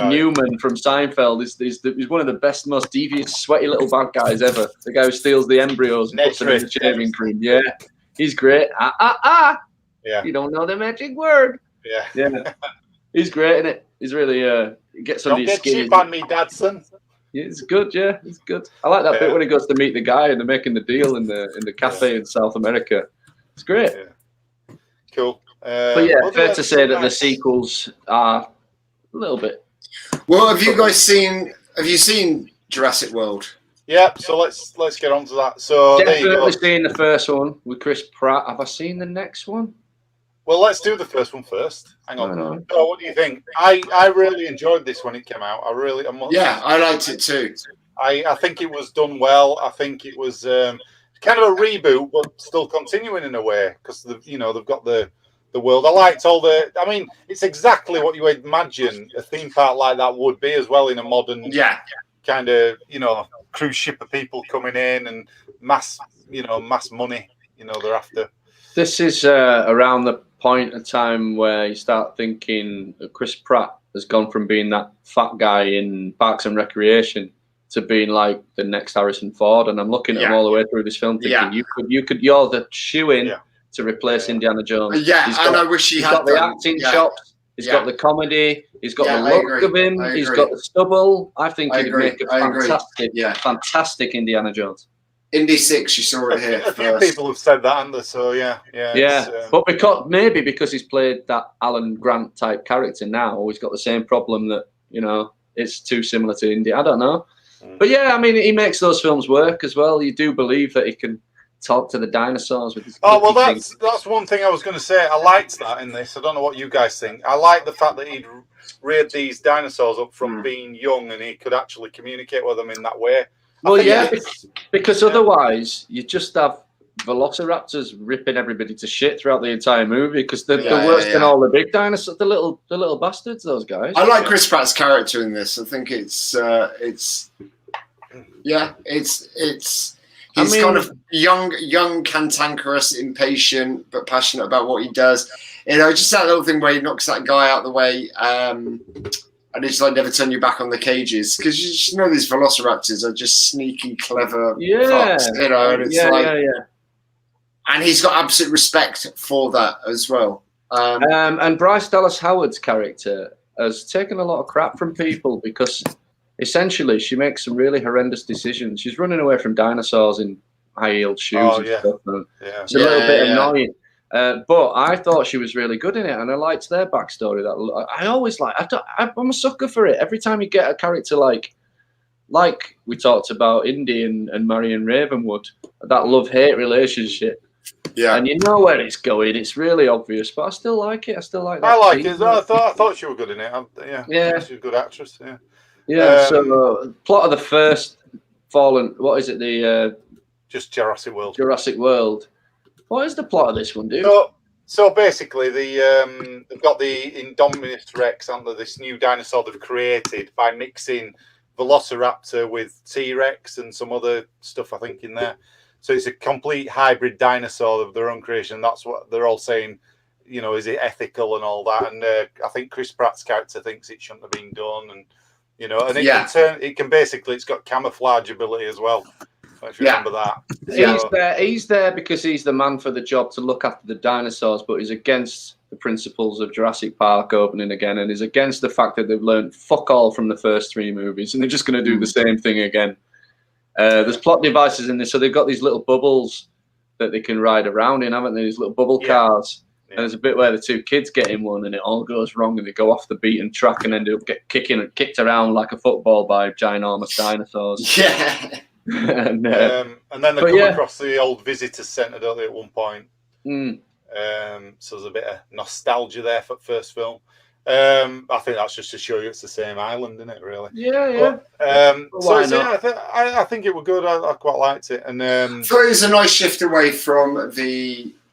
Newman from Seinfeld, is one of the best, most devious, sweaty little bad guys ever. The guy who steals the embryos and puts them in the shaving cream. Yeah, he's great. Yeah, you don't know the magic word. Yeah. He's great in it. He's really gets under your skin. Don't get cheap on me, Dadson. Yeah, it's good. Yeah, it's good. I like that bit when he goes to meet the guy and they're making the deal in the cafe in South America. It's great. Yeah. Cool. But yeah, fair to say that the sequels are a little bit. Well, have you seen Jurassic World? Yeah, so let's get on to that. So definitely seen the first one with Chris Pratt. Have I seen the next one? Well, let's do the first one first. Hang on. So, what do you think? I really enjoyed this when it came out. I liked it too. I think it was done well. I think it was kind of a reboot, but still continuing in a way because they've got the world. I liked all the. I mean, it's exactly what you would imagine a theme park like that would be as well in a modern kind of cruise ship of people coming in and mass money. They're after. This is around the point of time where you start thinking Chris Pratt has gone from being that fat guy in Parks and Recreation to being like the next Harrison Ford, and I'm looking at him all the way through this film thinking you're the shoe-in to replace Indiana Jones. Yeah, and I wish he had got the acting chops. He's got the comedy. He's got the look of him. He's got the stubble. I think he'd make a fantastic Indiana Jones. Indy 6, you saw it here. A few people have said that, haven't they? So yeah. But because he's played that Alan Grant type character now, he's got the same problem that it's too similar to Indy. I don't know, but yeah, I mean, he makes those films work as well. You do believe that he can talk to the dinosaurs with his that's one thing I was going to say. I liked that in this. I don't know what you guys think. I like the fact that he'd reared these dinosaurs up from being young, and he could actually communicate with them in that way. Well, because otherwise you just have velociraptors ripping everybody to shit throughout the entire movie, because they're worse than all the big dinosaurs, the little bastards, those guys. I like Chris Pratt's character in this. I think it's he's kind of young, cantankerous, impatient, but passionate about what he does. Just that little thing where he knocks that guy out the way, and it's like never turn your back on the cages, because you just know these velociraptors are just sneaky, clever fucks, and it's and he's got absolute respect for that as well. And Bryce Dallas Howard's character has taken a lot of crap from people because essentially she makes some really horrendous decisions. She's running away from dinosaurs in high-heeled shoes and stuff. And it's a little bit annoying. But I thought she was really good in it, and I liked their backstory. I always like. I'm a sucker for it. Every time you get a character like we talked about Indy and Marion Ravenwood, that love-hate relationship. Yeah, and you know where it's going. It's really obvious, but I still like it. I like it. I thought she was good in it. She's a good actress. Yeah. So plot of the first Fallen. What is it? Just Jurassic World. Jurassic World. What is the plot of this one, dude? So basically, they've got the Indominus Rex under this new dinosaur they've created by mixing Velociraptor with T-Rex and some other stuff, I think, in there. So it's a complete hybrid dinosaur of their own creation. That's what they're all saying. Is it ethical and all that? And I think Chris Pratt's character thinks it shouldn't have been done, and it can basically, it's got camouflage ability as well. If you remember that. He's there because he's the man for the job to look after the dinosaurs, but he's against the principles of Jurassic Park opening again, and is against the fact that they've learned fuck all from the first 3 movies, and they're just going to do the same thing again. There's plot devices in this, so they've got these little bubbles that they can ride around in, haven't they? These little bubble cars. And there's a bit where the 2 kids get in one, and it all goes wrong, and they go off the beaten track and end up kicked around like a football by ginormous dinosaurs. Yeah. and then they come across the old visitor centre, don't they, at one point? So there's a bit of nostalgia there for the first film. I think that's just to show you it's the same island, isn't it? Really? Yeah. I think it was good. I quite liked it, and so it was a nice shift away from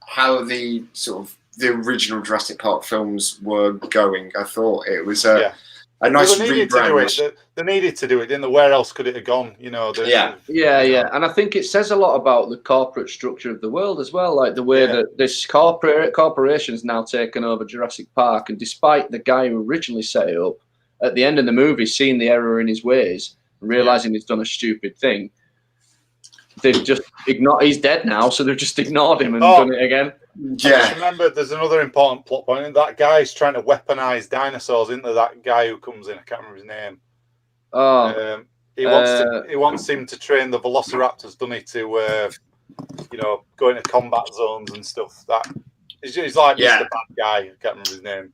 how the original Jurassic Park films were going. I thought it was a nice rebrand. They needed to do it, didn't they? Where else could it have gone? And I think it says a lot about the corporate structure of the world as well, like the way that this corporation's now taken over Jurassic Park, and despite the guy who originally set it up, at the end of the movie, seeing the error in his ways, realizing he's done a stupid thing, they've just ignored. He's dead now, so they've just ignored him and done it again. Yeah. I just remember, there's another important plot point, and that guy's trying to weaponize dinosaurs into that guy who comes in. I can't remember his name. He wants him to train the Velociraptors, doesn't he, to go into combat zones and stuff. That he's like Mr. Bad Guy. I can't remember his name.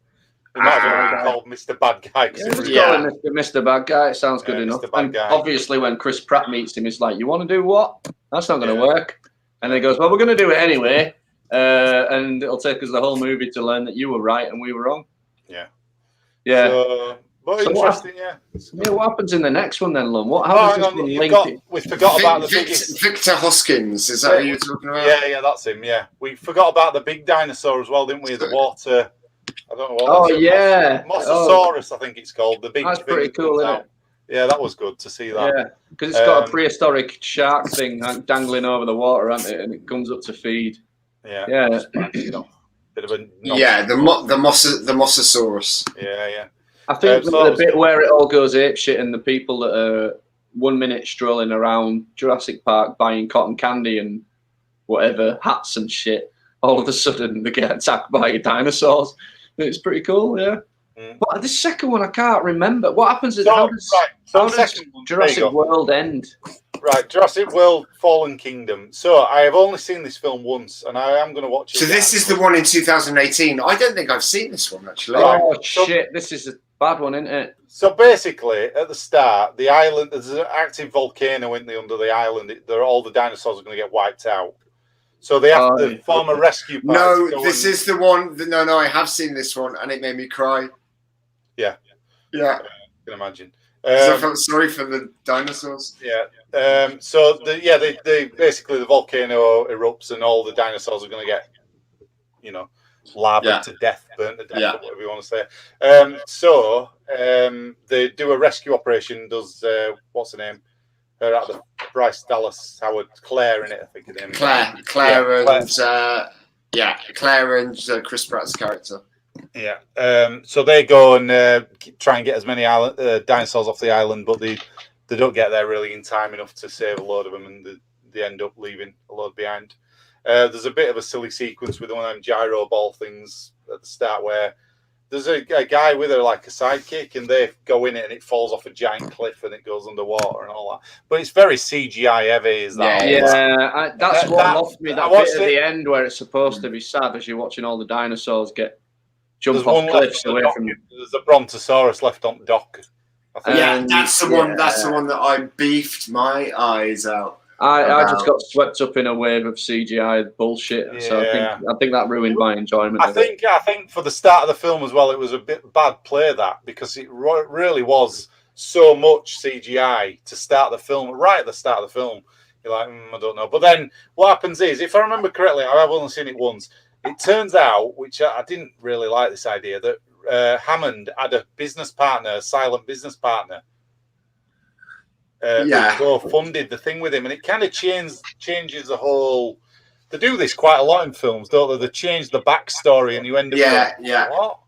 He might as well be called Mr. Bad Guy. Mr. Bad Guy. It sounds good enough. And obviously, when Chris Pratt meets him, he's like, "You want to do what? That's not going to work." And he goes, "Well, we're going to do it anyway, and it'll take us the whole movie to learn that you were right and we were wrong." Yeah. But interesting, what happens in the next one then, Lumb? How does we forgot about the biggest... Victor Hoskins, is that who you're talking about? Yeah, that's him, we forgot about the big dinosaur as well, didn't we? The water... I don't know what Mosasaurus, I think it's called. The big. That's pretty cool, isn't it? Yeah, that was good to see that. Yeah, because it's got a prehistoric shark thing dangling over the water, hasn't it? And it comes up to feed. Yeah. Bit of a... the Mosasaurus. Yeah. I think the bit where it all goes apeshit and the people that are 1 minute strolling around Jurassic Park buying cotton candy and whatever, hats and shit, all of a sudden they get attacked by dinosaurs. It's pretty cool, yeah. But the second one, I can't remember. What happens is how does Jurassic World end? Right, Jurassic World Fallen Kingdom. So I have only seen this film once, and I am going to watch it. So this is the one in 2018. I don't think I've seen this one, actually. Oh, shit. This is a bad one, isn't it? So basically, at the start, the island, there's an active volcano under the island. All the dinosaurs are going to get wiped out. So they have to form a rescue party. No, this is the one. No, I have seen this one, and it made me cry. Yeah. Yeah. I can imagine. I felt sorry for the dinosaurs. Yeah. So they basically the volcano erupts and all the dinosaurs are going to get, lava to death, burnt to death, or whatever you want to say. So they do a rescue operation. Does what's her name? Her out of Bryce Dallas Howard, Claire in it, I think her name. Claire and Chris Pratt's character. Yeah. So they go and try and get as many dinosaurs off the island, but they don't get there really in time enough to save a load of them, and they end up leaving a load behind. There's a bit of a silly sequence with one of them gyro ball things at the start where there's a guy with her like a sidekick, and they go in it and it falls off a giant cliff and it goes underwater and all that. But it's very CGI heavy, is that? Yeah, that's what lost me. That bit at the end where it's supposed to be sad as you're watching all the dinosaurs jump off cliffs away from you. There's a brontosaurus left on the dock. Yeah, that's the one. That's the one that I beefed my eyes out. I just got swept up in a wave of CGI bullshit, so I think that ruined my enjoyment. I think for the start of the film as well, it was a bit bad play because it really was so much CGI to start the film. Right at the start of the film, you're like, I don't know. But then what happens is, if I remember correctly, I've only seen it once. It turns out, which I didn't really like this idea, that Hammond had a business partner, a silent business partner. Who funded the thing with him, and it kind of changes the whole. They do this quite a lot in films, don't they? They change the backstory, and you end up going, what?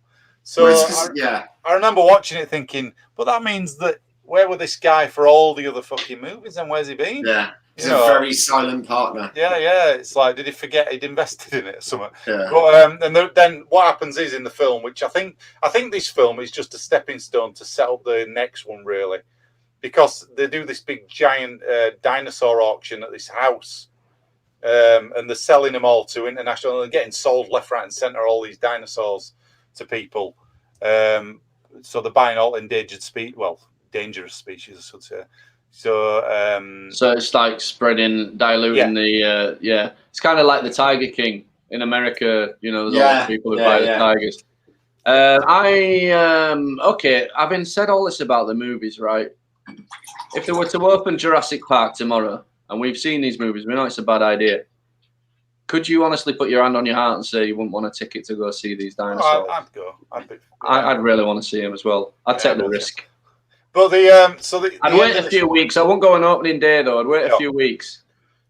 So I remember watching it thinking, but that means that where was this guy for all the other fucking movies, and where's he been? Yeah, he's a very silent partner. Yeah. It's like, did he forget he'd invested in it or something? Yeah. But then what happens is in the film, which I think this film is just a stepping stone to set up the next one, really. Because they do this big giant dinosaur auction at this house, and they're selling them all to international, and they're getting sold left, right, and centre, all these dinosaurs to people. So they're buying all endangered dangerous species, I should say. So it's like diluting the It's kind of like the Tiger King in America. There's a lot of people who buy the tigers. Having said all this about the movies, right? If they were to open Jurassic Park tomorrow, and we've seen these movies, we know it's a bad idea. Could you honestly put your hand on your heart and say you wouldn't want a ticket to go see these dinosaurs? I'd go. I'd really want to see them as well. I'd take the risk. But I'd wait a few weeks. I won't go on opening day though. I'd wait a few weeks.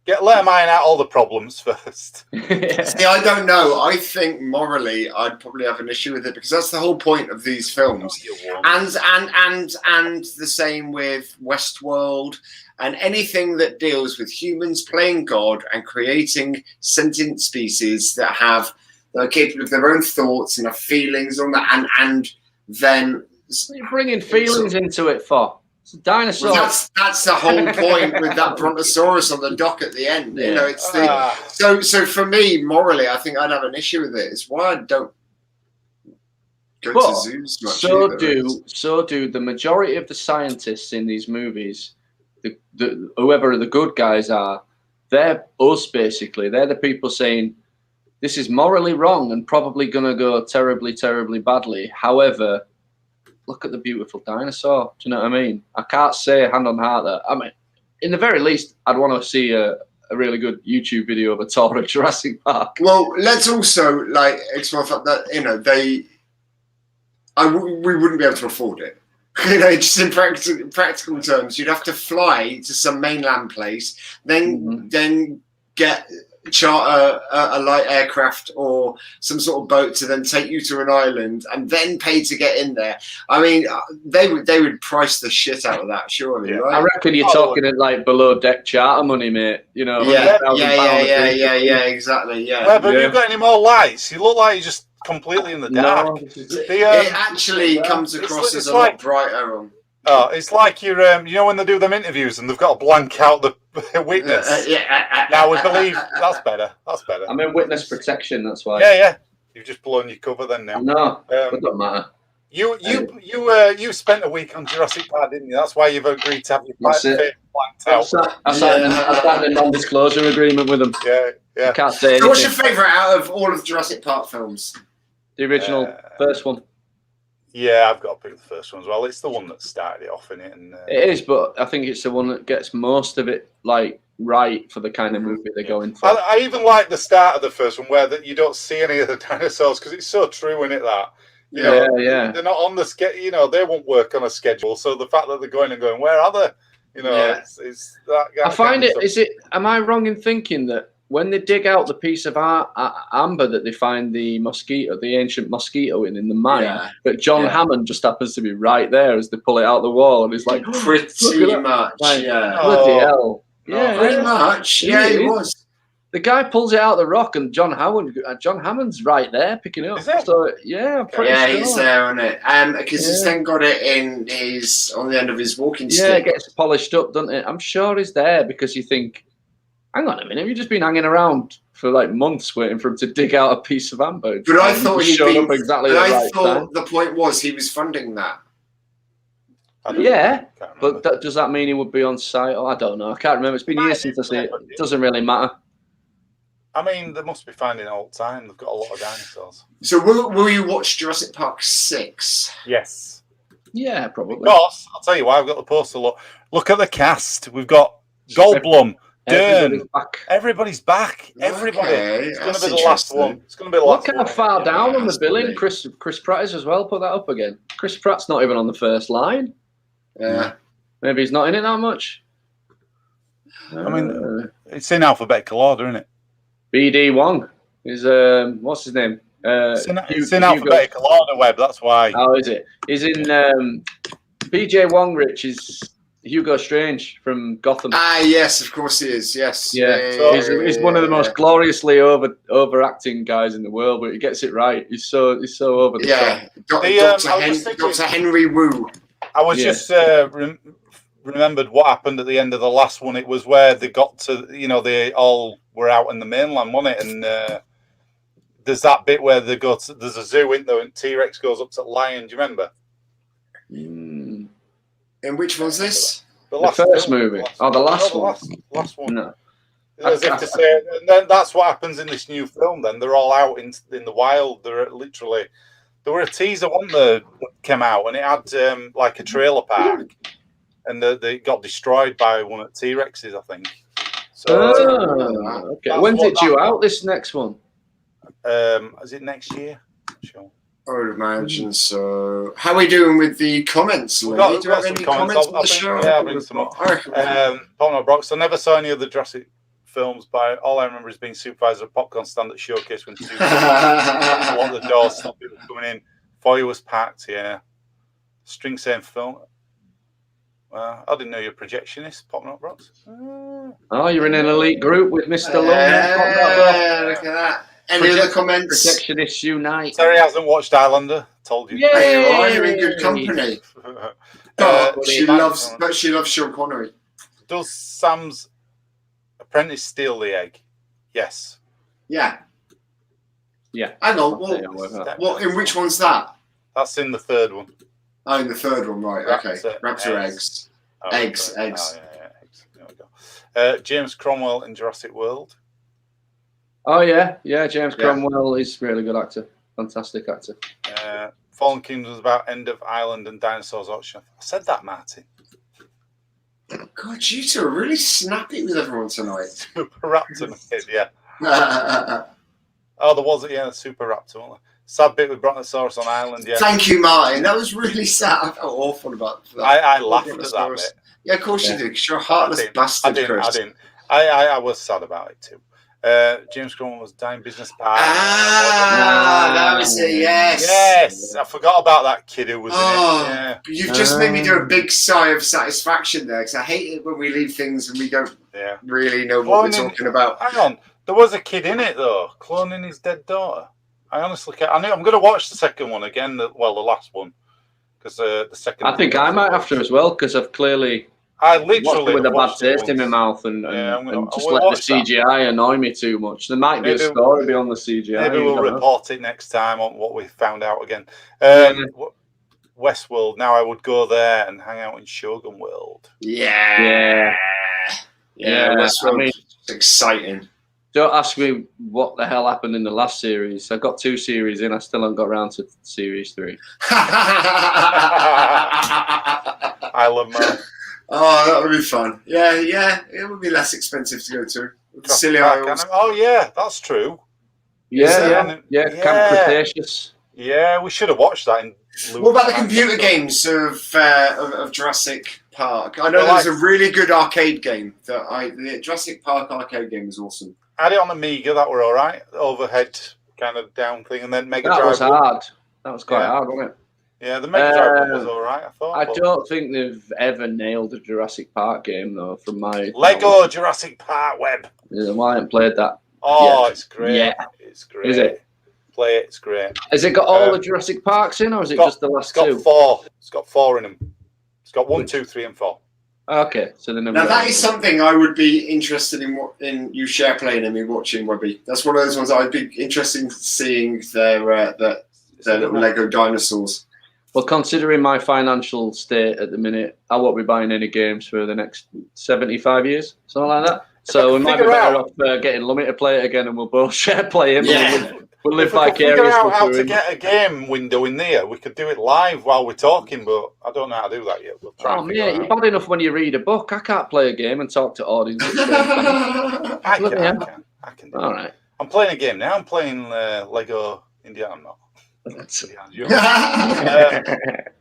Let them iron out all the problems first. See, I don't know. I think morally, I'd probably have an issue with it because that's the whole point of these films. And the same with Westworld and anything that deals with humans playing God and creating sentient species that are capable of their own thoughts and have feelings on that, and then you're bringing feelings into it for. It's a dinosaur. Well, that's the whole point with that brontosaurus on the dock at the end. Yeah. It's so for me morally, I think I'd have an issue with it. It's why I don't go to zoos much. So do the majority of the scientists in these movies. Whoever the good guys are, they're us basically. They're the people saying this is morally wrong and probably going to go terribly, terribly badly. However, look at the beautiful dinosaur. Do you know what I mean? I can't say hand on heart that. I mean, in the very least, I'd want to see a really good YouTube video of a tour of Jurassic Park. Well, let's also explore the fact that we wouldn't be able to afford it. Just in practical terms, you'd have to fly to some mainland place, then get charter a light aircraft or some sort of boat to then take you to an island and then pay to get in there. I mean, they would price the shit out of that, surely, right? I reckon you're talking at like below deck charter money, mate. You know, yeah, exactly, yeah. Well, but have you got any more lights? You look like you're just completely in the dark. No, it actually comes across as a lot brighter. Oh, it's like you're, you know, when they do them interviews and they've got to blank out the witness. Now we believe that's better. That's better. I'm in witness protection. That's why. Yeah. You've just blown your cover then now. No, it doesn't matter. You spent a week on Jurassic Park, didn't you? That's why you've agreed to have your blanked out. I signed a non-disclosure agreement with them. Yeah. I can't say anything. So what's your favourite out of all of Jurassic Park films? The original first one. Yeah, I've got to pick the first one as well. It's the one that started it off in it. And, it is, but I think it's the one that gets most of it right for the kind of movie they're going for. I even like the start of the first one where you don't see any of the dinosaurs because it's so true in it that. You know, they're not on the schedule. You know, they won't work on a schedule. So the fact that they're going, where are they? You know, it's that. I find it. Is it? Am I wrong in thinking that when they dig out the piece of amber that they find the ancient mosquito in the mine, that John Hammond just happens to be right there as they pull it out the wall, and he's like, pretty much, bloody hell, pretty much, he was. The guy pulls it out of the rock, and John Hammond's right there picking it up. So I'm pretty sure. He's there on it, because he's then got it on the end of his walking stick. Yeah, it gets polished up, doesn't it? I'm sure he's there because you think, hang on a minute, have you just been hanging around for like months waiting for him to dig out a piece of amber? But I thought he showed up exactly. I thought the point was he was funding that. But does that mean he would be on site? I don't know. I can't remember. It's been years since I see it. It doesn't really matter. I mean, they must be finding it all the time. They've got a lot of dinosaurs. So will you watch Jurassic Park 6? Yes. Yeah, probably. Of course. I'll tell you why. I've got the poster. Look at the cast. We've got Goldblum, Dern. Everybody's back. Everybody. It's going to be the last one. It's going to be the last one. Look how far down on the billing Chris Pratt is as well. Put that up again. Chris Pratt's not even on the first line. Yeah. Maybe he's not in it that much. I mean, it's in alphabetical order, isn't it? BD Wong is what's his name? It's in alphabetical order, Webb. That's why. Oh, is it? He's in BJ Wong. Rich is Hugo Strange from Gotham. Yes, of course he is. Yes. He's one of the most gloriously overacting guys in the world, but he gets it right. He's so over the top. Dr. Henry Wu. I was just remembered what happened at the end of the last one. It was where they got to, they all were out in the mainland, wasn't it? And there's that bit where there's a zoo in there and T-Rex goes up to the lion. Do you remember? And which one's this? The first movie. The last one. Last one. No. As if to say, and then that's what happens in this new film. Then they're all out in the wild. They're literally. There were a teaser one that came out, and it had like a trailer park, and they got destroyed by one of the T-Rexes, I think. So, okay. When's it due out? This next one? Is it next year? Sure. I would imagine so. How are we doing with the comments, Lee? Do you have any comments on the show? Yeah, I'll bring some up. Paul Brooks, I never saw any of the Jurassic films, but all I remember is being supervisor at popcorn stand at Showcase when two locked the doors, stopped people coming in. Foyer was packed, yeah. String saying film. I didn't know you're a projectionist, Pop Not Brooks. Oh, you're in an elite group with Mr. Lumb. Look at that. Any other comments? Projectionists unite. Terry hasn't watched Highlander. Told you. Yeah, you're in good company. She loves Sean Connery. Does Sam's apprentice steal the egg? Yes. Yeah. Yeah. Hang on. What? In which one's that? That's in the third one. Oh, in the third one, right? Okay. Raptor eggs. Eggs. Oh, yeah, eggs. There we go. James Cromwell in Jurassic World. Oh yeah, James Cromwell is a really good actor, fantastic actor. Fallen Kingdom was about end of island and dinosaurs auction. I said that, Martin. God, you two are really snappy with everyone tonight. Super Raptor, yeah. There was a Super Raptor, wasn't there? Sad bit with Brontosaurus on Island, yeah. Thank you, Martin. That was really sad. I felt awful about that. I laughed at that bit. Yeah, of course you did, because you're a heartless bastard, Chris. I was sad about it too. James Cameron was dying business partner. That was it. Yes. Yes, I forgot about that kid who was in it. Yeah. You've just made me do a big sigh of satisfaction there, because I hate it when we leave things and we don't really know what we're talking about. Hang on, there was a kid in it though, cloning his dead daughter. I honestly can't. I'm going to watch the second one again. The last one, because the second. I think I might have to as well, because I've clearly. I literally with a bad taste in my mouth and just let the CGI annoy me too much. There might be a story beyond the CGI. Maybe we'll report it next time on what we found out again. Westworld. Now I would go there and hang out in Shogun World. Yeah. Westworld. It's exciting. Don't ask me what the hell happened in the last series. I got 2 series in. I still haven't got around to series 3. Island Man. Oh, that would be fun. Yeah, it would be less expensive to go to. Silly Isles. Oh, yeah, that's true. Yeah, Camp Cretaceous. Yeah, we should have watched that. What about the computer games of Jurassic Park? I know there's a really good arcade game. The Jurassic Park arcade game is awesome. I had it on Amiga, that were all right. Overhead kind of down thing, and then Mega Drive. That was hard. That was quite hard, wasn't it? Yeah, the Mega Drive was all right, I thought. I don't think they've ever nailed a Jurassic Park game, though, from my... Lego Jurassic Park Webb. Yeah, well, I haven't played that. Oh, yet. It's great. Yeah. It's great. Is it? Play it, it's great. Has it got all the Jurassic Parks in, or is it just the last 2? It's got 4. It's got 4 in them. It's got 1, 2, 3, and 4. Okay, so then... Now, that is something I would be interested in you share playing and me watching, Webby. That's one of those ones I'd be interested in seeing their little Lego dinosaurs. Well, considering my financial state at the minute, I won't be buying any games for the next 75 years, something like that. So we might be better off getting Lummy to play it again, and we'll both share play him. Yeah. We'll live vicariously. If we figure out how to get a game window in there, we could do it live while we're talking, but I don't know how to do that yet. We'll try. Oh, yeah, you're bad enough when you read a book. I can't play a game and talk to audiences. I can do All right. I'm playing a game now. I'm playing Lego Indiana. I'm not.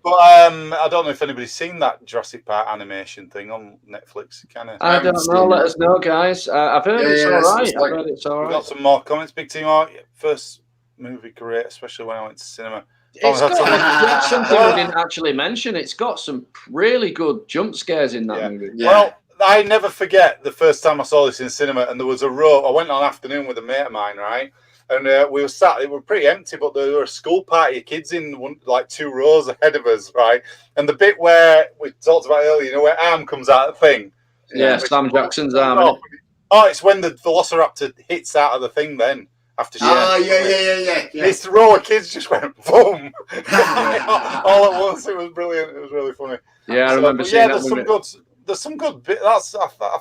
But I don't know if anybody's seen that Jurassic Park animation thing on Netflix. I don't know. Let us know, guys. I've heard it's all right. We've got some more comments. Big team art. First movie great, especially when I went to cinema. It's got something we didn't actually mention. It's got some really good jump scares in that movie. Yeah. Well, I never forget the first time I saw this in cinema, and there was a row. I went on afternoon with a mate of mine, right? And we were sat, it were pretty empty, but there were a school party of kids in like 2 rows ahead of us, right? And the bit where we talked about earlier, you know, where arm comes out of the thing. Yeah, Sam Jackson's arm. Oh, it's when the Velociraptor hits out of the thing then. After yeah. This row of kids just went boom. All at once. It was brilliant. It was really funny. Yeah, I remember seeing that. There's some good bit. I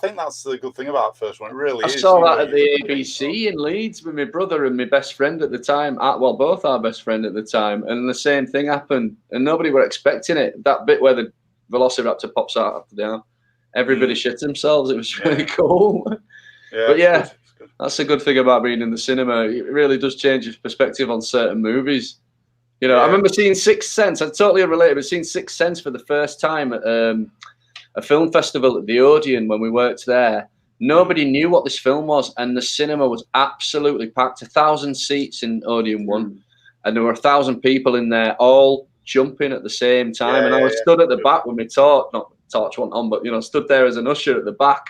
think that's the good thing about the first one. It really is. I saw that at the ABC in Leeds with my brother and my best friend at the time. Well, both our best friend at the time, and the same thing happened, and nobody were expecting it. That bit where the Velociraptor pops out after the arm, everybody shit themselves. It was really cool. Yeah, but yeah, that's a good thing about being in the cinema. It really does change your perspective on certain movies. You know, I remember seeing Sixth Sense. I'm totally unrelated, but seeing Sixth Sense for the first time at a film festival at the Odeon when we worked there. Nobody knew what this film was, and the cinema was absolutely packed. 1,000 seats in Odeon 1, and there were 1,000 people in there all jumping at the same time. And I was stood at the back with my torch, not torch went on, but you know, stood there as an usher at the back,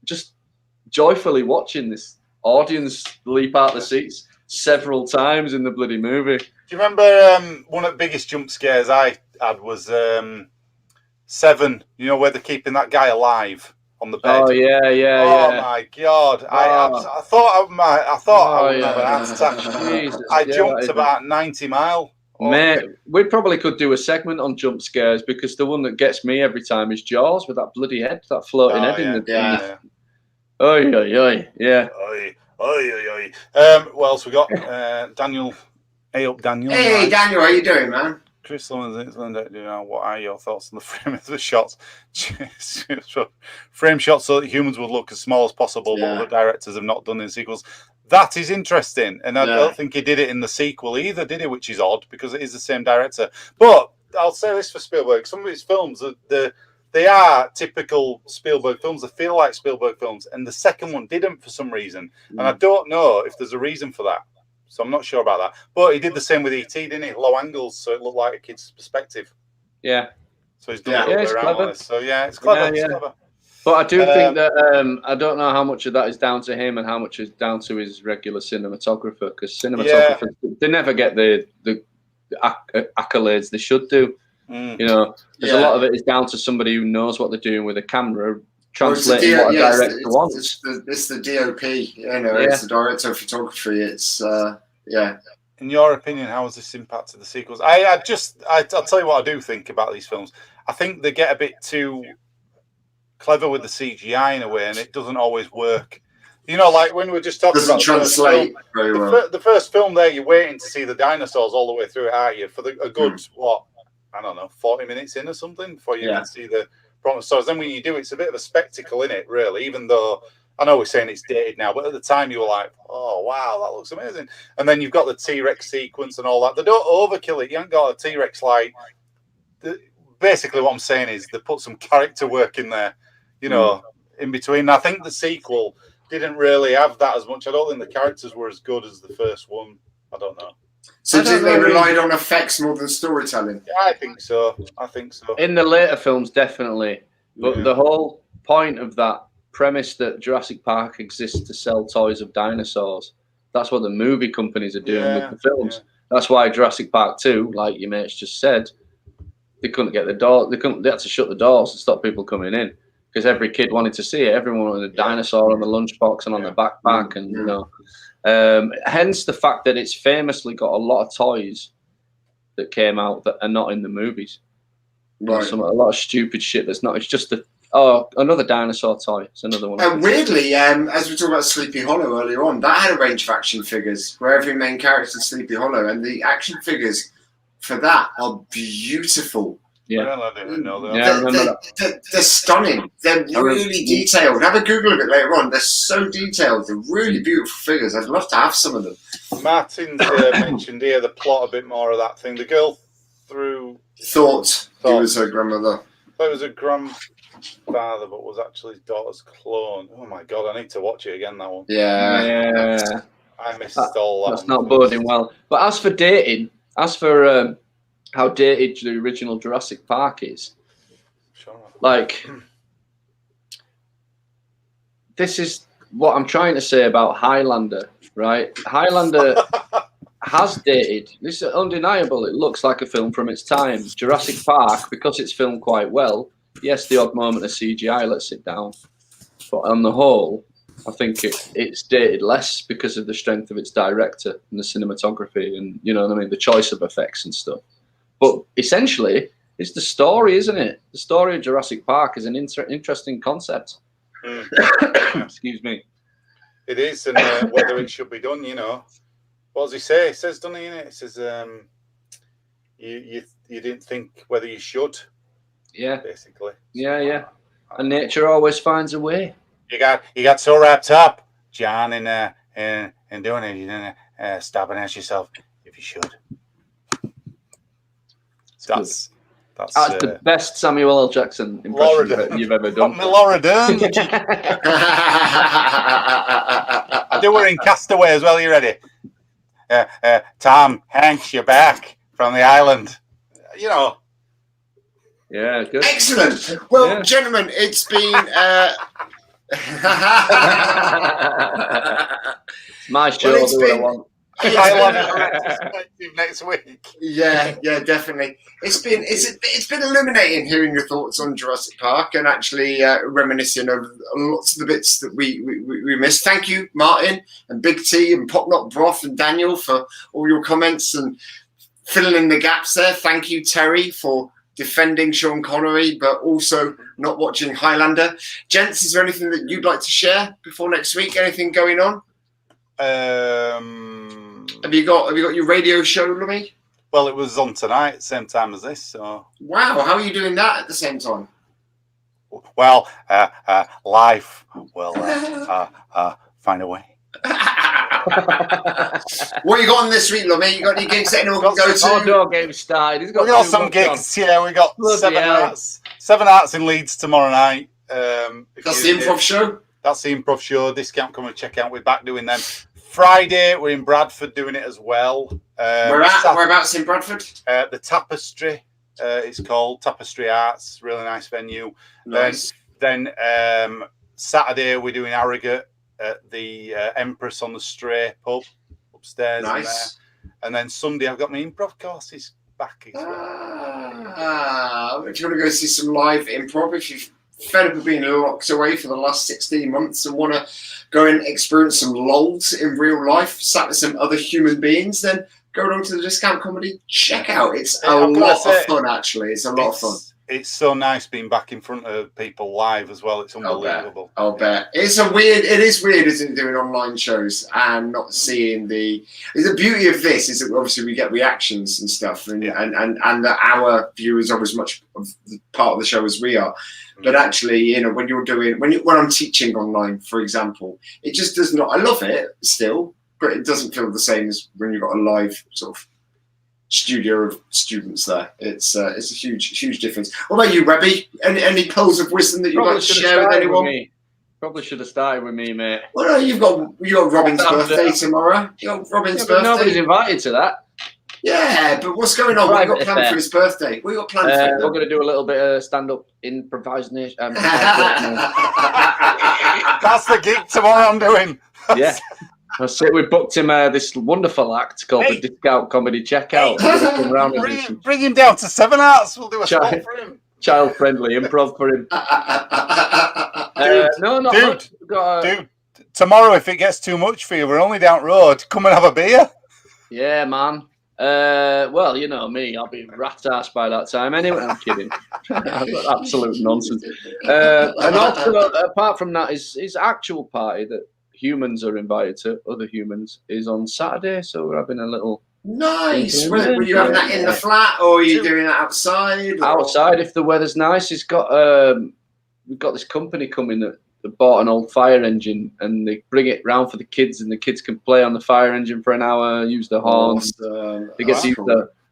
just joyfully watching this audience leap out the seats several times in the bloody movie. Do you remember one of the biggest jump scares I had was 7, you know, where they're keeping that guy alive on the bed. Oh yeah. Oh my God! I thought I would have an heart attack. I jumped about 90 miles. Mate, we probably could do a segment on jump scares, because the one that gets me every time is Jaws with that bloody head, that floating head in the. Yeah. What else we got? Daniel. Hey up, Daniel. Hey, Daniel, how you doing, man? Chris Lawrence, what are your thoughts on the frame of the shots? Frame shots so that humans would look as small as possible, but the directors have not done in sequels. That is interesting, and I don't think he did it in the sequel either, did he? Which is odd, because it is the same director. But I'll say this for Spielberg: some of his films, the they are typical Spielberg films. They feel like Spielberg films, and the second one didn't for some reason, and I don't know if there's a reason for that. So I'm not sure about that. But he did the same with E.T., didn't he? Low angles, so it looked like a kid's perspective. Yeah. So he's done it all the way around on this. So yeah, it's clever. Yeah, it's clever. But I do think that I don't know how much of that is down to him and how much is down to his regular cinematographer, because cinematographers they never get the accolades they should do. You know, there's a lot of it is down to somebody who knows what they're doing with a camera, translating what a director wants. It's the DOP, you know, it's the director of photography. It's In your opinion, how has this impacted the sequels? I'll tell you what I do think about these films. I think they get a bit too clever with the CGI in a way, and it doesn't always work. You know, like when we were just talking about translate very well. The first film there, you're waiting to see the dinosaurs all the way through it, aren't you? For a good, 40 minutes in or something before you can see the brontosaurus. Then when you do, it's a bit of a spectacle in it, really, even though I know we're saying it's dated now, but at the time you were like, oh, wow, that looks amazing. And then you've got the T-Rex sequence and all that. They don't overkill it. You haven't got a T-Rex like... Basically what I'm saying is they put some character work in there, you know, in between. And I think the sequel didn't really have that as much. I don't think the characters were as good as the first one. I don't know. So do they relied on effects more than storytelling? Yeah, I think so. In the later films, definitely. But the whole point of that premise that Jurassic Park exists to sell toys of dinosaurs, that's what the movie companies are doing with the films. That's why Jurassic Park 2, like your mates just said, they couldn't get the door. They had to shut the doors to stop people coming in because every kid wanted to see it. Everyone wanted a dinosaur on the lunchbox and on the backpack, and you know. Hence the fact that it's famously got a lot of toys that came out that are not in the movies. Right. A lot of stupid shit that's not. It's just another dinosaur toy. It's another one. And weirdly, as we talked about Sleepy Hollow earlier on, that had a range of action figures where every main character is Sleepy Hollow, and the action figures for that are beautiful. Yeah, I didn't know that. They're stunning. They're really detailed. Have a Google of it later on. They're so detailed. They're really beautiful figures. I'd love to have some of them. Martin's mentioned here the plot a bit more of that thing. The girl thought it was her grandmother. Thought it was her grandfather, but was actually his daughter's clone. Oh my god, I need to watch it again. That one. Yeah. I missed all that. That's not boding well. But as for dating, how dated the original Jurassic Park is. Sure. Like, this is what I'm trying to say about Highlander, right? Highlander has dated. This is undeniable. It looks like a film from its time. Jurassic Park, because it's filmed quite well, yes, the odd moment of CGI lets it down. But on the whole, I think it's dated less because of the strength of its director and the cinematography and, you know what I mean, the choice of effects and stuff. But essentially, it's the story, isn't it? The story of Jurassic Park is an interesting concept. Excuse me. It is, and whether it should be done, you know. What does he say? He says, doesn't he, in it? He says, you didn't think whether you should. Yeah. Basically. Yeah. And nature always finds a way. You got so wrapped up, John, in doing it, you didn't stop and ask yourself if you should. That's the best Samuel L. Jackson impression you've ever done. Laura Dern. I do her in Castaway as well. You ready? Tom Hanks, you're back from the island. You know. Yeah, good. Excellent. Well, gentlemen, it's been... It's my show. I'll do what I want. Next week. Yeah, definitely. It's been illuminating hearing your thoughts on Jurassic Park and actually reminiscing over lots of the bits that we missed. Thank you, Martin and Big T and Pop Not Broth and Daniel for all your comments and filling in the gaps there. Thank you, Terry, for defending Sean Connery, but also not watching Highlander. Gents, is there anything that you'd like to share before next week? Anything going on? Have you got your radio show, Lummy? Well, it was on tonight, same time as this. So. Wow, how are you doing that at the same time? Well, life will find a way. What you got on this week, Lummy? You got any gigs that anyone can go to? Outdoor game started. We got some gigs. Yeah, we got 7 hours. 7 Arts in Leeds tomorrow night. That's the improv show? That's the improv show. Discount, come and check out. We're back doing them. Friday, we're in Bradford doing it as well. Whereabouts in Bradford? The Tapestry. It's called Tapestry Arts. Really nice venue. Nice. Then Saturday, we're doing Harrogate at the Empress on the Stray pub upstairs. Nice. And then Sunday, I've got my improv courses back as well. If you want to go see some live improv, if you've fed up of being locked away for the last 16 months and want to go and experience some lols in real life, sat with some other human beings, then go along to the Discount Comedy. Check out. It's a lot of fun, actually. It's a lot of fun. It's so nice being back in front of people live as well. It's unbelievable. I'll bet. It is weird, isn't it, doing online shows and not seeing the beauty of this is that obviously we get reactions and stuff and that our viewers are as much of the part of the show as we are. But actually, you know, when I'm teaching online, for example, it just does not. I love it still, but it doesn't feel the same as when you've got a live sort of studio of students there. It's a huge difference. What about you, Webby? Any pearls of wisdom that you'd like to share with anyone? Probably should have started with me, mate. Well, no, you've got Robin's birthday tomorrow. You got Robin's birthday. Nobody's invited to that. Yeah, but what's going on? What have you got planned for his birthday? What have you got planned for him? We're going to do a little bit of stand-up improvisation. That's the gig tomorrow I'm doing. Yeah. We booked him this wonderful act called the Discount Comedy Checkout. Bring him down to 7 Arts. We'll do a spot for him. Child-friendly improv for him. Dude, tomorrow, if it gets too much for you, we're only down the road. Come and have a beer. Yeah, man. Well, you know me, I'll be rat-ass by that time anyway. I'm kidding. Absolute nonsense. And also, apart from that, his actual party that humans are invited to, other humans, is on Saturday. So we're having a little... Nice. Were you having that in the flat or are you doing that outside? Outside, if the weather's nice. We've got this company coming that bought an old fire engine and they bring it round for the kids and the kids can play on the fire engine for an hour, use the horns. They get to use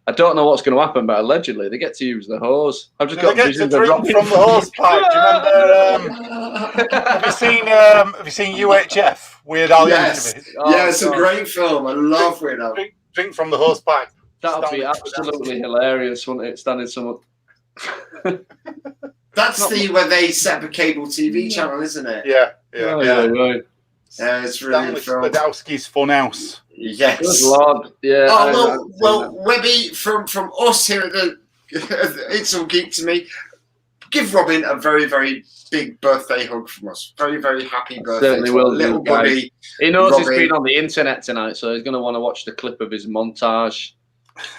I don't know what's going to happen, but allegedly they get to use the hose. I've just got visions of from the hose pipe. Do you remember? Have you seen UHF? Weird Al? Yes. It's a great film. I love Weird Al. Drink from the hose pipe. That would be absolutely hilarious, wouldn't it? Standing someone. That's where they set up a cable TV channel, isn't it? Yeah. Right. Yeah, it's really fun. Spadowski's Funhouse. Yes. Good Lord. Yeah. Well, Webby, from us here at the It's All Geek to Me, give Robin a very, very big birthday hug from us. Very, very happy birthday. Certainly will, little buddy. He knows he's been on the internet tonight, so he's going to want to watch the clip of his montage.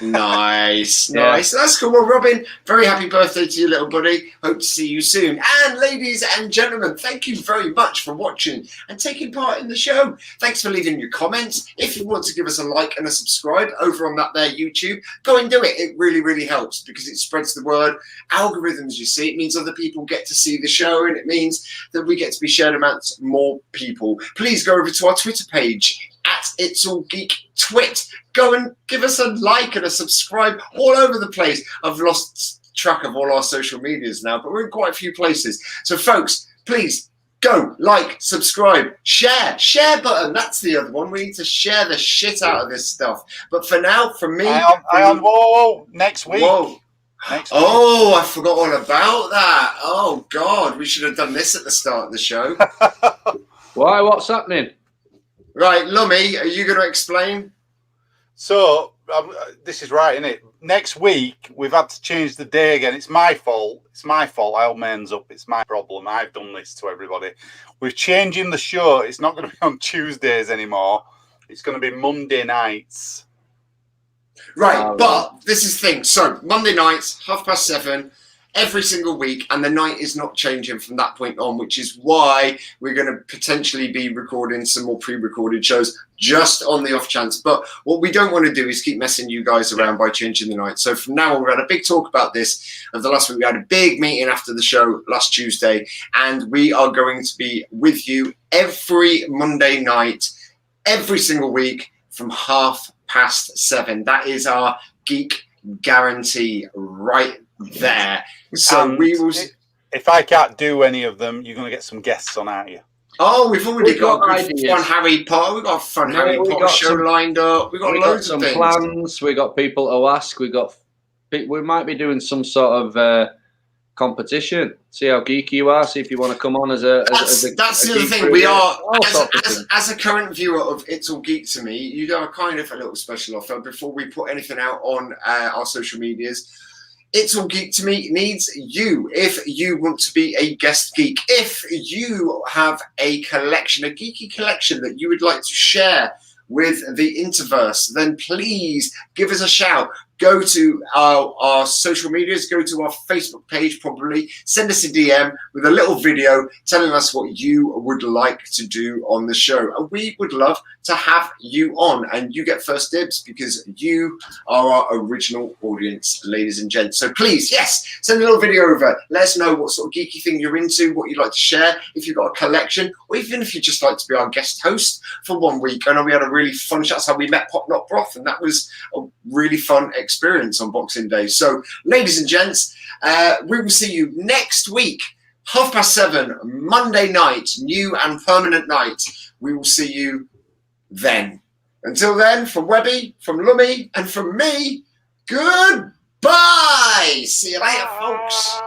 Nice. That's cool. Well, Robin, very happy birthday to you, little buddy. Hope to see you soon. And ladies and gentlemen, thank you very much for watching and taking part in the show. Thanks for leaving your comments. If you want to give us a like and a subscribe over on that there YouTube, go and do it. It really, really helps because it spreads the word. Algorithms, you see, it means other people get to see the show and it means that we get to be shared amongst more people. Please go over to our Twitter page at It's All Geek Twit. Go and give us a like and a subscribe all over the place. I've lost track of all our social medias now, but we're in quite a few places. So folks, please go, like, subscribe, share button. That's the other one. We need to share the shit out of this stuff. But for now, from me, whoa, next week. Oh, I forgot all about that. Oh God, we should have done this at the start of the show. Why? What's happening? Right, Lummy, are you going to explain? So, this is right, isn't it? Next week, we've had to change the day again. It's my fault. I held my hands up. It's my problem. I've done this to everybody. We're changing the show. It's not going to be on Tuesdays anymore. It's going to be Monday nights. Right, but this is the thing. So, Monday nights, 7:30, every single week, and the night is not changing from that point on, which is why we're going to potentially be recording some more pre-recorded shows just on the off chance. But what we don't want to do is keep messing you guys around by changing the night. So from now on, we had a big talk about this of the last week. We had a big meeting after the show last Tuesday, and we are going to be with you every Monday night, every single week from 7:30. That is our geek guarantee right there. So And we will. If I can't do any of them, you're going to get some guests on, aren't you? Oh, we've already got a ideas. fun Harry Potter. We've got a fun Harry Potter show lined up. We've got loads of things. Plans. We got people to ask. We might be doing some sort of competition. See how geeky you are. See if you want to come on as a. That's the other thing. We are as a current viewer of It's All Geek to Me. You are kind of a little special offer before we put anything out on our social medias. It's All Geek to Me needs you. If you want to be a guest geek, if you have a collection, a geeky collection that you would like to share with the Interverse, then please give us a shout. Go to our social medias, go to our Facebook page, probably send us a DM with a little video telling us what you would like to do on the show. And we would love to have you on, and you get first dibs because you are our original audience, ladies and gents. So please, yes, send a little video over. Let us know what sort of geeky thing you're into, what you'd like to share, if you've got a collection, or even if you'd just like to be our guest host for 1 week. I know we had a really fun chat. That's how we met Pop Not Broth, and that was a really fun experience on Boxing Day. So, ladies and gents, we will see you next week, 7:30, Monday night, new and permanent night. We will see you then. Until then, from Webby, from Lummy, and from me, goodbye. See you later, folks.